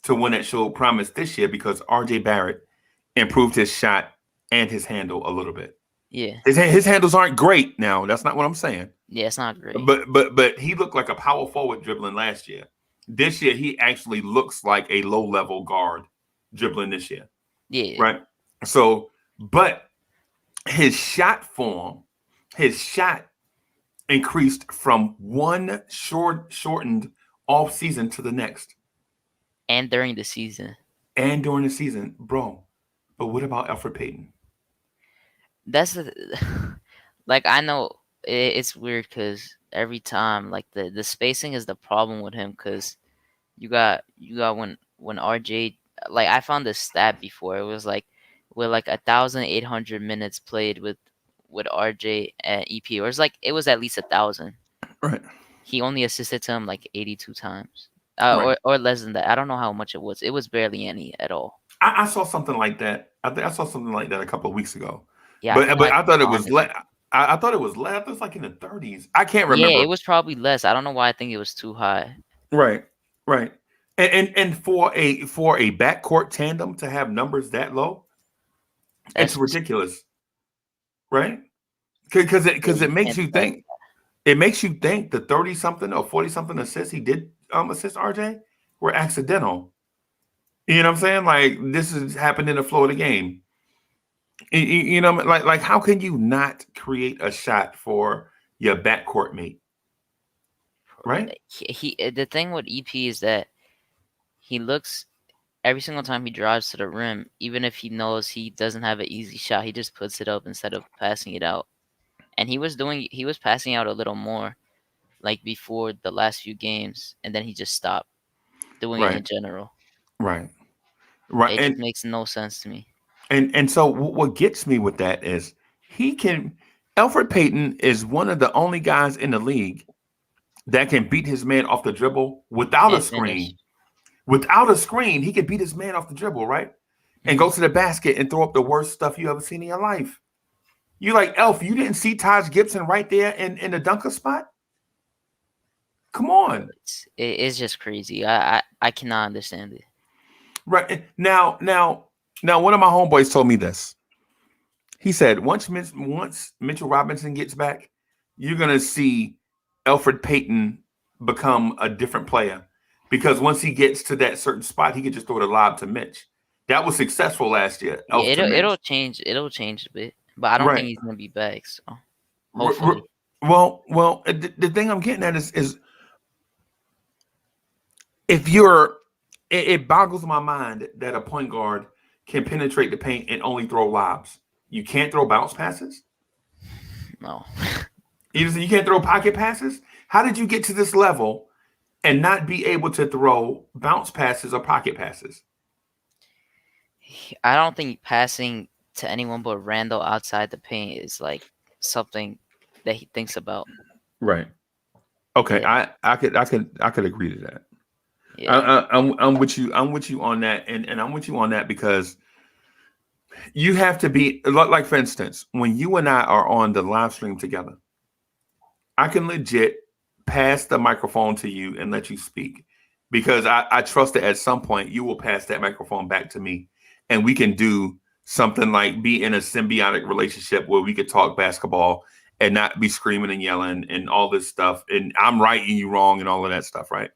to one that showed promise this year because RJ Barrett improved his shot and his handle a little bit. Yeah. His handles aren't great now. That's not what I'm saying. Yeah, it's not great. But he looked like a power forward dribbling last year. This year, he actually looks like a low-level guard dribbling this year. Yeah. Right? So, but his shot increased from one shortened off season to the next. And during the season. Bro. But what about Elfrid Payton? That's like, I know it's weird because every time, like, the spacing is the problem with him because you got when RJ, like, I found this stat before. It was like with like 1,800 minutes played with RJ and EP, or it was at least 1,000. Right. He only assisted to him like 82 times, Right. or less than that. I don't know how much it was. It was barely any at all. I saw something like that. I think I saw something like that a couple of weeks ago. Yeah, but I thought it was less. I thought it was less. I thought it was like in the 30s. I can't remember. Yeah, it was probably less. I don't know why I think it was too high. Right. And for a backcourt tandem to have numbers that low, it's ridiculous. Right? Because it makes you think. It makes you think the 30-something or 40-something assists he did assist RJ were accidental. You know what I'm saying? Like, this has happened in the flow of the game. You know, like how can you not create a shot for your backcourt mate? Right? The thing with EP is that he looks, every single time he drives to the rim, even if he knows he doesn't have an easy shot, he just puts it up instead of passing it out. And he was passing out a little more, like, before the last few games, and then he just stopped doing it in general. Right. It just makes no sense to me. And so what gets me with that is Elfrid Payton is one of the only guys in the league that can beat his man off the dribble without a screen. Finish. Without a screen, he can beat his man off the dribble, right? And go to the basket and throw up the worst stuff you ever seen in your life. You like, Elf, you didn't see Taj Gibson right there in the dunker spot? Come on. It's just crazy. I cannot understand it. Right. Now, one of my homeboys told me this. He said, once Mitchell Robinson gets back, you're going to see Elfrid Payton become a different player. Because once he gets to that certain spot, he can just throw the lob to Mitch. That was successful last year. Yeah, it'll change a bit. But I don't think he's going to be back. So hopefully. Well, the thing I'm getting at is it boggles my mind that a point guard can penetrate the paint and only throw lobs. You can't throw bounce passes? No. You can't throw pocket passes? How did you get to this level and not be able to throw bounce passes or pocket passes? I don't think passing to anyone but Randle outside the paint is like something that he thinks about. Right. Okay. Yeah. I could agree to that. Yeah. I'm with you. I'm with you on that, and I'm with you on that because you have to be like, for instance, when you and I are on the live stream together, I can legit pass the microphone to you and let you speak because I trust that at some point you will pass that microphone back to me, and we can do something like be in a symbiotic relationship where we could talk basketball and not be screaming and yelling and all this stuff, and I'm right and you wrong and all of that stuff, right?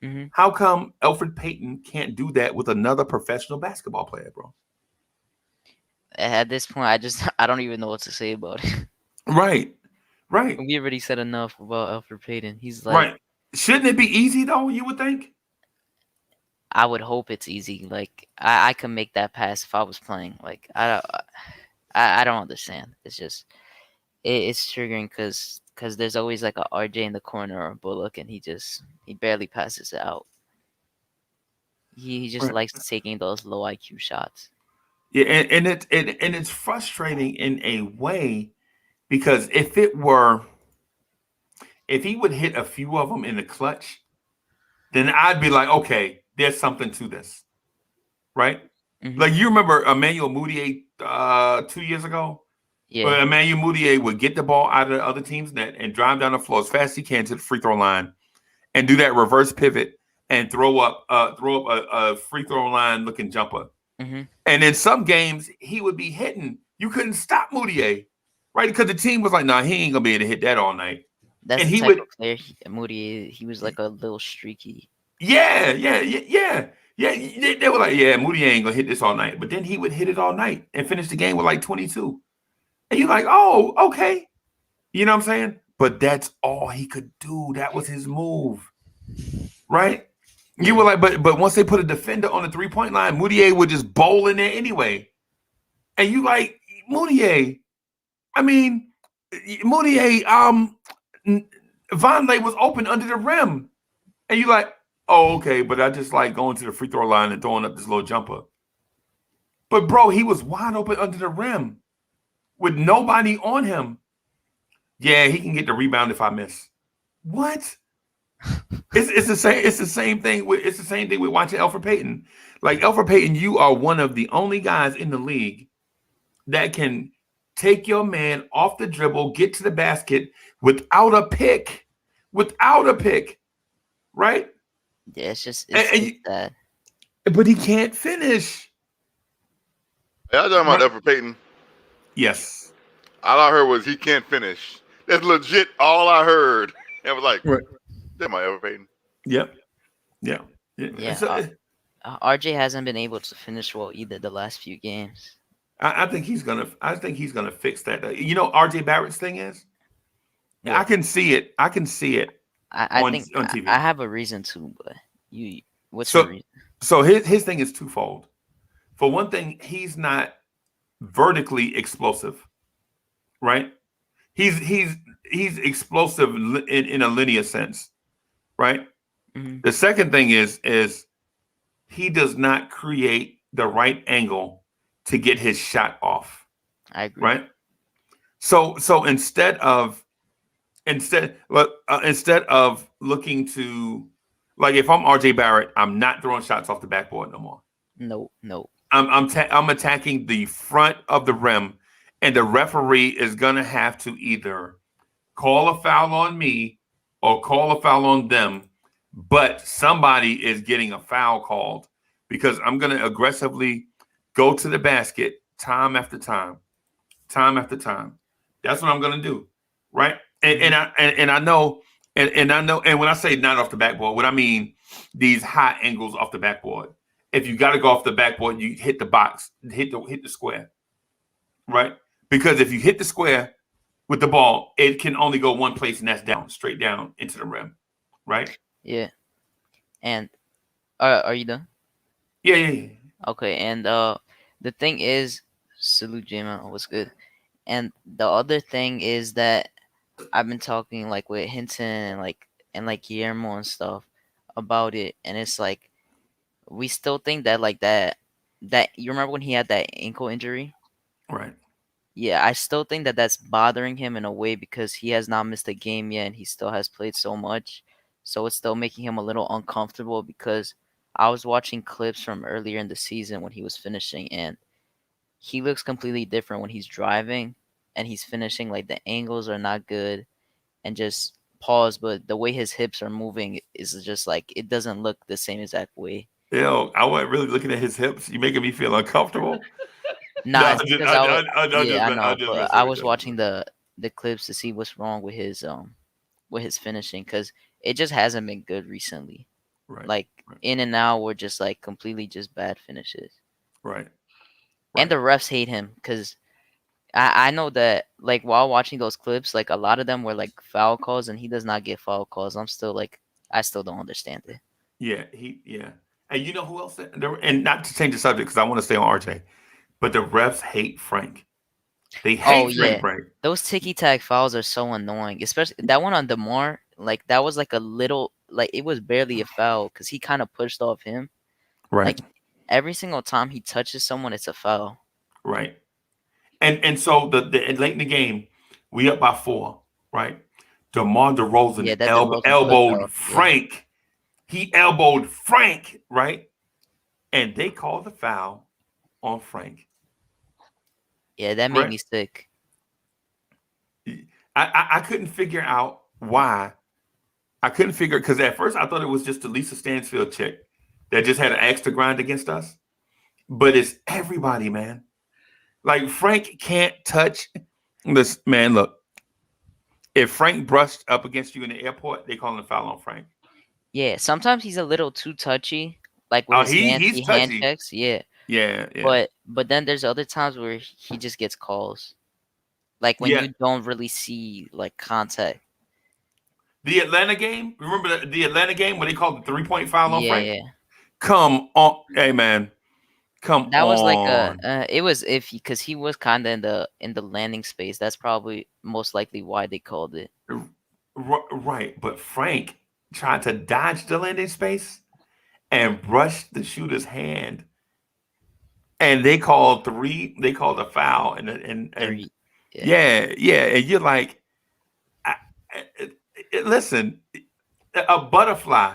Mm-hmm. How come Elfrid Payton can't do that with another professional basketball player, bro? At this point, I don't even know what to say about it. Right. We already said enough about Elfrid Payton. He's like, right. Shouldn't it be easy though? You would think. I would hope it's easy. Like I could make that pass if I was playing. Like I don't understand. It's just it's triggering because there's always like a RJ in the corner or a Bullock, and he barely passes it out. He just likes taking those low IQ shots. Yeah, and it's frustrating in a way because if he would hit a few of them in the clutch, then I'd be like, okay, there's something to this, right? Mm-hmm. Like you remember Emmanuel Mudiay 2 years ago? Yeah. Where Emmanuel Mudiay would get the ball out of the other team's net and drive down the floor as fast as he can to the free throw line and do that reverse pivot and throw up a free throw line looking jumper. Mm-hmm. And in some games, he would be hitting. You couldn't stop Mudiay, right? Because the team was like, nah, he ain't going to be able to hit that all night. That's and the he type would, of player Moody. He was like a little streaky. Yeah. They were like, yeah, Moody ain't gonna hit this all night. But then he would hit it all night and finish the game with like 22. And you're like, oh, okay. You know what I'm saying? But that's all he could do. That was his move. Right? You were like, but once they put a defender on the 3-point line, Moutier would just bowl in there anyway. And you like, Moutier, I mean, Moutier, Vonleh was open under the rim. And you like, oh, okay, but I just like going to the free throw line and throwing up this little jumper. But bro, he was wide open under the rim with nobody on him. Yeah, he can get the rebound if I miss. What? It's the same. It's the same thing with watching Elfrid Payton. Like Elfrid Payton, you are one of the only guys in the league that can take your man off the dribble, get to the basket without a pick, right? Yeah, it's bad. But he can't finish. Y'all talking about Elfrid Payton? Yes. All I heard was he can't finish. That's legit all I heard. I was like, that's my Elfrid Payton. Yep. Yeah. RJ hasn't been able to finish well either the last few games. I think he's gonna fix that. You know, RJ Barrett's thing is, I can see it. I think on TV. I have a reason to, but what's your reason? So his thing is twofold. For one thing, he's not vertically explosive, right? He's explosive in a linear sense, right? Mm-hmm. The second thing is he does not create the right angle to get his shot off. I agree. Right? So instead of looking to, like, if I'm RJ Barrett, I'm not throwing shots off the backboard no more. No. I'm attacking the front of the rim, and the referee is gonna have to either call a foul on me or call a foul on them, but somebody is getting a foul called because I'm gonna aggressively go to the basket time after time. That's what I'm gonna do, right? And I know, and when I say not off the backboard, what I mean these high angles off the backboard. If you got to go off the backboard, you hit the box, hit the square, right? Because if you hit the square with the ball, it can only go one place, and that's down, straight down into the rim, right? Yeah. And are you done? Yeah. Okay, and the thing is, salute J-Man, what's good? And the other thing is that I've been talking like with Hinton and Guillermo and stuff about it, and it's like we still think that like that you remember when he had that ankle injury? Right. Yeah, I still think that that's bothering him in a way because he has not missed a game yet and he still has played so much. So it's still making him a little uncomfortable because I was watching clips from earlier in the season when he was finishing and he looks completely different when he's driving and he's finishing. Like the angles are not good and just pause, but the way his hips are moving is just like it doesn't look the same exact way. Yo, I wasn't really looking at his hips. You making me feel uncomfortable. Nah, it's because I know, but I was you. watching the clips to see what's wrong with his finishing because it just hasn't been good recently. Right. Like in and out were just like completely just bad finishes. Right. And the refs hate him because I know that like while watching those clips, like a lot of them were like foul calls and he does not get foul calls. I still don't understand it. Yeah, And you know who else? And not to change the subject because I want to stay on RJ, but the refs hate Frank. They hate Frank. Those ticky-tack fouls are so annoying, especially that one on DeMar. Like that was like a little, like it was barely a foul because he kind of pushed off him. Right. Like every single time he touches someone, it's a foul. Right. And so the late in the game, we up by 4. Right. DeMar DeRozan elbowed Frank. Yeah. He elbowed Frank. Right. And they called the foul on Frank. Yeah, that made me sick. I couldn't figure out why. I couldn't figure because at first I thought it was just the Lisa Stansfield chick that just had an axe to grind against us. But it's everybody, man. Like Frank can't touch this man. Look, if Frank brushed up against you in the airport, they call him a foul on Frank. Yeah, sometimes he's a little too touchy. Like with his hands, he hand checks. Yeah. Yeah. But then there's other times where he just gets calls. Like when you don't really see like contact. The Atlanta game, remember the Atlanta game when they called the 3-point foul on Frank? Yeah. Come on, hey man, come on. That was like it was iffy because he was kind of in the landing space. That's probably most likely why they called it. Right, but Frank tried to dodge the landing space and brushed the shooter's hand, and they called a foul, and and you're like, listen, a butterfly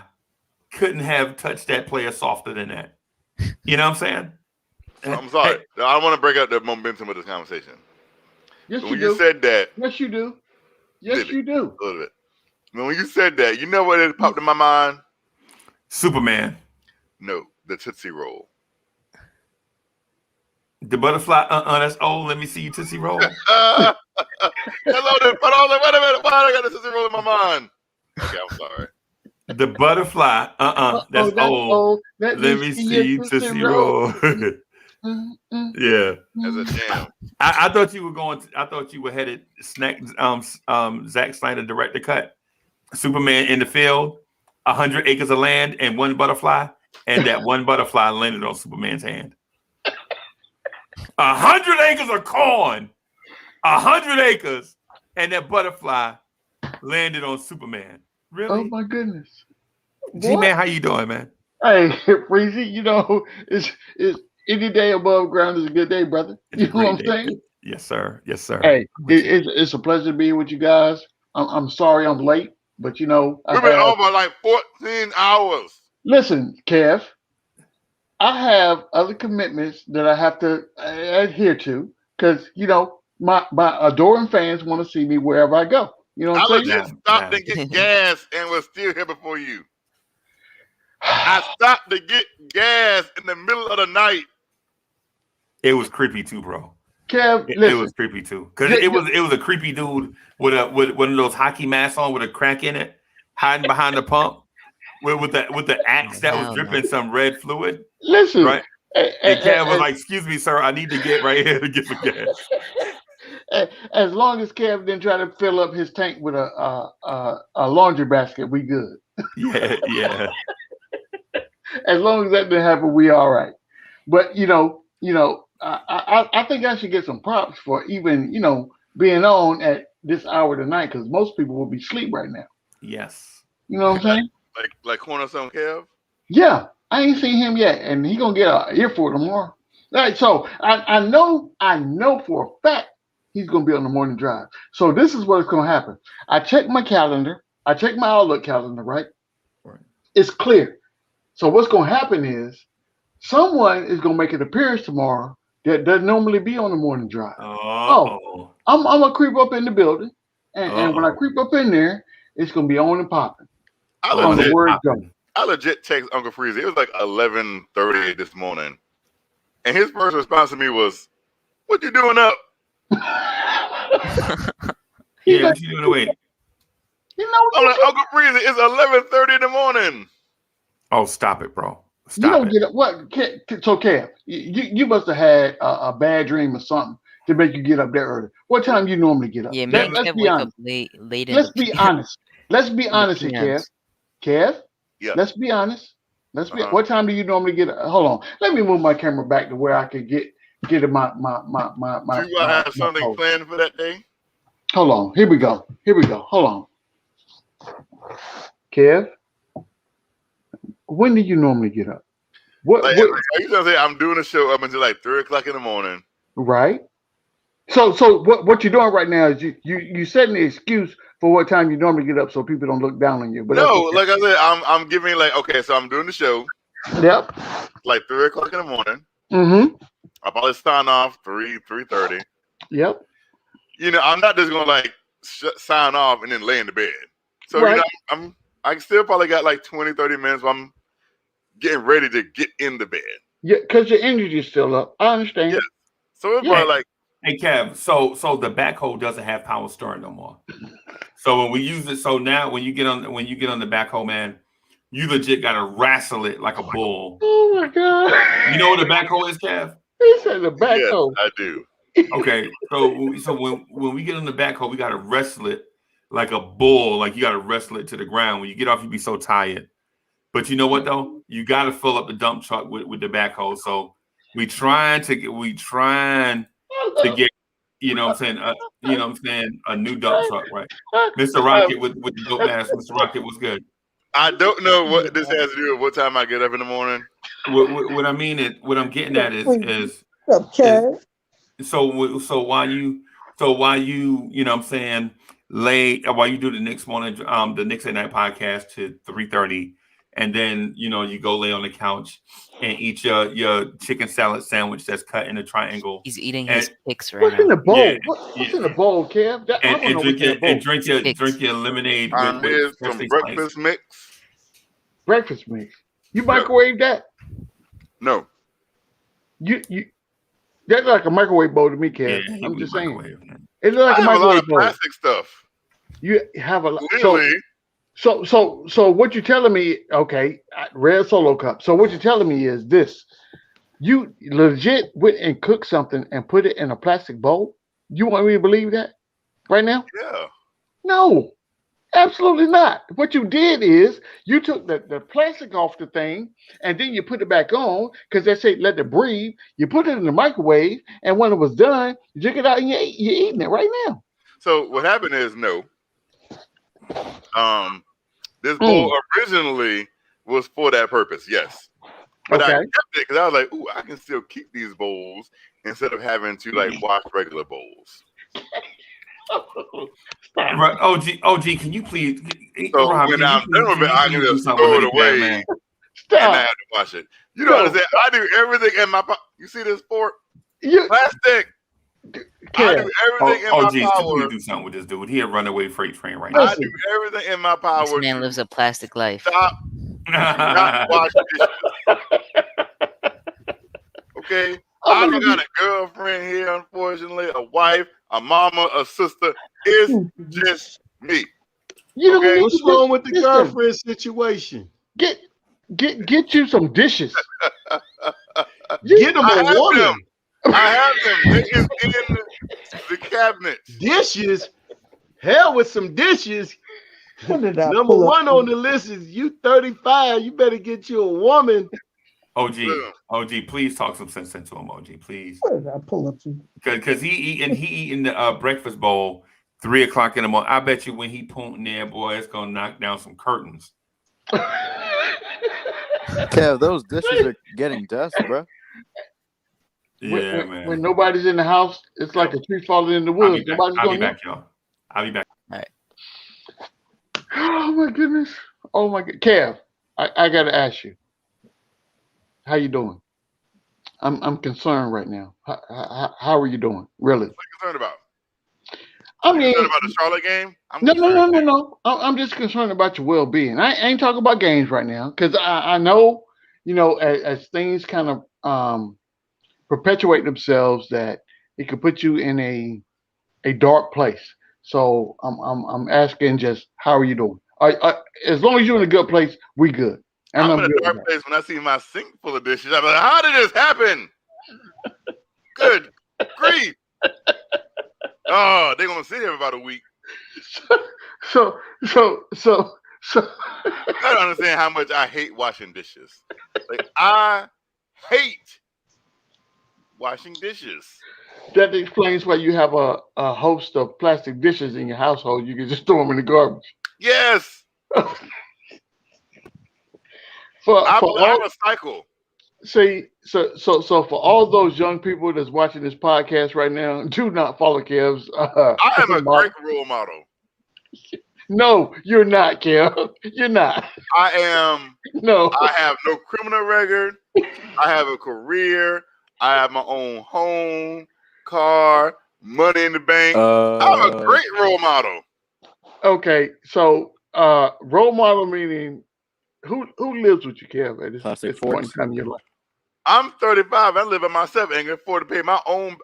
couldn't have touched that player softer than that. You know what I'm saying? I'm sorry. I want to break up the momentum of this conversation. Yes, when you said that. Yes, you do. Yes, you do. A little bit. When you said that, you know what it popped in my mind? Superman. No, the Tootsie Roll. The butterfly, that's old. Let me see you Tootsie Roll. Hello, but I was like, wait a minute, why I got the Tootsie Roll in my mind? Okay, I'm sorry. The butterfly, that's old. Let me see you Tootsie Roll. Yeah, as a jam. I thought you were I thought you were headed Zack Snyder director cut. Superman in the field, 100 acres of land and one butterfly, and that one butterfly landed on Superman's hand. 100 acres of corn, 100 acres, and that butterfly landed on Superman. Really? Oh my goodness. G-Man, how you doing, man? Hey, Breezy, it's any day above ground is a good day, brother. You know what I'm saying? Yes, sir. Yes, sir. Hey, it's a pleasure being with you guys. I'm sorry I'm late, but we've been over like 14 hours. Listen, Kev, I have other commitments that I have to adhere to because my adoring fans want to see me wherever I go. You know what I'm saying? I just stopped to get gas and was still here before you. I stopped to get gas in the middle of the night. It was creepy too, bro. Kev, it was creepy too, because it was a creepy dude with one of those hockey masks on with a crack in it, hiding behind the pump with the axe that was dripping some red fluid. Listen, right? And Kev was like, "Excuse me, sir, I need to get right here to get some gas." As long as Kev didn't try to fill up his tank with a laundry basket, we good. Yeah. As long as that didn't happen, we all right. But I think I should get some props for even being on at this hour tonight because most people will be asleep right now. Yes. You know what I'm saying? Like Cornerstone Kev. Yeah, I ain't seen him yet, and he gonna get an earful tomorrow. All right, so I know for a fact he's going to be on the morning drive. So this is what's going to happen. I check my calendar. I check my Outlook calendar, right? It's clear. So what's going to happen is someone is going to make an appearance tomorrow that doesn't normally be on the morning drive. Oh, I'm going to creep up in the building. And when I creep up in there, it's going to be on and popping. I legit text Uncle Freezy. It was like 11:30 this morning. And his first response to me was, "What you doing up?" Yeah, what you doing awake? I'm like, Uncle Freezy, it's 11:30 in the morning. Oh, stop it, bro. Stop you don't it. get up. What? So, Kev, you must have had a bad dream or something to make you get up that early. What time do you normally get up? Yeah, maybe Let's be wake honest. up late Let's be honest. Let's be honest here, Kev. Kev? Yeah. Let's be honest. What time do you normally get up? Hold on. Let me move my camera back to where I could get in my. Do you have something planned for that day? Hold on. Here we go. Hold on. Kev, when do you normally get up? Are you gonna say I'm doing a show up until like 3 o'clock in the morning? Right. So what you're doing right now is you setting the excuse for what time you normally get up so people don't look down on you. But no, like I said, I'm giving like, okay, so I'm doing the show. Yep. Like 3 o'clock in the morning. Mm-hmm. I'll probably sign off 3:30. Yep. You know, I'm not just gonna like sign off and then lay in the bed. So right. You know, I still probably got like 20-30 minutes where I'm getting ready to get in the bed. Yeah, because your energy is still up. I understand. Yeah. So it's probably like, hey Kev, so the backhoe doesn't have power steering no more. So when we use it, so now when you get on the backhoe, man, you legit gotta wrestle it like a bull. Oh my god! You know what a backhoe is, Kev? He said the backhoe. Yes, I do. Okay, so when we get on the backhoe, we gotta wrestle it like a bull. Like you gotta wrestle it to the ground. When you get off, you be so tired. But you know what though? You gotta fill up the dump truck with the backhoe. So we trying to get, you know what I'm saying, a new dump truck, right? Mr. Rocket with the dope mask. Mr. Rocket was good. I don't know what this has to do with what time I get up in the morning. What I mean is, what I'm getting at is so while you know what I'm saying, while you do the Knicks morning, the Knicks at Night podcast to 3:30, and then you go lay on the couch and eat your chicken salad sandwich that's cut in a triangle. He's eating his picks right now. What's in the bowl? Yeah, what's in the bowl, Kev? And drink your lemonade with some breakfast mix. Breakfast mix. You microwave that? No. You that's like a microwave bowl to me, Kev. Yeah, I'm just saying. Man. It looks like a microwave bowl. Plastic stuff. You have a lot. Really? So what you're telling me? Okay, red Solo cup. So what you're telling me is this: you legit went and cooked something and put it in a plastic bowl. You want me to believe that right now? Yeah. No, absolutely not. What you did is you took the plastic off the thing and then you put it back on because they say let it breathe. You put it in the microwave, and when it was done, you took it out and you're eating it right now. So what happened is this bowl originally was for that purpose, yes. But I kept it because I was like, ooh, I can still keep these bowls instead of having to like wash regular bowls. Right, OG, can you please? So when I'm done with it, I can just throw it away and I have to wash it. You know what I'm saying? I do everything in my power. You see this fork? Plastic. I do everything in my power. Please do something with this dude. He a runaway freight train right now. I do everything in my power. This man lives a plastic life. Stop. Not wash dishes. Okay. I don't got a girlfriend here, unfortunately, a wife, a mama, a sister. It's just me. Okay? What's wrong with the girlfriend situation? Get you some dishes. Get them a woman. I have them. They is in the cabinet. Dishes? Hell with some dishes. Number one on the list is you 35. You better get you a woman. OG, please talk some sense into him, OG, please. What did I pull up to? Because he eating the breakfast bowl 3 o'clock in the morning. I bet you when he pointing there, boy, it's gonna knock down some curtains. Kev, those dishes are getting dust, bro. When nobody's in the house, it's like a tree falling in the woods. I'll be back, y'all. I'll be back. All right. Oh my goodness. Oh my god. Kev, I gotta ask you. How you doing? I'm concerned right now. How are you doing? Really? What are you concerned about? I mean, concerned about the Charlotte game? No. I'm just concerned about your well-being. I ain't talking about games right now because I know, as things kind of perpetuate themselves, that it could put you in a dark place. So I'm asking, just how are you doing? As long as you're in a good place, we good. I'm in a dark place when I see my sink full of dishes. I'm like, how did this happen? Good grief. Oh, they're gonna sit here for about a week. So I don't understand how much I hate washing dishes. Like, I hate washing dishes. That explains why you have a host of plastic dishes in your household. You can just throw them in the garbage. Yes. I recycle. See, so for all those young people that's watching this podcast right now, do not follow Kev's. I am a great role model. No, you're not, Kev. You're not. I am. No. I have no criminal record. I have a career. I have my own home, car, money in the bank. I'm a great role model. Okay, so role model meaning who lives with you, Kev, at this point in time in your life? I'm 35. I live by myself and can afford to pay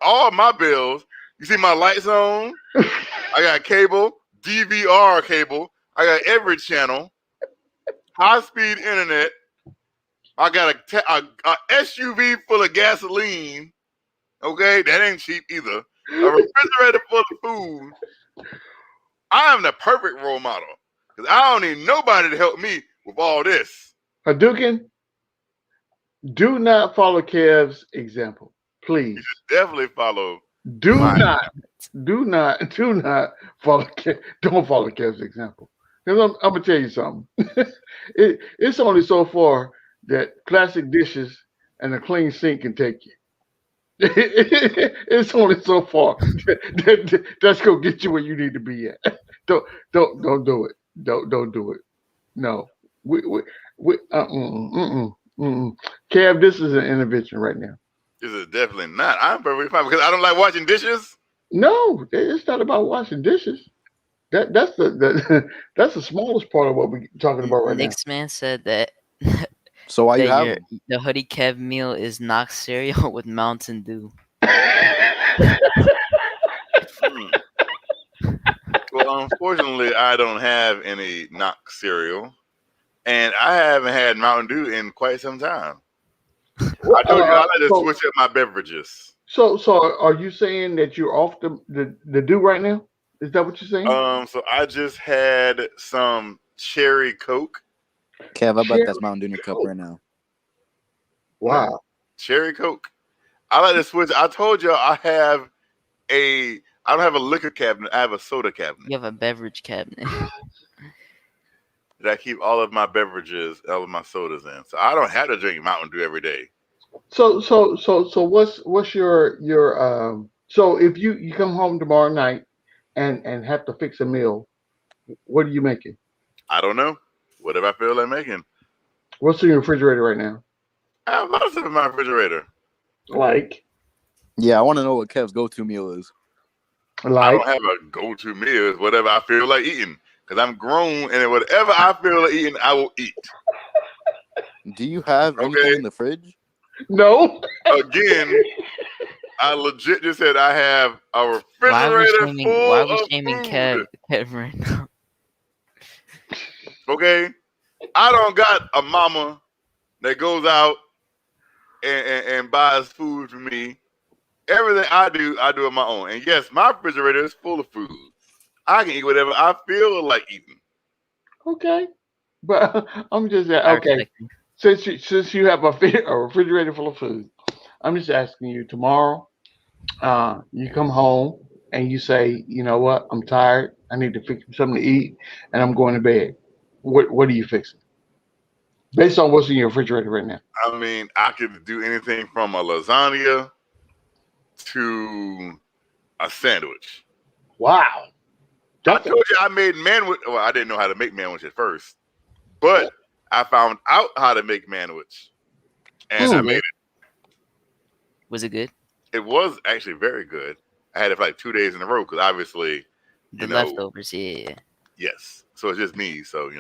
all my bills. You see my lights on? I got cable, DVR cable. I got every channel, high-speed internet. I got a SUV full of gasoline. Okay, that ain't cheap either. A refrigerator full of food. I am the perfect role model because I don't need nobody to help me with all this. Hadouken, do not follow Kev's example, please. You should definitely follow. Do not follow Kev. Don't follow Kev's example. Because I'm gonna tell you something. It's only so far that classic dishes and a clean sink can take you. It's only so far that's gonna get you where you need to be at. Don't do it. Don't do it. No. Kev, this is an intervention right now. This is definitely not. I'm perfectly fine because I don't like washing dishes. No, it's not about washing dishes. That's the smallest part of what we're talking about right now. Knicks man said that. So why you have the Hoodie Kev meal is Knox cereal with Mountain Dew. Well, unfortunately, I don't have any Knox cereal, and I haven't had Mountain Dew in quite some time. I told you I like to switch up my beverages. So are you saying that you're off the Dew right now? Is that what you're saying? So I just had some cherry Coke. Kev, I bet that's Mountain Dew in your cup right now. Wow. Cherry Coke. I like to switch. I told you I don't have a liquor cabinet. I have a soda cabinet. You have a beverage cabinet. That I keep all of my beverages, all of my sodas in. So I don't have to drink Mountain Dew every day. So what's your so if you come home tomorrow night and have to fix a meal, what are you making? I don't know. Whatever I feel like making. What's in your refrigerator right now? I have lots of stuff in my refrigerator. Like? Yeah, I want to know what Kev's go-to meal is. Like? I don't have a go-to meal. It's whatever I feel like eating. Because I'm grown, and whatever I feel like eating, I will eat. Do you have anything in the fridge? No. Again, I legit just said I have a refrigerator full why of are we shaming food. Kev right now? Okay? I don't got a mama that goes out and buys food for me. Everything I do on my own. And yes, my refrigerator is full of food. I can eat whatever I feel like eating. Okay. But I'm just okay. Since you have a refrigerator full of food, I'm just asking you tomorrow, you come home and you say, you know what, I'm tired. I need to fix something to eat and I'm going to bed. What are you fixing? Based on what's in your refrigerator right now. I mean, I could do anything from a lasagna to a sandwich. Wow. I told you I made manwich. Well, I didn't know how to make manwich at first, but I found out how to make manwich, and I made it. Was it good? It was actually very good. I had it for like 2 days in a row because obviously, the leftovers. Yeah. Yes. So it's just me. So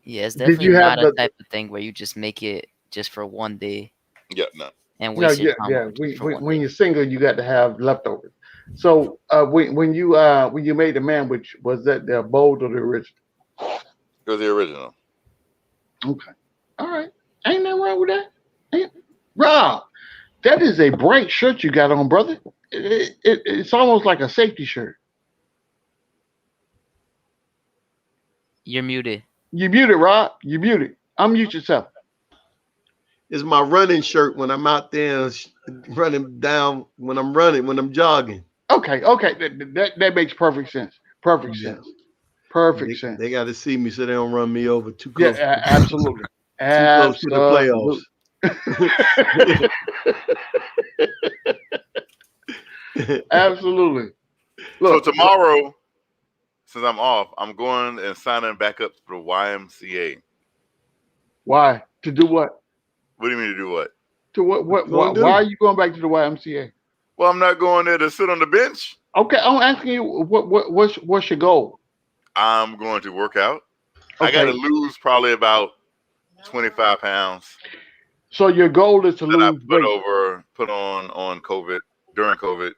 Yeah, it's definitely not a type of thing where you just make it just for one day. Yeah, no. And waste your time. Yeah. When you're single, you got to have leftovers. So when you made the manwich, was that the bold or the original? It was the original. Okay. All right. Ain't nothing wrong with that. Rob, that is a bright shirt you got on, brother. It's almost like a safety shirt. You're muted. You muted, Rob. You muted. Unmute yourself. It's my running shirt when I'm out there running down, when I'm jogging. Okay. That makes perfect sense. Perfect sense. They got to see me so they don't run me over too close. Yeah, absolutely. Too close to the playoffs. Absolutely. Look, so tomorrow, since I'm off, I'm going and signing back up for the YMCA. Why? To do what? What do you mean to do what? To what? Why are you going back to the YMCA? Well, I'm not going there to sit on the bench. Okay, I'm asking you, what's your goal? I'm going to work out. Okay. I got to lose probably about 25 pounds. So your goal is to lose weight. Put on COVID, during COVID.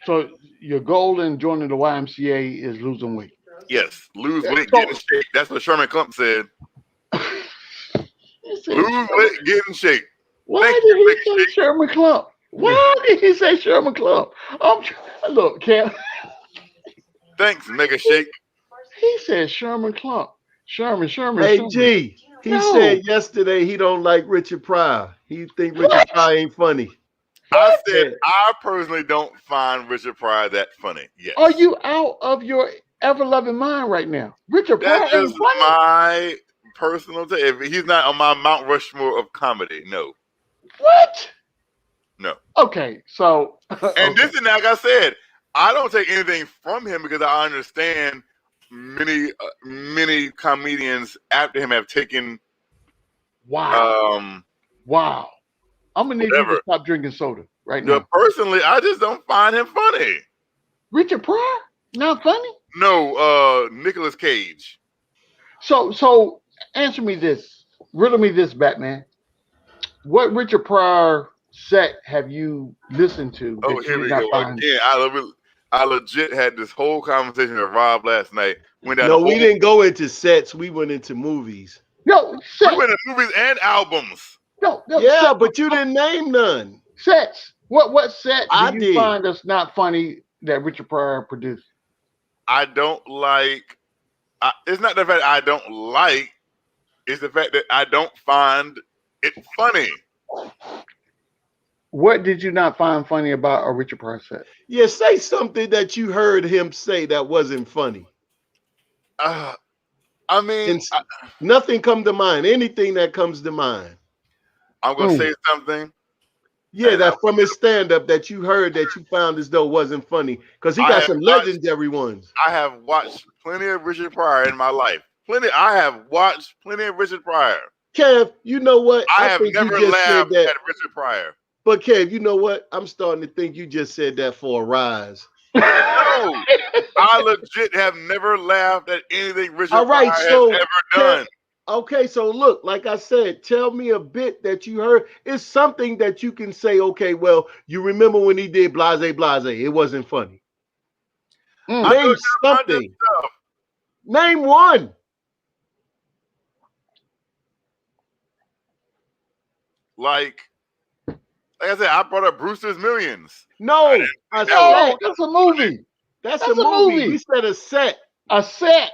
So your goal in joining the YMCA is losing weight. Yes, lose weight, get in shape. That's what Sherman Klump said. Lose weight, get in shape. Why did he say Sherman Klump? Why did he say Sherman Klump? Look, Cam. Thanks, Mega Shake. He said Sherman Klump. Sherman. Hey, G, he said yesterday he don't like Richard Pryor. He think Richard Pryor ain't funny. I said I personally don't find Richard Pryor that funny. Yes. Are you out of your ever-loving mind right now? Richard Pryor ain't funny? That's my personal take. If he's not on my Mount Rushmore of comedy, no. What? No. Okay, so and this is like I said, I don't take anything from him because I understand many comedians after him have taken. Wow. Wow. I'm gonna need you to stop drinking soda right now. Personally, I just don't find him funny. Richard Pryor? Not funny? No, Nicolas Cage. So answer me this. Riddle me this, Batman. What Richard Pryor set have you listened to? Oh, here we go again. I legit had this whole conversation with Rob last night. We didn't go into sets. We went into movies. No, we went into movies and albums. No, yeah, but you didn't name none. Sets. What set do you find that's not funny that Richard Pryor produced? I don't like. It's not the fact I don't like. It's the fact that I don't find it funny. What did you not find funny about a Richard Pryor set? Yeah, say something that you heard him say that wasn't funny. I mean, nothing come to mind. Anything that comes to mind. I'm gonna say something. Yeah, that from his stand-up that you heard that you found as though wasn't funny because he got some legendary ones. I have watched plenty of Richard Pryor in my life. I have watched plenty of Richard Pryor. Kev, you know what? I have never laughed at Richard Pryor. But Kev, you know what? I'm starting to think you just said that for a rise. No, I legit have never laughed at anything Richard Pryor has ever done. Okay, so look, like I said, tell me a bit that you heard. It's something that you can say, okay, well, you remember when he did Blase Blase. It wasn't funny. Name something. Name one. Like I said, I brought up Brewster's Millions. No, that's a movie. That's a movie. We said a set. A set.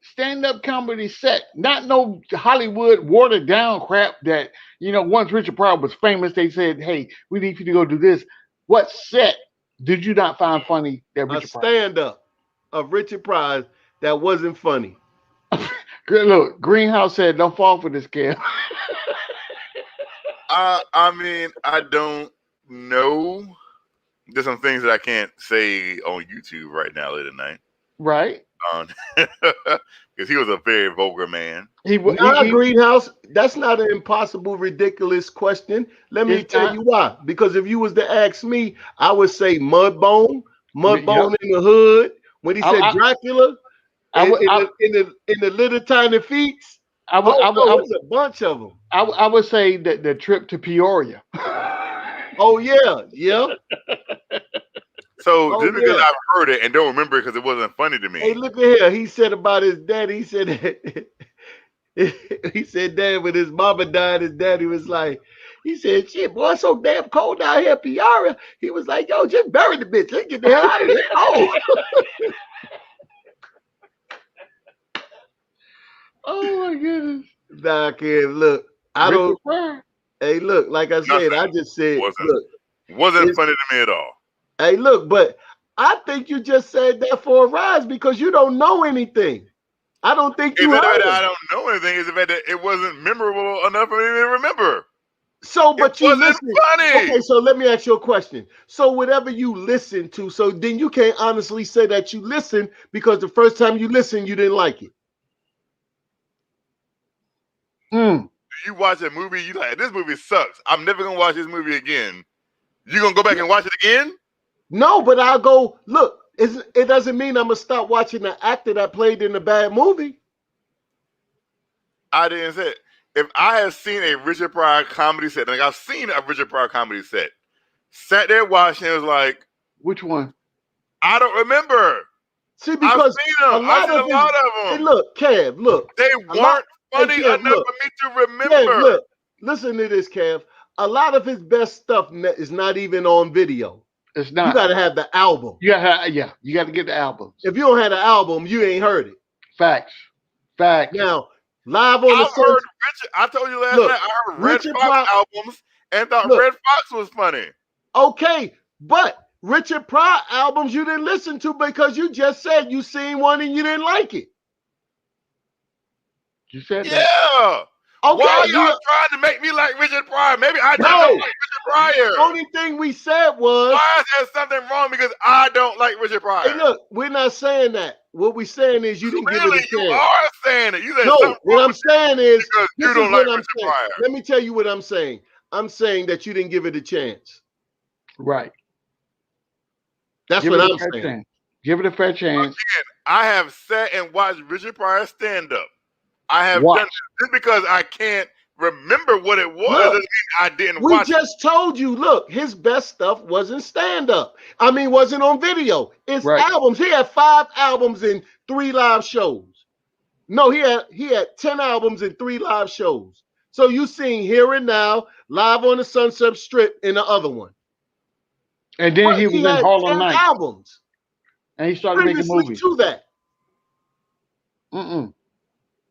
Stand-up comedy set. Not no Hollywood watered down crap that, once Richard Pryor was famous, they said, hey, we need you to go do this. What set did you not find funny that Richard Pryor? A stand-up of Richard Pryor that wasn't funny. Look, Greenhouse said, don't fall for this, Kev. I mean, I don't No. There's some things that I can't say on YouTube right now late at night. Right. Because he was a very vulgar man. Greenhouse, that's not an impossible, ridiculous question. Let me tell you why. Because if you was to ask me, I would say Mudbone in the Hood. When he said Dracula, in the Little Tiny Feats, there's a bunch of them. I would say that the trip to Peoria. Oh yeah. So just because I've heard it and don't remember it because it wasn't funny to me. Hey, look at here. He said about his daddy. He said he said dad when his mama died, his daddy was like, he said, shit, boy, it's so damn cold out here, Peoria. He was like, yo, just bury the bitch. Let's get the hell out of here. Oh my goodness. Nah, kid, look. I don't. Hey, look, like I said, I just said, wasn't funny to me at all. Hey, look, but I think you just said that for a rise because you don't know anything. I don't think you heard it. I don't know anything. It's the fact that it wasn't memorable enough for me to remember. So, but you listen. Funny. Okay, so let me ask you a question. So, whatever you listen to, so then you can't honestly say that you listened because the first time you listened, you didn't like it. You watch a movie, you like, this movie sucks. I'm never gonna watch this movie again. You gonna go back and watch it again? No, but I'll go, look, it doesn't mean I'm gonna stop watching the actor that played in the bad movie. I didn't say it. If I had seen a Richard Pryor comedy set, like I've seen a Richard Pryor comedy set, sat there watching, it was like, which one? I don't remember. See, because I've seen them. I've seen a lot of them. Hey, look, Kev, look. They weren't funny enough for me to remember. Kev, look, listen to this, Kev. A lot of his best stuff is not even on video. It's not. You got to have the album. You got to get the album. If you don't have the album, you ain't heard it. Facts. Now, live on the heard Richard. I told you last night. I heard Red Fox albums and thought Red Fox was funny. Okay, but Richard Pryor albums you didn't listen to because you just said you seen one and you didn't like it. You said that. Yeah. Okay, why are y'all trying to make me like Richard Pryor? Maybe I don't like Richard Pryor. The only thing we said was, why is there something wrong because I don't like Richard Pryor? Hey, look, we're not saying that. What we're saying is you didn't give it a chance. You are saying it. You said no, what I'm saying is you don't like Richard Pryor. Let me tell you what I'm saying. I'm saying that you didn't give it a chance. Right. That's what I'm saying. Give it a fair chance. Again, I have sat and watched Richard Pryor stand up. I have done it just because I can't remember what it was. Doesn't mean I didn't watch it. We just told you, look, his best stuff wasn't stand up. I mean, wasn't on video. It's albums. He had 5 albums and 3 live shows. No, he had 10 albums and 3 live shows. So you seen Here and Now, Live on the Sunset Strip, and the other one. And then he was in Harlem Nights. Albums. And he started making movies. To that.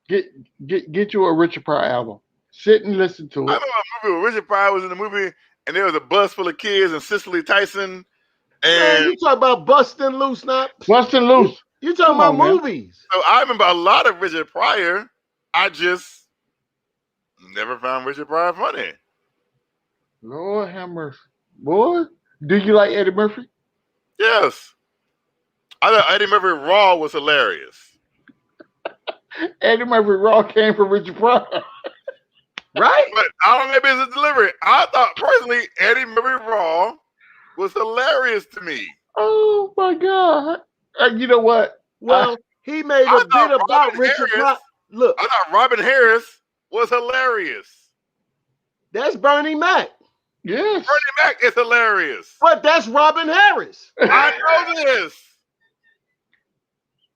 Get you a Richard Pryor album. Sit and listen to it. I remember a movie where Richard Pryor was in the movie, and there was a bus full of kids and Cicely Tyson. And you talking about Bustin' Loose now? Bustin' Loose. You talking about movies? So I remember a lot of Richard Pryor. I just never found Richard Pryor funny. Lord have mercy, boy. Do you like Eddie Murphy? Yes. I thought Eddie Murphy Raw was hilarious. Eddie Murphy Raw came from Richard Pryor. Right? But I don't know, maybe it's a delivery. I thought personally Eddie Murphy Raw was hilarious to me. Oh my God. You know what? Well, he made a bit about Richard Pryor. Look. I thought Robin Harris was hilarious. That's Bernie Mac. Yes. Bernie Mac is hilarious. But that's Robin Harris. I know this.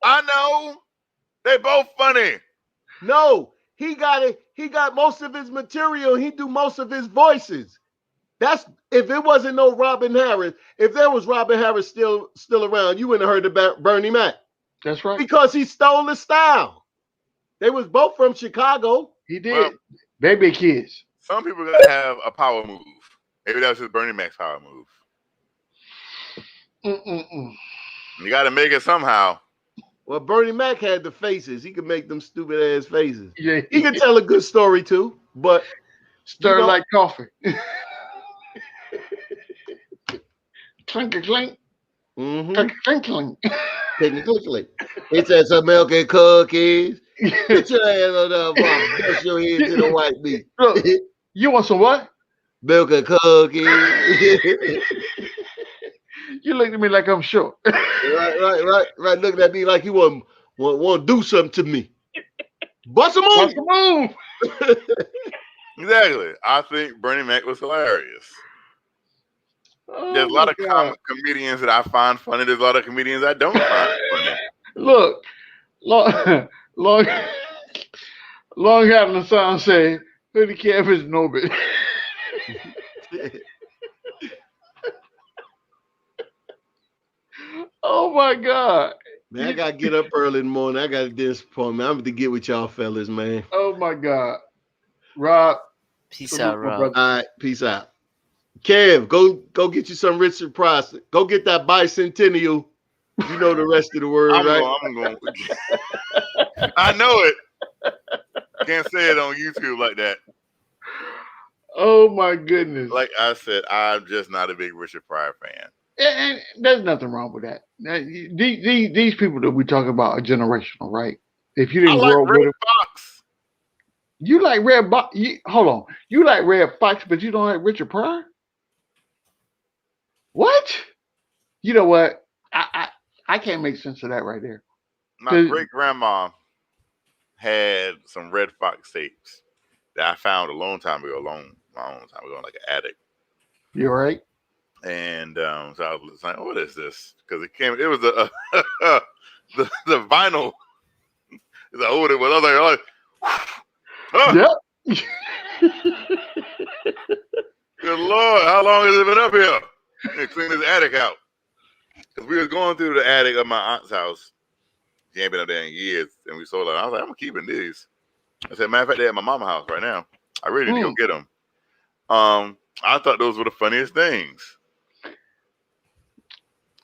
I know. They both funny. No, he got it. He got most of his material. He do most of his voices. That's if it wasn't no Robin Harris. If there was Robin Harris still around, you wouldn't have heard about Bernie Mac. That's right. Because he stole the style. They was both from Chicago. He did. Well, baby kids. Some people gotta have a power move. Maybe that was just Bernie Mac's power move. You got to make it somehow. Well, Bernie Mac had the faces. He could make them stupid ass faces. Yeah, he could tell a good story too, but stir like coffee. Clink, clink. Mm-hmm. Clink, clink. Technically. It said some milk and cookies. Get your ass on the mom. Brush your head to the white meat. Look, you want some what? Milk and cookies. You look at me like I'm short. Right. Looking at me like you want to do something to me. Bust a move. Exactly. I think Bernie Mac was hilarious. Oh, there's a lot of comedians that I find funny. There's a lot of comedians I don't find funny. Look, long having the song say, Hoodie Kev is Norbit. Oh my God. Man, I gotta get up early in the morning. I got a dentist appointment. I'm gonna get with y'all fellas, man. Oh my God. Rob. Peace out, Rob. All right, peace out. Kev, go get you some Richard Price. Go get that bicentennial. You know the rest of the word, right? I'm going. I know it. Can't say it on YouTube like that. Oh my goodness. Like I said, I'm just not a big Richard Pryor fan. And there's nothing wrong with that. These people that we talk about are generational, right? If you didn't grow up with them, Fox. You like Red Fox. Hold on. You like Red Fox, but you don't like Richard Pryor? What? You know what? I can't make sense of that right there. My great grandma had some Red Fox tapes that I found a long time ago, in like an attic. You're right. And so I was like, "What is this?" Because it was the vinyl. It's older, but I was like, Yep. Good Lord, how long has it been up here? And clean this attic out. Because we was going through the attic of my aunt's house. She ain't been up there in years, and we sold it. I was like, I'm keeping these. I said, matter of fact, they're at my mama's house right now. I really need to go get them. I thought those were the funniest things.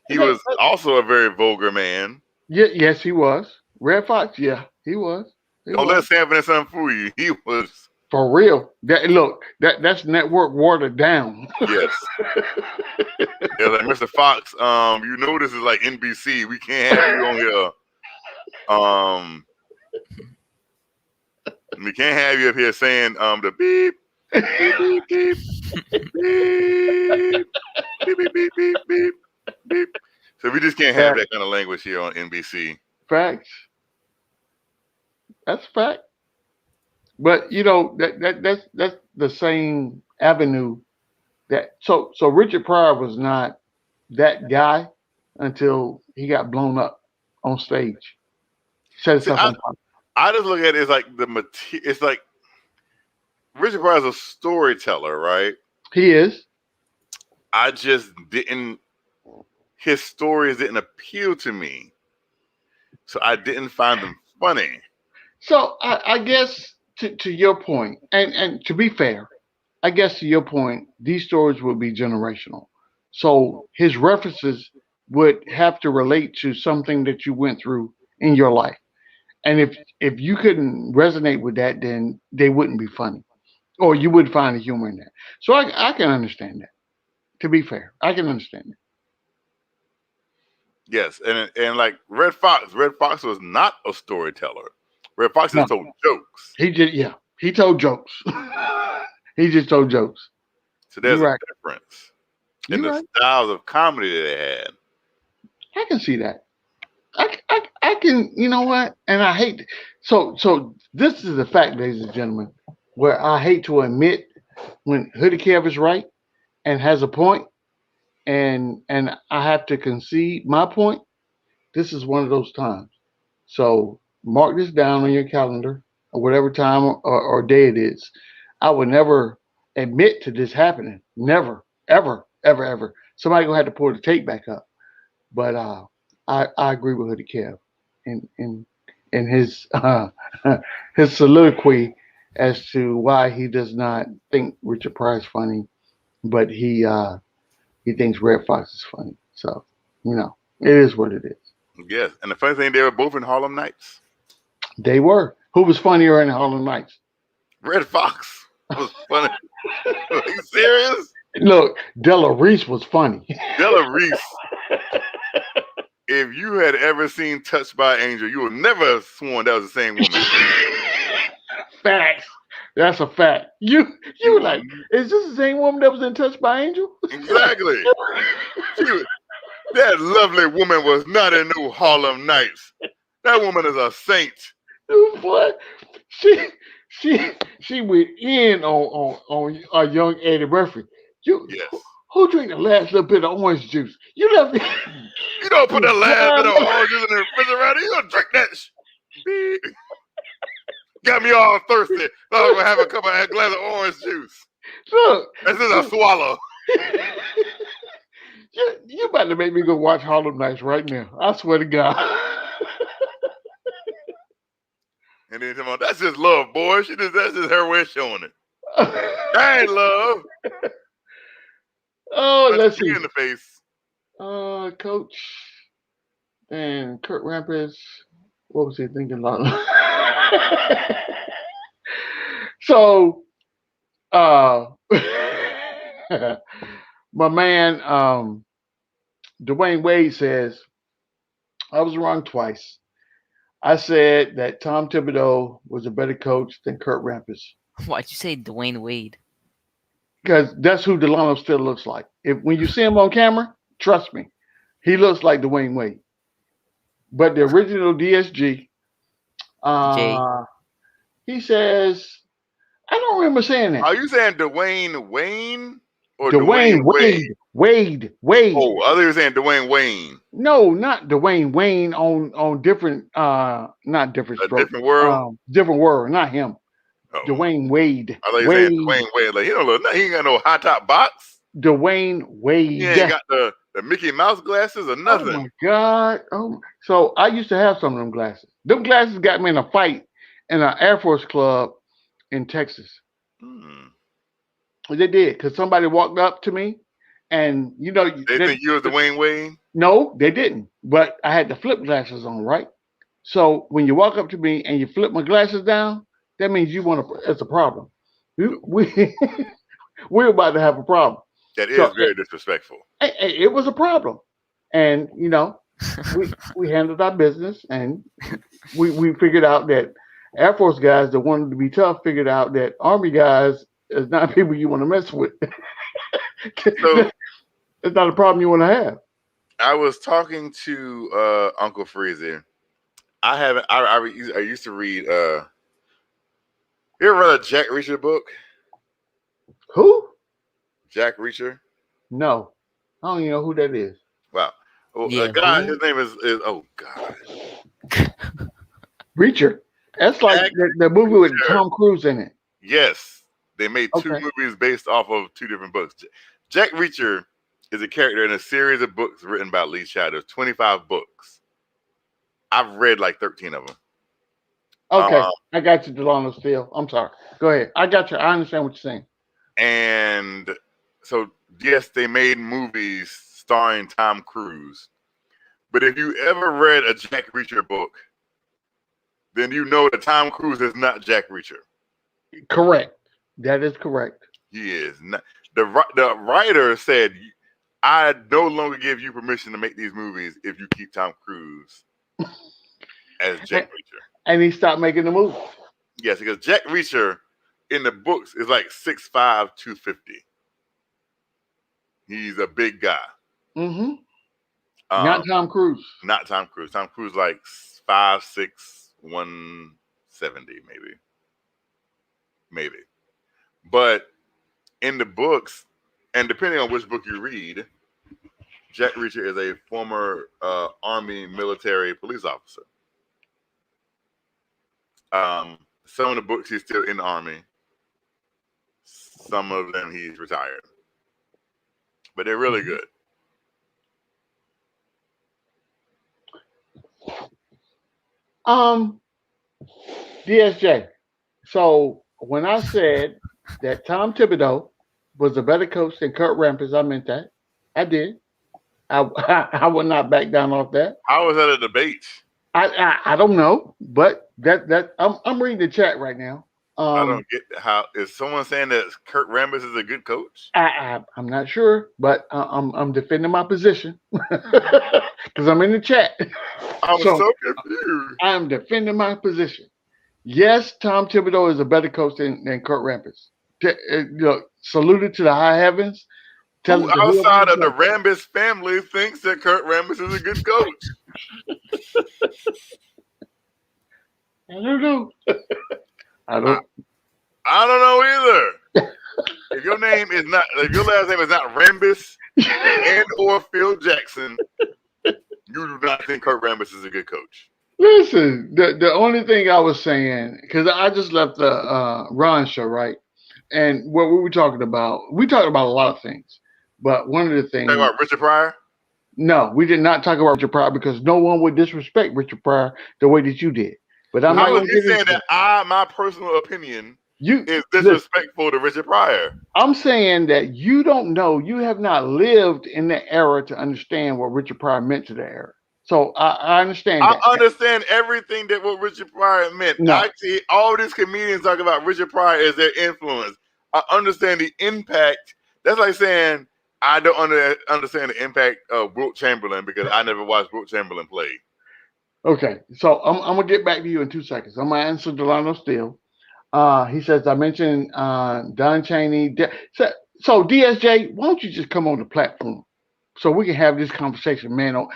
He was also a very vulgar man. Yeah, yes, he was. Red Fox, yeah, he was. Don't let Sanford and Son fool you. He was. For real. That's network watered down. Yes. Yeah, like Mr. Fox, you know this is like NBC. We can't have you on here. We can't have you up here saying the beep, beep, beep, beep, beep, beep, beep, beep, beep, beep, beep. So we just can't have that kind of language here on NBC. Facts. That's a fact. But you know that's the same avenue that so Richard Pryor was not that guy until he got blown up on stage. I just look at it as like it's like Richard Pryor is a storyteller, right? He is. I just his stories didn't appeal to me. So I didn't find them funny. So I guess to your point, and to be fair, I guess to your point, these stories will be generational. So his references would have to relate to something that you went through in your life. And if you couldn't resonate with that, then they wouldn't be funny. Or you would find the humor in that. So I can understand that. To be fair, I can understand that. Yes, and like Red Fox was not a storyteller. Red Fox just told jokes. He did, yeah. He told jokes. He just told jokes. So there's a difference in the styles of comedy that they had. I can see that. I can, you know what? And I hate so this is the fact, ladies and gentlemen, where I hate to admit when Hoodie Kev is right and has a point, and I have to concede my point. This is one of those times. So mark this down on your calendar or whatever time or day it is. I would never admit to this happening. Never, ever, ever, ever. Somebody gonna have to pull the tape back up. But I agree with Hoodie Kev in his his soliloquy as to why he does not think Richard Pryor is funny, but he thinks Red Fox is funny. So, you know, it is what it is. Yes, and the funny thing, they were both in Harlem Nights. They were. Who was funnier in Harlem Nights? Red Fox was funny. Are you serious? Look, Della Reese was funny. Della Reese. If you had ever seen Touched by an Angel, you would never have sworn that was the same woman. Facts. That's a fact. You were like, is this the same woman that was in Touched by an Angel? Exactly. That lovely woman was not in no Harlem Nights. That woman is a saint. What? She went in on a young Eddie Murphy. Yes. Who drank the last little bit of orange juice? You left me. You don't put the last bit of orange juice in the refrigerator. You don't drink that shit. Got me all thirsty. So I'm gonna have a glass of orange juice. Look, this is a swallow. You about to make me go watch Harlem Nights right now. I swear to God. And then come on, that's just love, boy. That's just her way of showing it. That ain't love. Oh, let's see. In the face. Coach and Kurt Rampus. What was he thinking about? So, my man, Dwayne Wade says, I was wrong twice. I said that Tom Thibodeau was a better coach than Kurt Rampus. Why'd you say Dwayne Wade? Because that's who Delano still looks like. When you see him on camera, trust me, he looks like Dwayne Wade. But the original DSG, he says, I don't remember saying that. Are you saying Dwayne Wayne or Dwayne Wade? Wade. Oh, I thought you were saying Dwayne Wayne. No, not Dwayne Wayne on different, not different strokes. Different world? Different world, not him. Oh. Dwayne Wade. I thought you were saying Dwayne Wade. Like, he ain't got no high top box. Dwayne Wade. He ain't got the Mickey Mouse glasses or nothing. Oh my God. So I used to have some of them glasses. Them glasses got me in a fight in an Air Force club in Texas. They did, because somebody walked up to me and they think you was Dwayne Wade? No, they didn't. But I had the flip glasses on, right? So when you walk up to me and you flip my glasses down, that means it's a problem. We're about to have a problem. That is very disrespectful. It was a problem. And, we handled our business, and we figured out that Air Force guys that wanted to be tough figured out that Army guys is not people you want to mess with. So, it's not a problem you want to have. I was talking to Uncle Freezy. I used to read you ever read a Jack Reacher book? Who? Jack Reacher? No. I don't even know who that is. Wow. Well, guy, his name is oh God. Reacher. That's like the movie with Tom Cruise in it. Yes. They made two movies based off of two different books. Jack Reacher is a character in a series of books written by Lee Child. There's 25 books. I've read like 13 of them. Okay. I got you, Delano Steele. I'm sorry. Go ahead. I got you. I understand what you're saying. And so, yes, they made movies starring Tom Cruise. But if you ever read a Jack Reacher book, then you know that Tom Cruise is not Jack Reacher. Correct. That is correct. He is not. The writer said, I no longer give you permission to make these movies if you keep Tom Cruise as Jack Reacher. And he stopped making the movie. Yes, because Jack Reacher in the books is like 6'5", 250. He's a big guy. Mm-hmm. Not Tom Cruise. Not Tom Cruise. Tom Cruise like 5'6", 170 maybe. But in the books, and depending on which book you read, Jack Reacher is a former Army military police officer. Some of the books he's still in the Army. Some of them he's retired. But they're really good. DSJ. So when I said that Tom Thibodeau was a better coach than Kurt Rampus, I meant that. I did. I would not back down off that. How was that a debate? I don't know, but that I'm reading the chat right now. I don't get how is someone saying that Kurt Rambis is a good coach? I'm not sure, but I'm defending my position because I'm in the chat. I'm so confused. I'm defending my position. Yes, Tom Thibodeau is a better coach than Kurt Rambis. Saluted to the high heavens. Who outside of the Rambis family thinks that Kurt Rambis is a good coach? I don't know. I don't know either. If your last name is not Rambis and or Phil Jackson, you do not think Kurt Rambis is a good coach. Listen, the only thing I was saying, because I just left the Ron show, right? And what were we talking about? We talked about a lot of things, but one of the things. Talking about Richard Pryor? No, we did not talk about Richard Pryor because no one would disrespect Richard Pryor the way that you did. But I'm not going to saying that my personal opinion is disrespectful to Richard Pryor. I'm saying that you don't know, you have not lived in the era to understand what Richard Pryor meant to the era. So I understand that. I understand everything that what Richard Pryor meant. No. I see all these comedians talk about Richard Pryor as their influence. I understand the impact. That's like saying I don't understand the impact of Wilt Chamberlain because I never watched Wilt Chamberlain play. Okay, so I'm gonna get back to you in 2 seconds. I'm gonna answer Delano Steele. He says I mentioned Don Chaney. So DSJ, why don't you just come on the platform so we can have this conversation, mano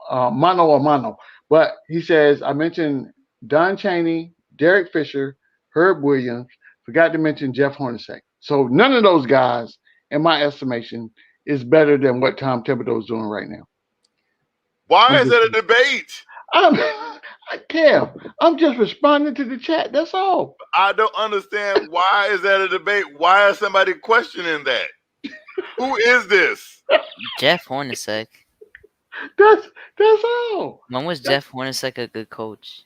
a mano. But he says I mentioned Don Chaney, Derek Fisher, Herb Williams. Forgot to mention Jeff Hornacek. So none of those guys, in my estimation, is better than what Tom Thibodeau is doing right now. Why is that a debate? Kev, I'm just responding to the chat. That's all. I don't understand. Why is that a debate? Why is somebody questioning that? Who is this? Jeff Hornacek. That's all. When was Jeff Hornacek a good coach?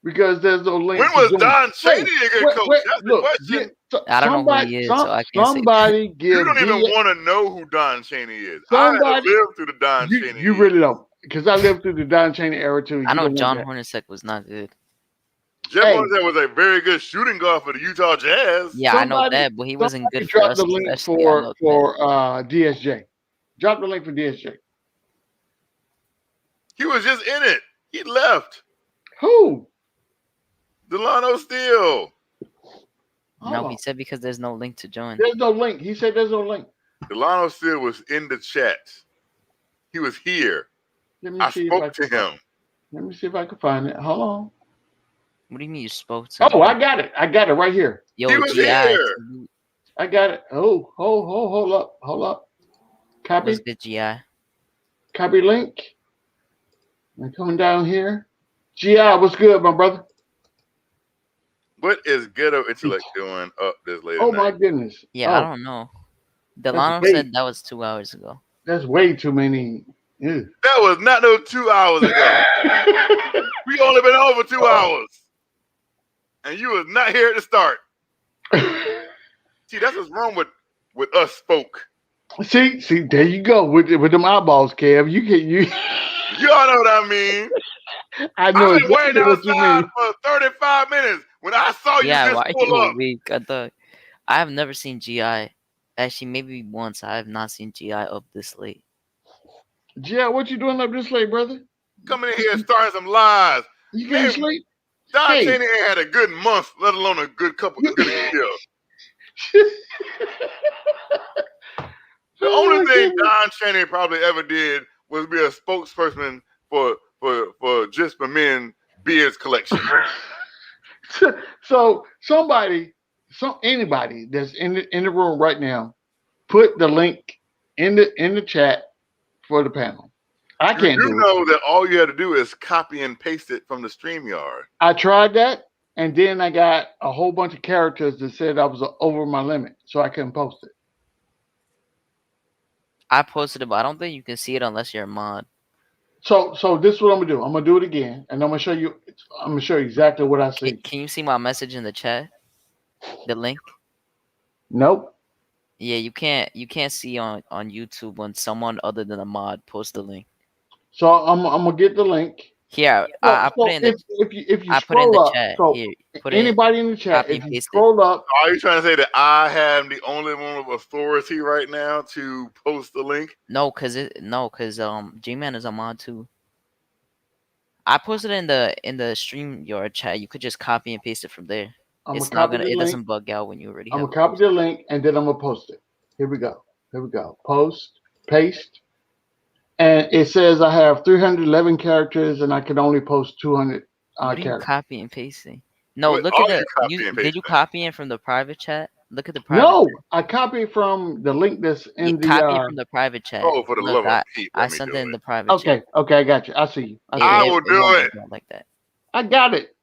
Because there's no link. When was Don Chaney a good coach? That's the question. I don't know who he is, so I can't say. You don't even want to know who Don Chaney is. I have lived through the Don Chaney. You really don't. Because I lived through the Don Chaney era too. I know John Hornacek was not good. Jeff Hornacek was a very good shooting guard for the Utah Jazz. Yeah, I know that, but he wasn't good for us. Drop the link for DSJ. Drop the link for DSJ. He was just in it. He left. Who? Delano Steele. No, he said because there's no link to join. There's no link. He said there's no link. Delano Steele was in the chat. He was here. I spoke to him. Let me see if I can find it. Hold on. What do you mean you spoke to him? Oh, I got it. I got it right here. Yo, he was here. I got it. Oh, hold up. Copy. What's the GI? Copy link. I'm coming down here. GI, what's good, my brother? What is Ghetto Intellect doing up this late? Oh my goodness. Yeah, I don't know. Delano said that was 2 hours ago. That's way too many. That was not no 2 hours ago. We only been over 2 hours. And you was not here at the start. See, that's what's wrong with us folk. See, there you go with them eyeballs, Kev. You all know what I mean. I know I've been waiting what you outside mean. for 35 minutes when I saw you just pull up. Weak? I have never seen GI. Actually, maybe once. I have not seen GI up this late. GI, what you doing up this late, brother? Coming in here and starting some lies. You can't sleep? Don Chaney ain't had a good month, let alone a good couple of good years. The only thing Don Chaney probably ever did was be a spokesperson for Just for Men Beards collection. So anybody that's in the room right now, put the link in the chat for the panel. I can't do it. You know that all you had to do is copy and paste it from the StreamYard. I tried that, and then I got a whole bunch of characters that said I was over my limit, so I couldn't post it. I posted it, but I don't think you can see it unless you're a mod. So this is what I'm gonna do. I'm gonna do it again, and I'm gonna show you exactly what I see. Can you see my message in the chat? The link? Nope. Yeah, you can't see on YouTube when someone other than a mod posts the link. So I'm gonna get the link, Here, I put it in the. If you I put it in scroll the up, chat. so Here, put it. anybody in the chat, Copy if and you paste it. scroll up, Are you trying to say that I am the only one with authority right now to post the link? No, cause G-Man is a mod too. I posted it in the StreamYard chat. You could just copy and paste it from there. It's not gonna. It doesn't bug out when you already. I'm gonna copy the link and then I'm gonna post it. Here we go. Post, paste, and it says I have 311 characters and I can only post 200 What are you characters. copy and pasting? No, What look are at the. you copying and Did you pasting? copy it from the private chat? Look at the private. No, chat. I copied from the link that's in the. Copy it from the private chat. Oh, for the Look, love of Pete, I let me sent do it in it. the private chat. Okay, I got you. I see you. I will do won't it. bug out like that. I got it.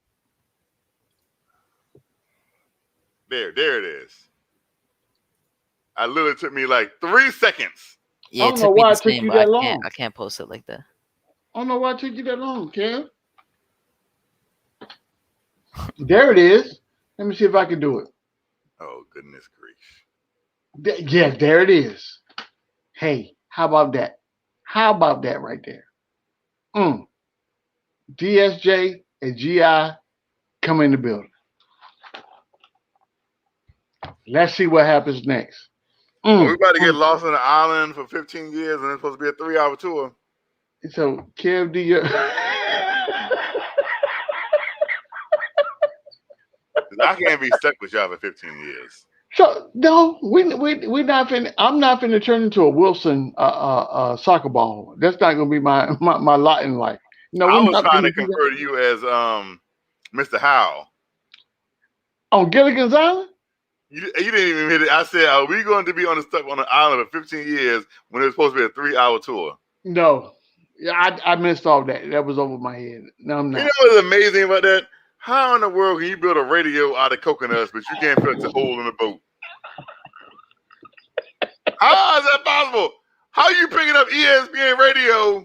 There it is. I literally took me like 3 seconds. Yeah, I it don't know took me why the it took same, you but that long. I can't post it like that. I don't know why it took you that long, Kev. There it is. Let me see if I can do it. Oh, goodness grief. Yeah, there it is. Hey, how about that? How about that right there? DSJ and GI come in the building. Let's see what happens next. We about to get lost on the island for 15 years, and it's supposed to be a 3-hour tour. So, Kev, do you... I can't be stuck with y'all for 15 years. So no, we not finna. I'm not finna turn into a Wilson soccer ball. That's not gonna be my lot in life. No, I we're was not trying gonna to do confer to you as Mr. Howell. On Gilligan's Island? You didn't even hit it. I said, are we going to be on the island for 15 years when it was supposed to be a 3-hour tour? No, yeah, I missed all that. That was over my head. No, I'm not. You know what's amazing about that? How in the world can you build a radio out of coconuts, but you can't fix a hole in the boat? How is that possible? How are you picking up ESPN radio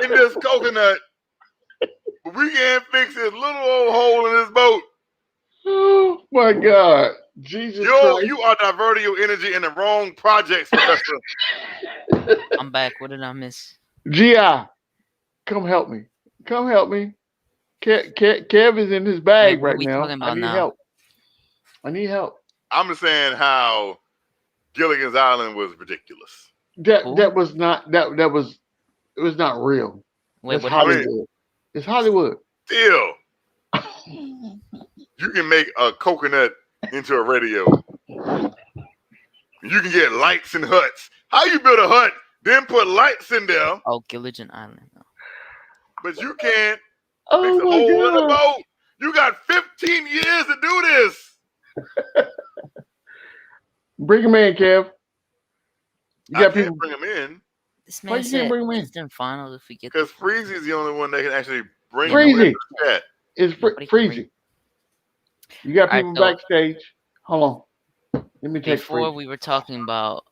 in this coconut, but we can't fix this little old hole in this boat? Oh my God, Jesus Christ! You are diverting your energy in the wrong projects, Professor. I'm back. What did I miss? GI, come help me. Come help me. Kev is in his bag right now. I need help. I need help. I'm just saying how Gilligan's Island was ridiculous. That was not it was not real. Wait, it's Hollywood. It's Hollywood. Still, you can make a coconut into a radio. You can get lights and huts. How you build a hut, then put lights in there? Oh, Gilligan Island. No. But you can't fix a my hole in the God. boat. You got 15 years to do this. Bring him in, Kev. You got people. Bring him in. This Why man you can't said bring him in? instant finals if we get. Because Freezy is the only one that can actually bring him Freezy. into the chat. It's Freezy. You got people backstage. Hold on. Let me take Before Freezy. we were talking about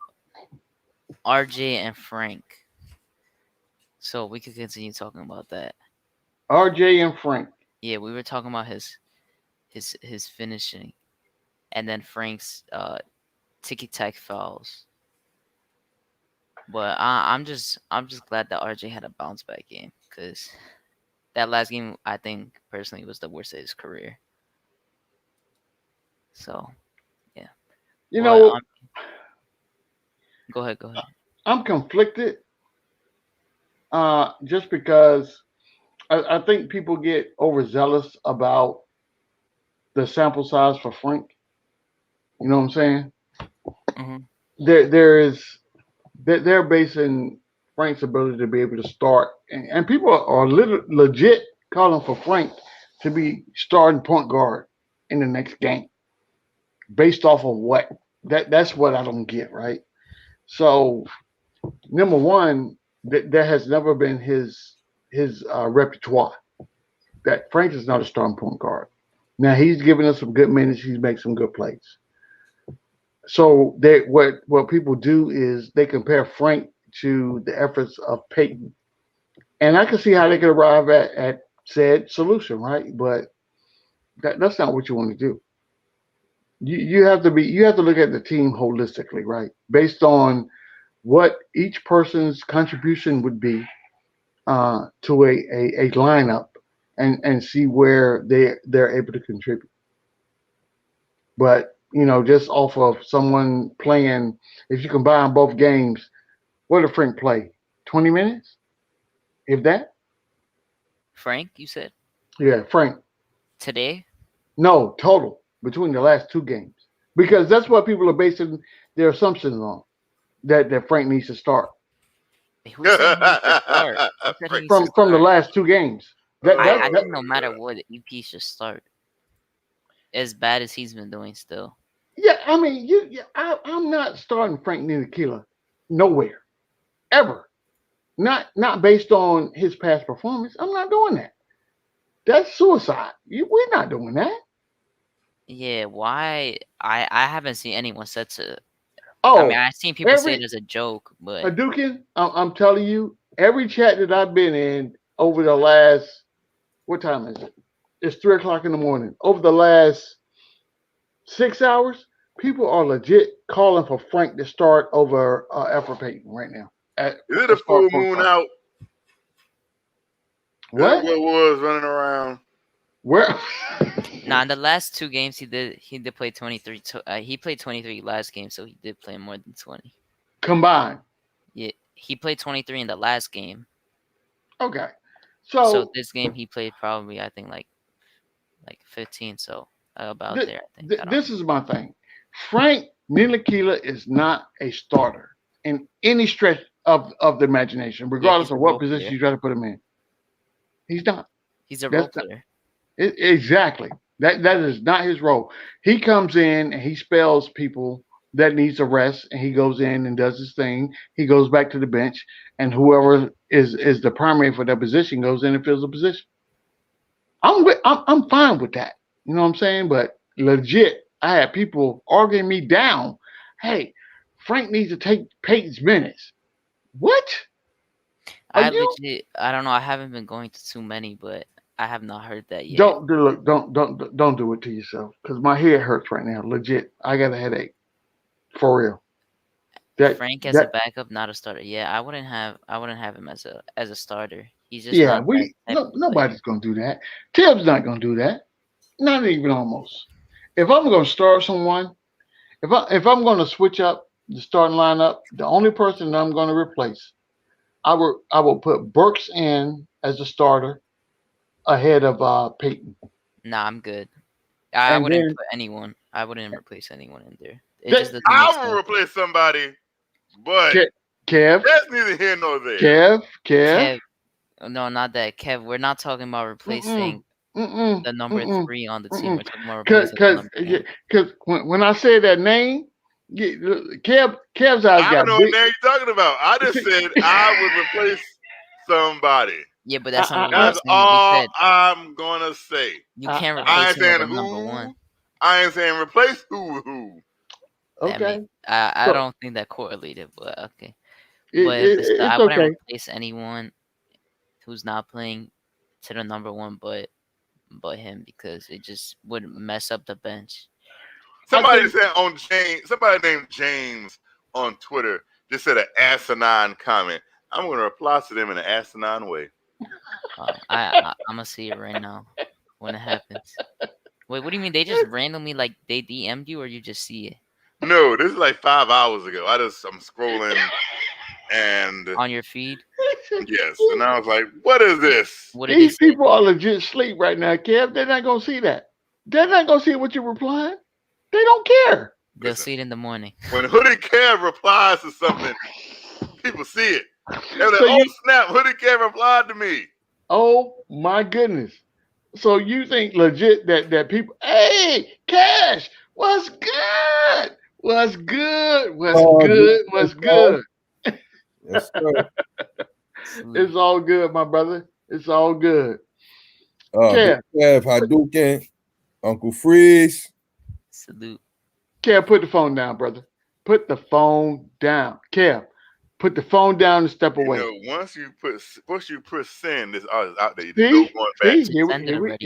RJ and Frank, so we could continue talking about that. RJ and Frank. Yeah, we were talking about his finishing, and then Frank's ticky-tack fouls. But I'm just glad that RJ had a bounce back game, because that last game, I think personally, was the worst of his career. So, yeah. You know, go ahead. I'm conflicted. Just because I think people get overzealous about the sample size for Frank. You know what I'm saying? Mm-hmm. They're basing Frank's ability to be able to start, and people are legit calling for Frank to be starting point guard in the next game, based off of what? That's what I don't get, right? So, number one, that has never been his repertoire. That Frank is not a starting point guard. Now he's giving us some good minutes. He's making some good plays. So what people do is they compare Frank to the efforts of Peyton, and I can see how they could arrive at said solution, right? But that's not what you want to do. You have to look at the team holistically, right? Based on what each person's contribution would be, to a lineup and see where they're able to contribute. But just off of someone playing, if you combine both games, what did Frank play? 20 minutes, if that. Frank, you said? Yeah, Frank. Today? No, total between the last two games, because that's what people are basing their assumptions on. That Frank needs to start. Who said he needs to start? From the last two games. I think no matter what, EP should start. As bad as he's been doing still. Yeah, I mean, I'm not starting Frank Ntilikina nowhere, ever. Not based on his past performance. I'm not doing that. That's suicide. We're not doing that. Yeah, why? I haven't seen anyone said to. Oh, I mean, I've seen people say it as a joke, but Hadouken, I'm telling you, every chat that I've been in over the last, what time is it? It's 3:00 in the morning. Over the last 6 hours, people are legit calling for Frank to start over Alfred Payton right now. Is it a full moon out? What? What was running around? Where? Nah, in the last two games he did play 23. He played 23 last game, so he did play more than 20 combined. Yeah, he played 23 in the last game. Okay, so this game he played probably I think like 15. So about there. I think. This is my thing. Frank Ntilikina is not a starter in any stretch of the imagination, regardless of what position you try to put him in. He's not. He's a role player. Exactly. That is not his role. He comes in and he spells people that needs a rest, and he goes in and does his thing. He goes back to the bench, and whoever is the primary for that position goes in and fills the position. I'm fine with that. You know what I'm saying? But legit, I had people arguing me down. Hey, Frank needs to take Peyton's minutes. What? I don't know. I haven't been going to too many, but I have not heard that yet. Don't do it to yourself, because my head hurts right now. Legit, I got a headache. For real. Frank as a backup, not a starter. Yeah, I wouldn't have him as a starter. He's just nobody's gonna do that. Tibbs not gonna do that. Not even almost. If I'm gonna start someone, if I'm gonna switch up the starting lineup, the only person that I'm gonna replace, I will put Burks in as a starter ahead of Peyton. Nah, I'm good. I wouldn't put anyone. I wouldn't replace anyone in there. I will replace somebody, but Kev. That's neither here nor there. Kev. No, not that. Kev, we're not talking about replacing the number 3 on the team. We're talking about replacing because when I say that name, Kev's eyes got I don't know what name you're talking about. I just said I would replace somebody. Yeah, but that's not what that's all I'm gonna say. You can't replace him with number 1. I ain't saying replace who. Okay. I don't think that correlated, but okay. But I wouldn't replace anyone who's not playing to the number 1, but him, because it just would mess up the bench. Somebody named James on Twitter just said an asinine comment. I'm gonna reply to them in an asinine way. I'm gonna see it right now when it happens. Wait, what do you mean? They just randomly they DM'd you, or you just see it? No, this is like 5 hours ago. I'm scrolling and on your feed. Yes, and I was like, "What is this?" These people are legit asleep right now, Kev. They're not gonna see that. They're not gonna see what you're replying. They don't care. They'll see it in the morning. When Hoodie Kev replies to something, people see it. They're like, snap! Hoodie Kev replied to me. Oh my goodness! So you think legit that people? Hey, Cash, what's good? What's good? What's good? What's good? Yes, sir. It's all good, my brother. It's all good. Kev, Hadouken, Uncle Freeze. Salute. Kev, put the phone down, brother. Put the phone down. Kev, put the phone down and step away. Once you put send, it's out there. There's no going back.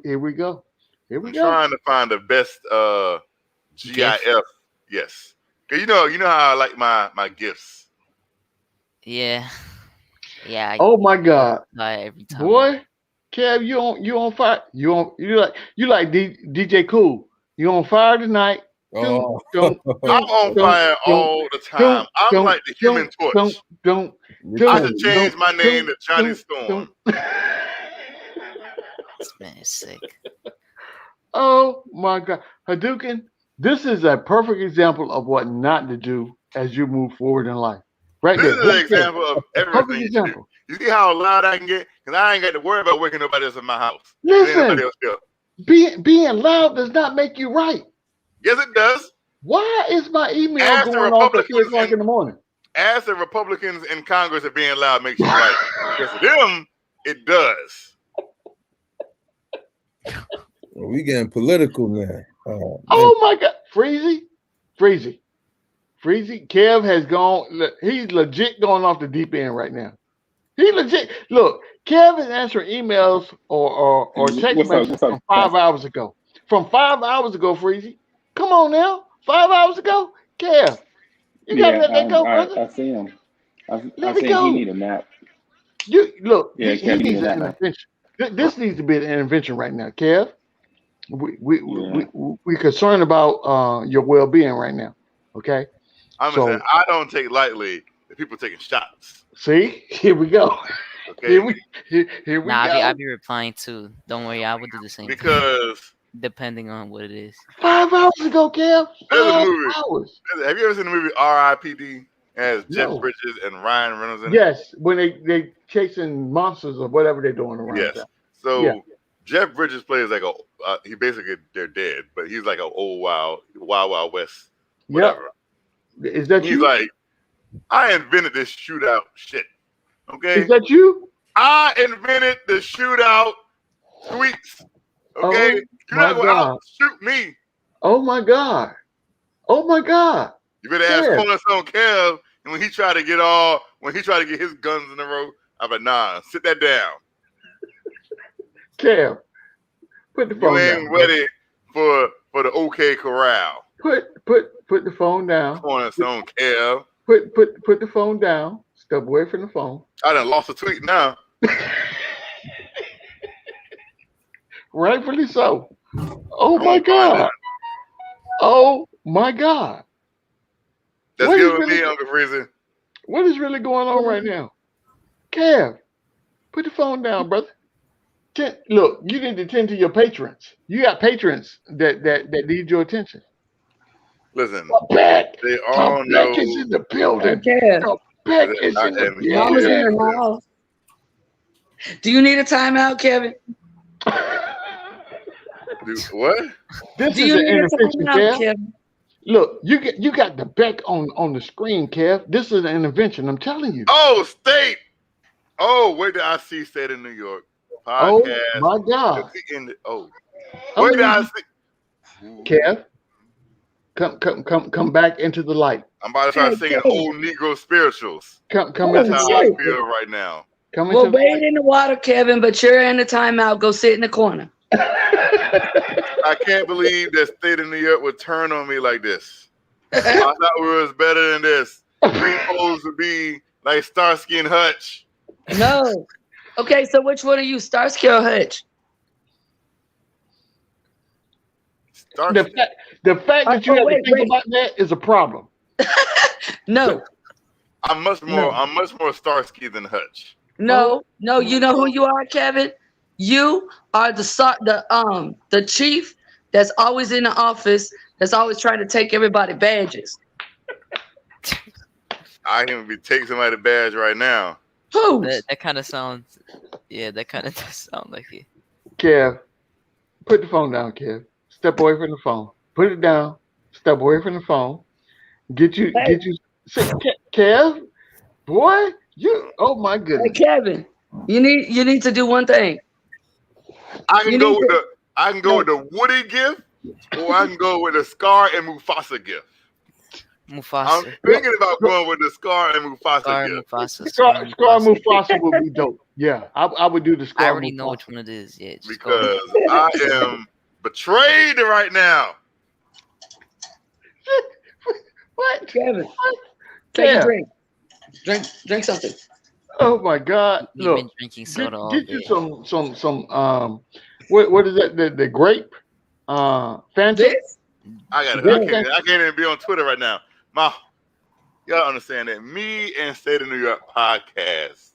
Here we go. I'm trying to find the best GIF. Yes. Cause you know how I like my gifts. Yeah. Yeah. Oh my God. Every time. Boy, Kev, you on fire. You like DJ Cool. You on fire tonight. Oh. I'm on fire all the time. I'm like the Human Torch. I should change my name to Johnny Storm. This man is sick. Oh my God. Hadouken, this is a perfect example of what not to do as you move forward in life. Right This there. is an example of everything you do. You see how loud I can get? Because I ain't got to worry about waking nobody else in my house. Listen, being loud does not make you right. Yes, it does. Why is my email going off at 3 o'clock in the morning? As the Republicans in Congress are being loud makes you right. Because to them, it does. Well, we getting political now. Oh my God. Freezy. Kev has gone. He's legit going off the deep end right now. He legit. Look, Kev is answering emails or text messages from 5 hours ago. From 5 hours ago, Freezy. Come on now. 5 hours ago? Kev. You gotta let that go, brother. I see him. Let it go. He need a nap. You look, Yeah, he needs an intervention. This needs to be an intervention right now, Kev. We're concerned about your well-being right now. Okay. I'm saying I don't take lightly the people taking shots. See, here we go. Okay. Here we go. I'll be replying too. Don't worry, I would do the same. Because depending on what it is. 5 hours ago, Kev. There's a movie. Have you ever seen the movie R.I.P.D. as Jeff Bridges and Ryan Reynolds in it? Yes, when they chasing monsters or whatever they're doing around. Yes. That. So Jeff Bridges plays like he basically they're dead, but he's like an old wild west whatever. Yep. Is that he's you? Like, I invented this shootout shit. Okay. Is that you? I invented the shootout tweets. Okay. You're not going to shoot me. Oh my God. Oh my God. You better ask Cornerstone Kev, and when he tried to get his guns in a row, I'm like, nah, sit that down. Kev, put the phone down. You ain't ready for the OK Corral. Put the phone down. Cornerstone Kev. Put the phone down. Step away from the phone. I done lost a tweet now. Rightfully so. Oh my God. Oh my God. That's good with me, Uncle Freezy. What is really going on right now? Kev, put the phone down, brother. Look, you need to tend to your patrons. You got patrons that need your attention. Listen, they all know. Beck is in the building. Beck is in the building. Do you need a timeout, Kevin? What? This is an intervention, Kev. Look, you got the Beck on the screen, Kev. This is an intervention. I'm telling you. Oh, state. Oh, where did I see State in New York? Podcast. Oh my God. Where did I see? Kev, come back into the light. I'm about to start singing old Negro spirituals. Come That's into how the I light. feel right now. Well, wade in the water, Kevin, but you're in the timeout. Go sit in the corner. I can't believe that State of New York would turn on me like this. I thought we was better than this. We supposed to be like Starsky and Hutch. No. Okay, so which one are you, Starsky or Hutch? The fact that you have to think about that is a problem. No. I'm much more Starsky than Hutch. No, you know who you are, Kevin? You are the chief that's always in the office, that's always trying to take everybody badges. I can be taking somebody badge right now. Who? That kind of sounds. Yeah, that kind of does sound like it. Kev, put the phone down, Kev. Step away from the phone. Put it down. Step away from the phone. Get you. Kev, boy, you. Oh my goodness. Hey, Kevin, you need to do one thing. I can go with the Woody gift, or I can go with the Scar and Mufasa gift. I'm thinking about going with the Scar and Mufasa gift. Scar and Mufasa would be dope. Yeah, I would do the Scar. I already know which one it is. Yeah, because I am betrayed right now. What? Kevin, take a drink. Drink something. Oh my God! You've Look, been drinking soda all get day. you some what is that? The grape Fanta. This? I can't even be on Twitter right now. Y'all understand that me and State of New York podcast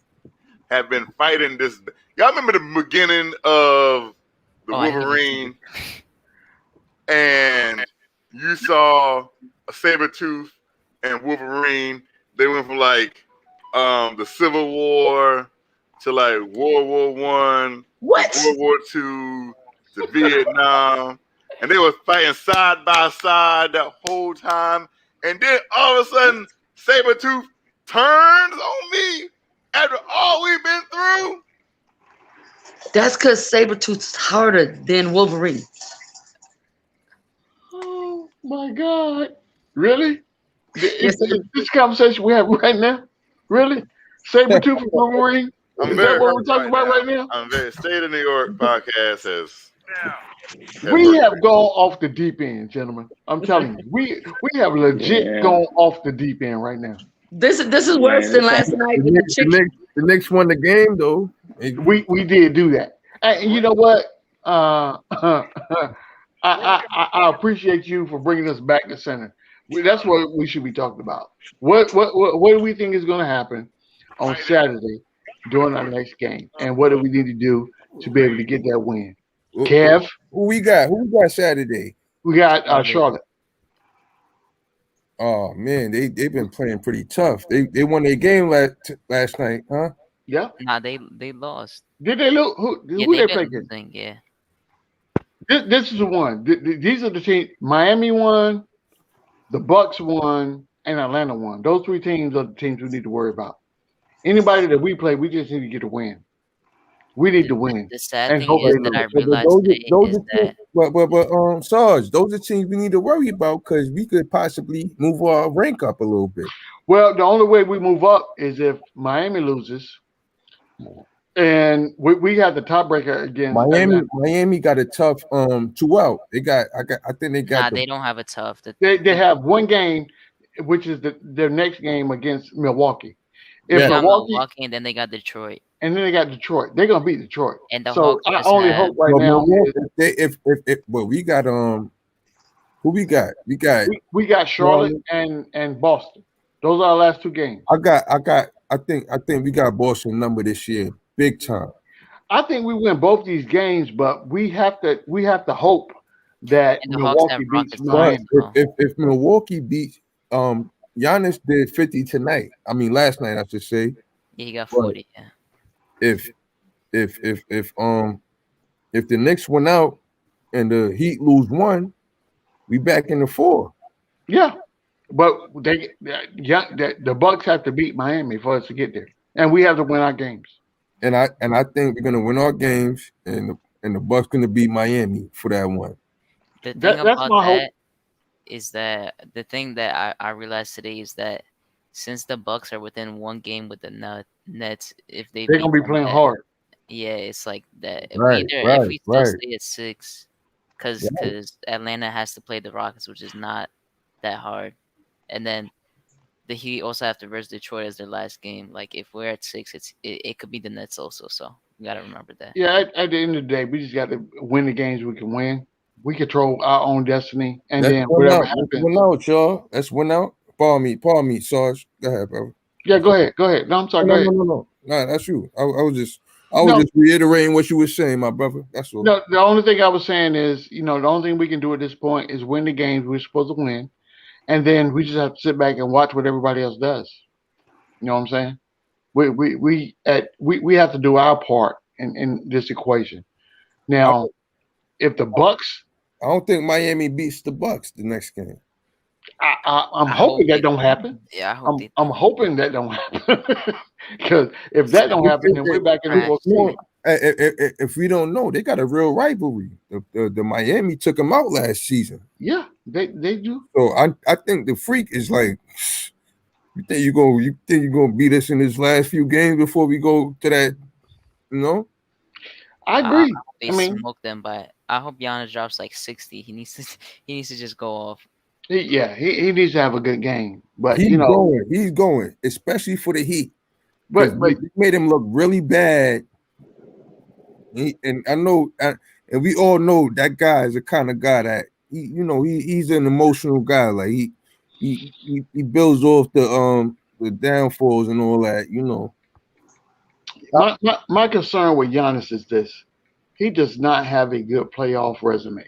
have been fighting this. Y'all remember the beginning of the Wolverine, and you saw a Sabretooth and Wolverine. They went from like the Civil War to like World War One, What? World War Two, to Vietnam, and they were fighting side by side that whole time. And then all of a sudden, Sabretooth turns on me after all we've been through. That's because Sabretooth's harder than Wolverine. Oh my God! Really? Is this conversation we have right now? Really? Sabretooth and Wolverine? Is that what we're talking about right now? I'm very State of New York podcast has. We have gone off the deep end, gentlemen. I'm telling you, we have legit gone off the deep end right now. This is worse than last night with the chicken. The Knicks won the game though. We did do that, and you know what? I appreciate you for bringing us back to center. That's what we should be talking about. What do we think is going to happen on Saturday during our next game, and what do we need to do to be able to get that win? Kev, who we got Saturday? We got Charlotte. Oh man, they've been playing pretty tough. They won their game last night, huh? Yeah. Nah, they lost. Did they lose? Who they played against? Yeah. This is the one. These are the teams. Miami won, the Bucks won, and Atlanta won. Those three teams are the teams we need to worry about. Anybody that we play, we just need to get a win. We need to win. The sad thing is that I realized but Sarge, those are teams we need to worry about because we could possibly move our rank up a little bit. Well, the only way we move up is if Miami loses, and we have the tiebreaker against Miami. Miami got a tough 2 out. I think they got. They don't have a tough. They have one game, which is their next game against Milwaukee. If Milwaukee, and then they got Detroit. And then they got Detroit. They're gonna beat Detroit. And the so I only hope right now. If we got who we got? We got Charlotte and Boston. Those are our last two games. I think we got Boston number this year, big time. I think we win both these games, but we have to hope that Milwaukee beats Miami. If Milwaukee beats Giannis did 50 tonight. I mean last night I should say. Yeah, he got 40. Yeah. If the Knicks went out and the Heat lose 1, we back in the 4. Yeah, but the Bucks have to beat Miami for us to get there, and we have to win our games. And I think we're gonna win our games, and the Bucks gonna beat Miami for that one. The thing about that is that the thing that I realized today is that since the Bucks are within one game with the Nets, if they're gonna be playing hard. Yeah, it's like that. If we still stay at 6, because Atlanta has to play the Rockets, which is not that hard, and then the Heat also have to versus Detroit as their last game. Like if we're at 6, it could be the Nets also. So you gotta remember that. Yeah, at the end of the day, we just got to win the games we can win. We control our own destiny, and then whatever happens. That's win out, y'all. That's win out. Pardon me, Sarge. Go ahead, bro. Yeah, go ahead. No, I'm sorry. Go ahead. No, that's you. I was just reiterating what you were saying, my brother. That's all. No, the only thing I was saying is, the only thing we can do at this point is win the games we're supposed to win, and then we just have to sit back and watch what everybody else does. You know what I'm saying? We have to do our part in this equation. Now, if the Bucks, I don't think Miami beats the Bucks the next game. I'm hoping that don't happen. Yeah, I'm hoping that don't happen. Because if that don't happen, then we're back in the fourth season. If we don't know, they got a real rivalry. The Miami took them out last season. Yeah, they do. So I think the Freak is like, you think you're gonna beat us in his last few games before we go to that? I agree. They smoke them, but I hope Giannis drops like 60. He needs to just go off. He needs to have a good game. But he's going, especially for the Heat. But they made him look really bad. And I know, and we all know that guy is the kind of guy that he's an emotional guy. Like he builds off the downfalls and all that. My concern with Giannis is this: he does not have a good playoff resume.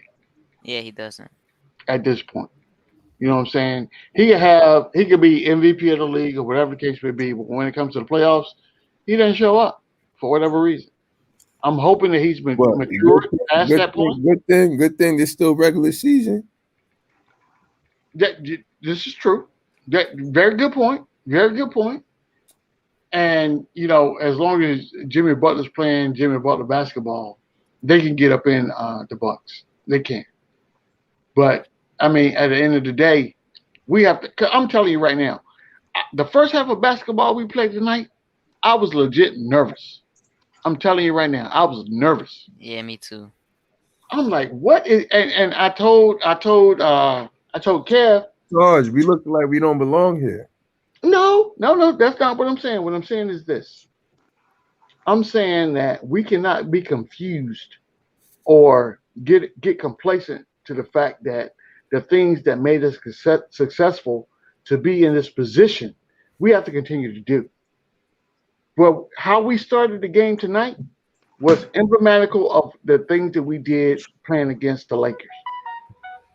Yeah, he doesn't. At this point, you know what I'm saying? He could be MVP of the league or whatever the case may be, but when it comes to the playoffs, he doesn't show up for whatever reason. I'm hoping that he's been matured past that point. Good thing. There's still regular season. This is true. Very good point. Very good point. And as long as Jimmy Butler's playing Jimmy Butler basketball, they can get up in the Bucks. They can. But I mean, at the end of the day, we have to. I'm telling you right now, the first half of basketball we played tonight, I was legit nervous. I'm telling you right now, I was nervous. Yeah, me too. I'm like, what is? And I told Kev, George, we look like we don't belong here. No, that's not what I'm saying. What I'm saying is this. I'm saying that we cannot be confused or get complacent to the fact that the things that made us successful to be in this position, we have to continue to do. Well, how we started the game tonight was emblematical of the things that we did playing against the Lakers.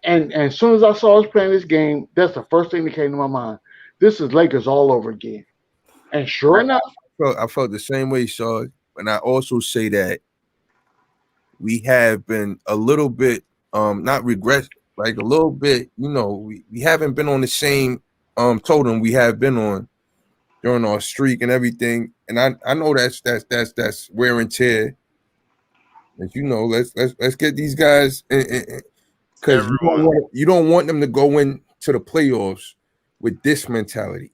And as soon as I saw us playing this game, that's the first thing that came to my mind. This is Lakers all over again. And sure enough, I felt the same way, Shaw. And I also say that we have been a little bit, not regret, like a little bit, we haven't been on the same totem we have been on during our streak and everything. And I know that's wear and tear. But let's get these guys because you don't want them to go into the playoffs with this mentality.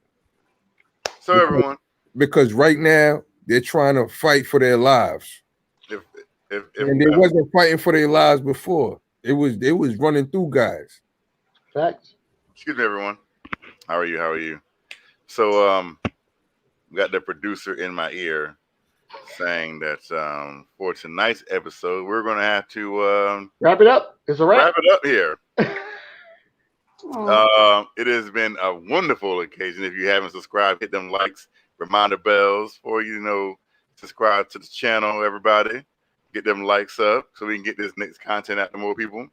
Because right now they're trying to fight for their lives. And they wasn't fighting for their lives before. It was running through guys. Facts. Excuse me, everyone. How are you? So we got the producer in my ear saying that for tonight's episode, we're gonna have to wrap it up. It's a wrap. Wrap it up here. It has been a wonderful occasion. If you haven't subscribed, hit them likes, reminder bells for subscribe to the channel, everybody. Get them likes up so we can get this next content out to more people.